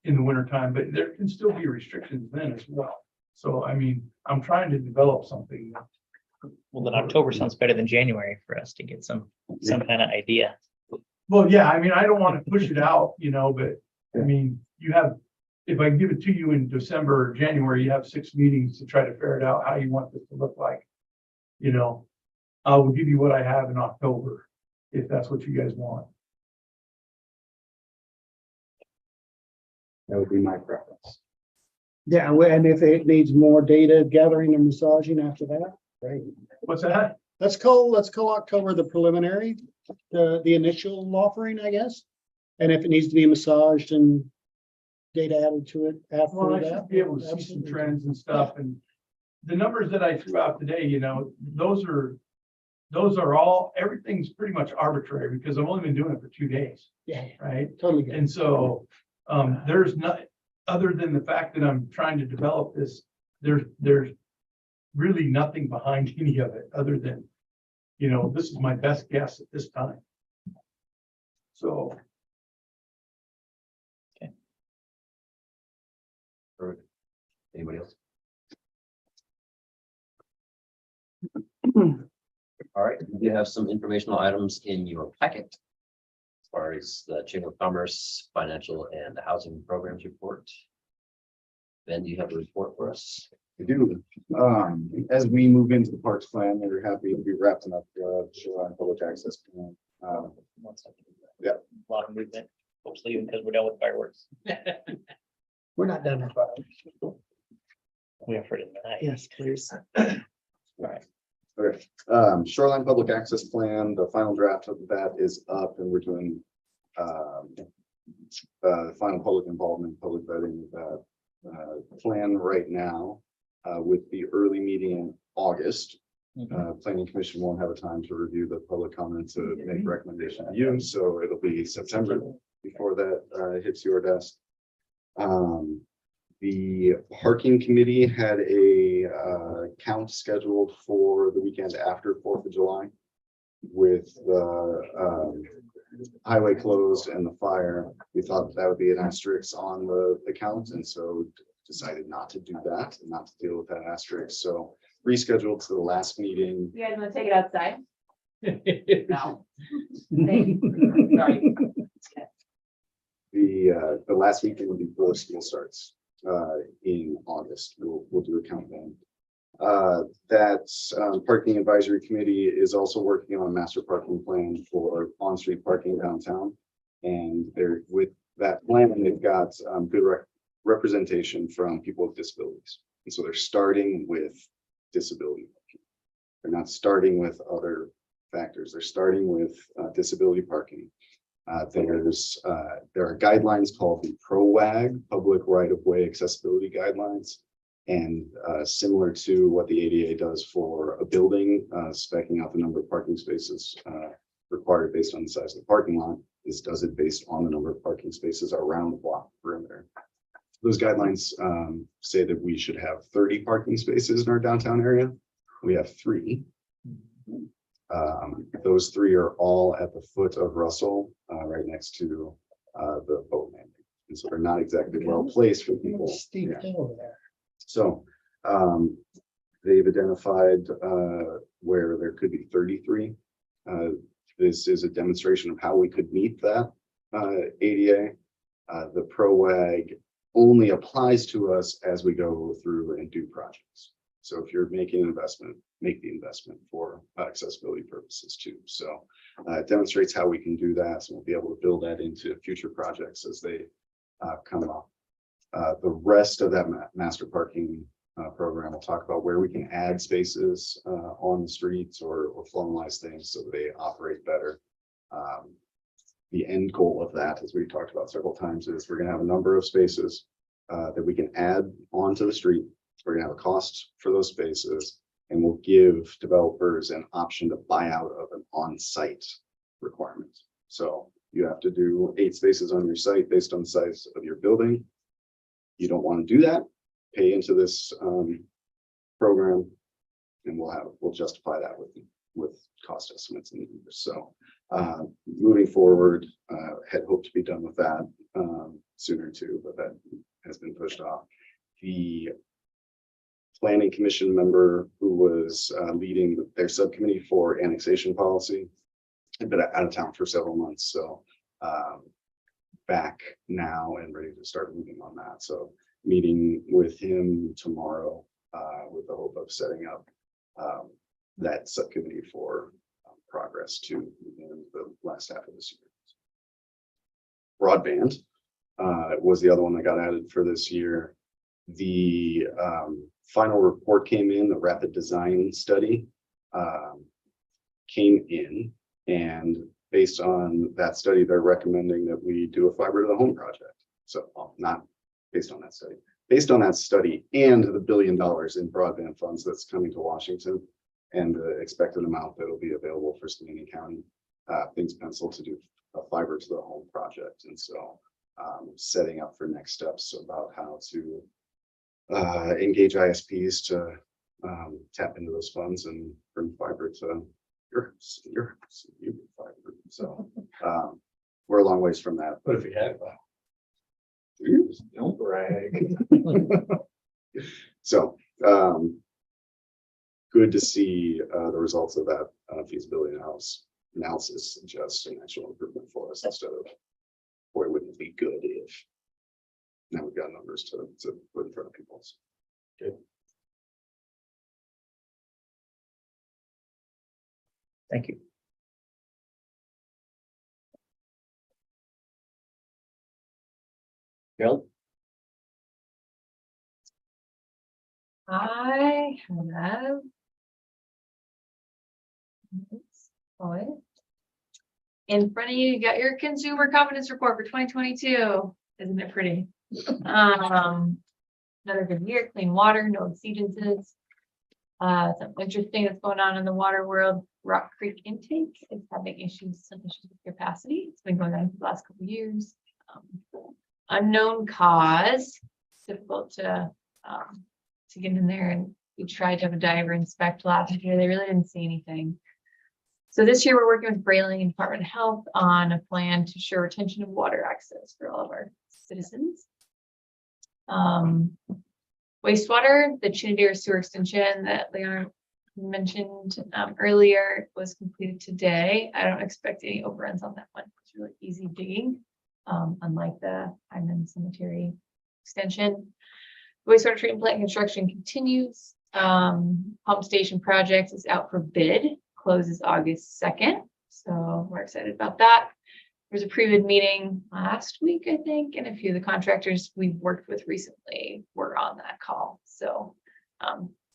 H: in the wintertime, but there can still be restrictions then as well. So, I mean, I'm trying to develop something.
L: Well, then October sounds better than January for us to get some kind of idea.
H: Well, yeah, I mean, I don't want to push it out, you know, but I mean, if I give it to you in December or January, you have 6 meetings to try to ferret out how you want this to look like. You know, I will give you what I have in October, if that's what you guys want.
Q: That would be my preference.
R: Yeah, and if it needs more data gathering and massaging after that, great.
H: What's that?
R: Let's call October the preliminary, the initial offering, I guess. And if it needs to be massaged and data added to it after
H: Well, I
R: that.
H: should be able to see some
R: absolutely.
H: trends and stuff, and the numbers that I threw out today, you know, those are all, everything's pretty much arbitrary, because I've only been doing it for 2 days,
R: Yeah,
H: right?
R: totally good.
H: And so, there's not, other than the fact that I'm trying to develop this, there's really nothing behind any of it, other than, you know, this is my best guess at this time. So,
D: Anybody else? All right, we do have some informational items in your packet. As far as the Chamber of Commerce, financial and the housing programs report. Ben, do you have a report for us?
E: We do. As we move into the parks plan, we're happy to be wrapping up the shoreline public access plan.
D: One second.
E: Yeah.
L: A lot of movement, folks leaving because we're done with fireworks.
R: We're not done with fire.
L: We are for tonight.
N: Yes, please.
E: Okay, shoreline public access plan, the final draft of that is up and we're doing the final public involvement, public vetting of that plan right now. With the early meeting in August, planning commission won't have a time to review the public comment to make recommendation to you, so it'll be September before that hits your desk. The parking committee had a count scheduled for the weekend after 4th of July with the highway closed and the fire. We thought that would be an asterisk on the count, and so decided not to do that and not to deal with that asterisk. So rescheduled to the last meeting.
O: You guys want to take it outside?
J: No.
O: Sorry.
E: The last weekend before school starts in August. We'll do a countdown. That parking advisory committee is also working on a master parking plan for on-street parking downtown. And they're with that plan, they've got good representation from people with disabilities. And so they're starting with disability. They're not starting with other factors. They're starting with disability parking. There are guidelines called the PROWAG, Public Right-of-Way Accessibility Guidelines. And similar to what the ADA does for a building, speccing out the number of parking spaces required based on the size of the parking lot, this does it based on the number of parking spaces around the block perimeter. Those guidelines say that we should have 30 parking spaces in our downtown area. We have 3. Those 3 are all at the foot of Russell, right next to the boat landing. And so they're not exactly well placed for people.
R: Steep
E: Yeah.
R: hill over there.
E: So they've identified where there could be 33. This is a demonstration of how we could meet that ADA. The PROWAG only applies to us as we go through and do projects. So if you're making an investment, make the investment for accessibility purposes too. So it demonstrates how we can do that. And we'll be able to build that into future projects as they come up. The rest of that master parking program will talk about where we can add spaces on the streets or formalize things so that they operate better. The end goal of that, as we talked about several times, is we're going to have a number of spaces that we can add onto the street. We're going to have a cost for those spaces, and we'll give developers an option to buy out of an on-site requirement. So you have to do 8 spaces on your site based on the size of your building. You don't want to do that, pay into this program, and we'll justify that with cost estimates and numbers. So moving forward, had hoped to be done with that sooner too, but that has been pushed off. The planning commission member who was leading their subcommittee for annexation policy had been out of town for several months. So back now and ready to start moving on that. So meeting with him tomorrow with the hope of setting up that subcommittee for progress to in the last half of this year. Broadband was the other one that got added for this year. The final report came in, the rapid design study came in, and based on that study, they're recommending that we do a fiber to the home project. So not based on that study, based on that study and the $1 billion in broadband funds that's coming to Washington and the expected amount that will be available for Skamania County, things pencil to do a fiber to the home project. And so setting up for next steps about how to engage ISPs to tap into those funds and bring fiber to your fiber. So we're a long ways from that.
B: What if you had
E: Don't brag. So good to see the results of that feasibility analysis suggest an actual improvement for us instead of, boy, wouldn't it be good if. Now we've got numbers to put in front of people. Good.
L: Thank you.
D: Carol?
S: I have. In front of you, you got your consumer confidence report for 2022. Isn't it pretty? Another good year, clean water, no exceedances. Something interesting that's going on in the water world. Rock Creek intake is having some issues with capacity. It's been going on for the last couple of years. Unknown cause, difficult to get in there, and we tried to have a diver inspect last year. They really didn't see anything. So this year we're working with Brayling and Department of Health on a plan to ensure retention of water access for all of our citizens. Wastewater, the Chinadera sewer extension that Leon mentioned earlier was completed today. I don't expect any overruns on that one. It's really easy digging, unlike the Hyman Cemetery extension. Wastewater treatment plant construction continues. Pump station project is out for bid, closes August 2nd. So we're excited about that. There's a pre-bid meeting last week, I think, and a few of the contractors we've worked with recently were on that call. So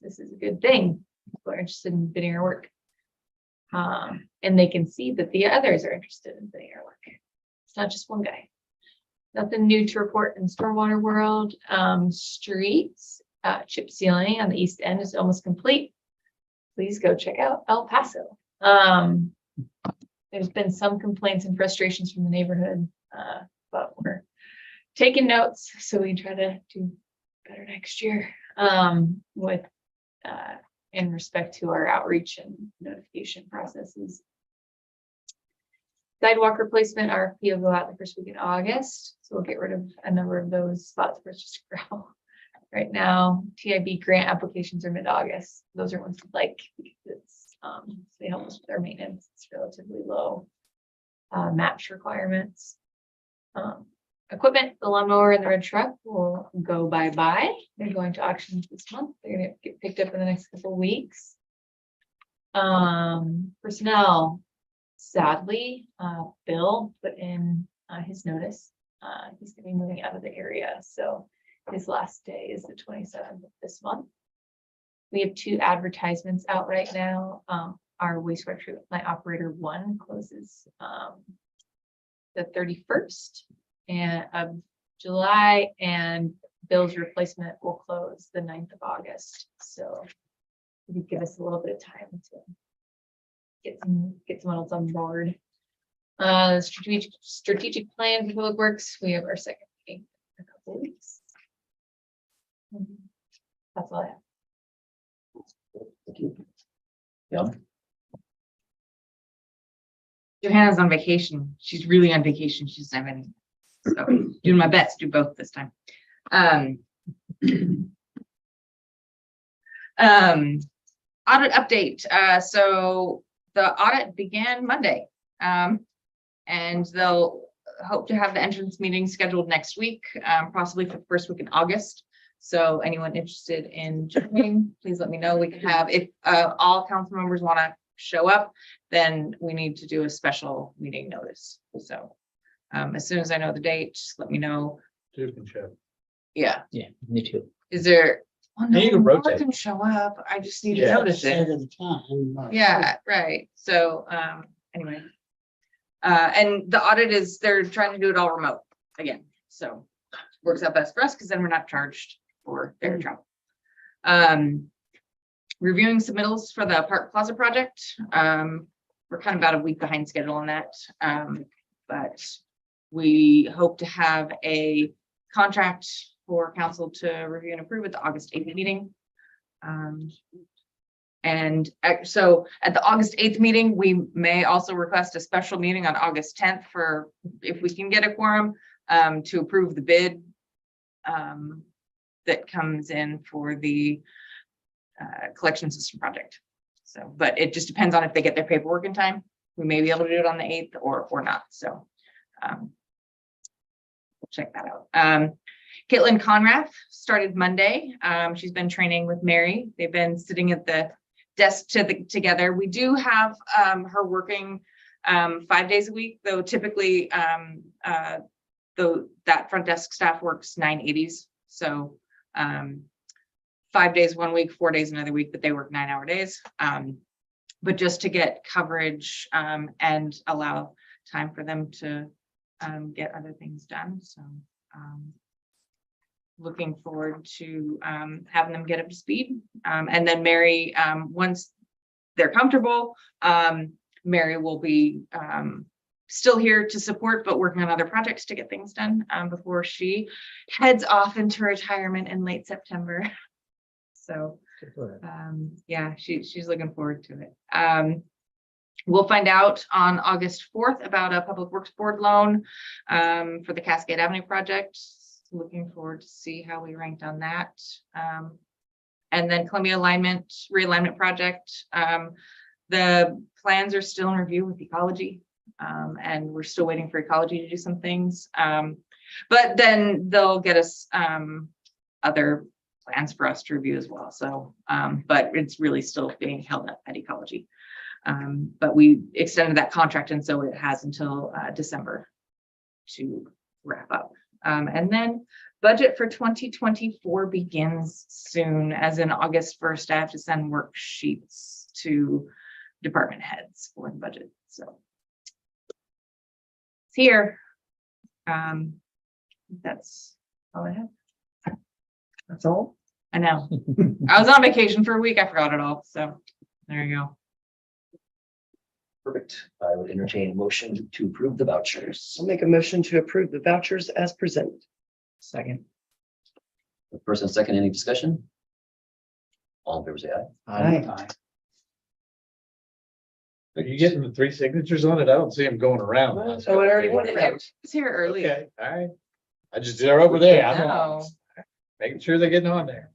S: this is a good thing. People are interested in bidding our work. And they can see that the others are interested in bidding our work. It's not just one guy. Nothing new to report in stormwater world. Streets, chip sealing on the east end is almost complete. Please go check out El Paso. There's been some complaints and frustrations from the neighborhood, but we're taking notes so we can try to do better next year with in respect to our outreach and notification processes. Sidewalk replacement RFP will go out the first week in August, so we'll get rid of a number of those spots where it's just gravel. Right now, TIB grant applications are mid-August. Those are ones we like because it's they help us with our maintenance. It's relatively low match requirements. Equipment, the lawnmower and the red truck will go bye-bye. They're going to auctions this month. They're gonna get picked up in the next couple of weeks. Personnel, sadly, Bill put in his notice. He's gonna be moving out of the area, so his last day is the 27th of this month. We have 2 advertisements out right now. Our wastewater treatment plant operator 1 closes the 31st of July, and Bill's replacement will close the 9th of August. So it would give us a little bit of time to get someone else on board. Strategic plan for Public Works. We have our second meeting in a couple of weeks. That's all I have.
D: Thank you. Yeah.
M: Johanna's on vacation. She's really on vacation. She's not any. So doing my best to do both this time. Audit update. So the audit began Monday. And they'll hope to have the entrance meeting scheduled next week, possibly for the first week in August. So anyone interested in joining, please let me know. We can have, if all council members want to show up, then we need to do a special meeting notice. So as soon as I know the date, just let me know.
B: 2 can show.
M: Yeah.
L: Yeah, me too.
M: Is there? Oh, no,
B: And you can
M: more
B: rotate.
M: can show up. I just need to
B: Yeah.
M: notice it. Yeah, right. So anyway. And the audit is, they're trying to do it all remote again. So works out best for us because then we're not charged for their travel. Reviewing submittals for the Park Plaza project. We're kind of about a week behind schedule on that. But we hope to have a contract for council to review and approve at the August 8th meeting. And so at the August 8th meeting, we may also request a special meeting on August 10th for, if we can get a quorum, to approve the bid that comes in for the collection system project. So, but it just depends on if they get their paperwork in time. We may be able to do it on the 8th or not. So we'll check that out. Caitlin Conrath started Monday. She's been training with Mary. They've been sitting at the desk together. We do have her working 5 days a week, though typically though that front desk staff works 980s, so 5 days one week, 4 days another week, but they work 9-hour days. But just to get coverage and allow time for them to get other things done, so looking forward to having them get up to speed. And then Mary, once they're comfortable, Mary will be still here to support, but working on other projects to get things done before she heads off into retirement in late September. So yeah, she's looking forward to it. We'll find out on August 4th about a Public Works Board loan for the Cascade Avenue project. Looking forward to see how we ranked on that. And then Columbia realignment project. The plans are still in review with ecology, and we're still waiting for ecology to do some things. But then they'll get us other plans for us to review as well. So, but it's really still being held up at ecology. But we extended that contract, and so it has until December to wrap up. And then budget for 2024 begins soon, as in August 1st. I have to send worksheets to department heads for the budget. So it's here. That's all I have.
N: That's all?
M: I know. I was on vacation for a week. I forgot it all. So there you go.
D: Perfect. I would entertain a motion to approve the vouchers.
N: I'll make a motion to approve the vouchers as presented.
L: Second.
D: First and second, any discussion? All in favor, say aye.
N: Aye.
B: Are you getting the 3 signatures on it? I don't see them going around.
N: So it already went
M: I
N: out.
M: was here early.
B: Okay, all right. They're over there. I'm
M: No.
B: making sure they're getting on there.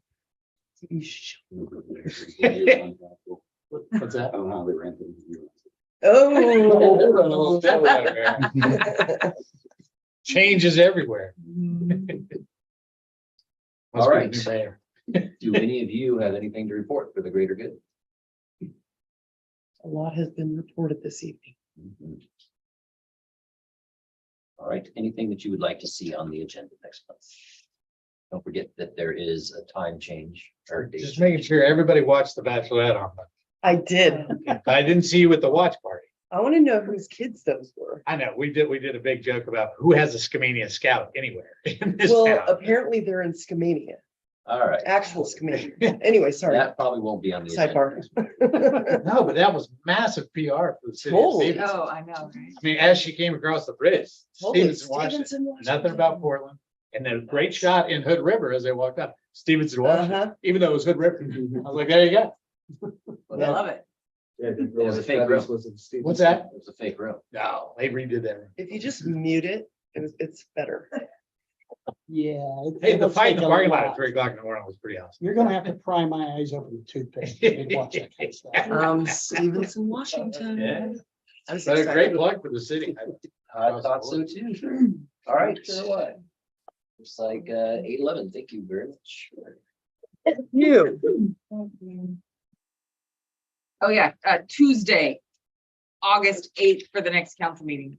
B: What's that?
E: I don't know how they ran things.
N: Oh.
B: Changes everywhere.
D: All right. Do any of you have anything to report for the greater good?
N: A lot has been reported this evening.
D: All right, anything that you would like to see on the agenda next month? Don't forget that there is a time change or date.
B: Just making sure everybody watched The Bachelorette on that.
N: I did.
B: I didn't see you at the watch party.
N: I want to know whose kids those were.
B: I know, we did a big joke about who has a Skamania Scout anywhere in this
N: Well,
B: town.
N: apparently they're in Skamania,
D: All right,
N: actual Skamania. Anyway, sorry.
D: that probably won't be on the agenda.
N: Sidebar.
B: No, but that was massive PR for the city of
N: Totally.
B: Stevenson.
M: Oh, I know, right?
B: I mean, as she came across the bridge,
N: Totally.
B: Stevenson, Washington,
N: Stevenson, Washington.
B: nothing about Portland. And then a great shot in Hood River as they walked up, Stevenson, Washington,
N: Uh-huh.
B: even though it was Hood River. I was like, there you go.
M: I love it.
Q: Yeah,
D: It was a fake room.
B: What's that?
D: It was a fake room.
B: No, they redid that.
N: If you just mute it, it's better.
R: Yeah.
B: Hey, the fight in the parking lot at 3 o'clock in the morning was pretty awesome.
R: You're gonna have to pry my eyes open with toothpaste and watch that kind of stuff.
N: Stevenson, Washington.
B: Yeah.
N: I was
B: But a great
N: excited.
B: plug for the city.
D: I thought so too. All right. Looks like 8:11. Thank you very much.
N: You.
M: Oh, yeah, Tuesday, August 8th for the next council meeting.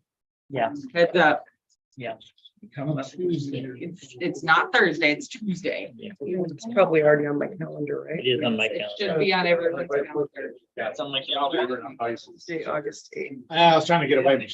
L: Yeah,
M: Heads up.
L: yeah.
M: It's not Thursday, it's Tuesday.
N: It's probably already on my calendar, right?
L: It is on my
M: It
L: calendar.
M: should be on everyone's calendar.
L: Yeah, it's on my calendar.
N: Tuesday, August 8th.
B: I was trying to get away from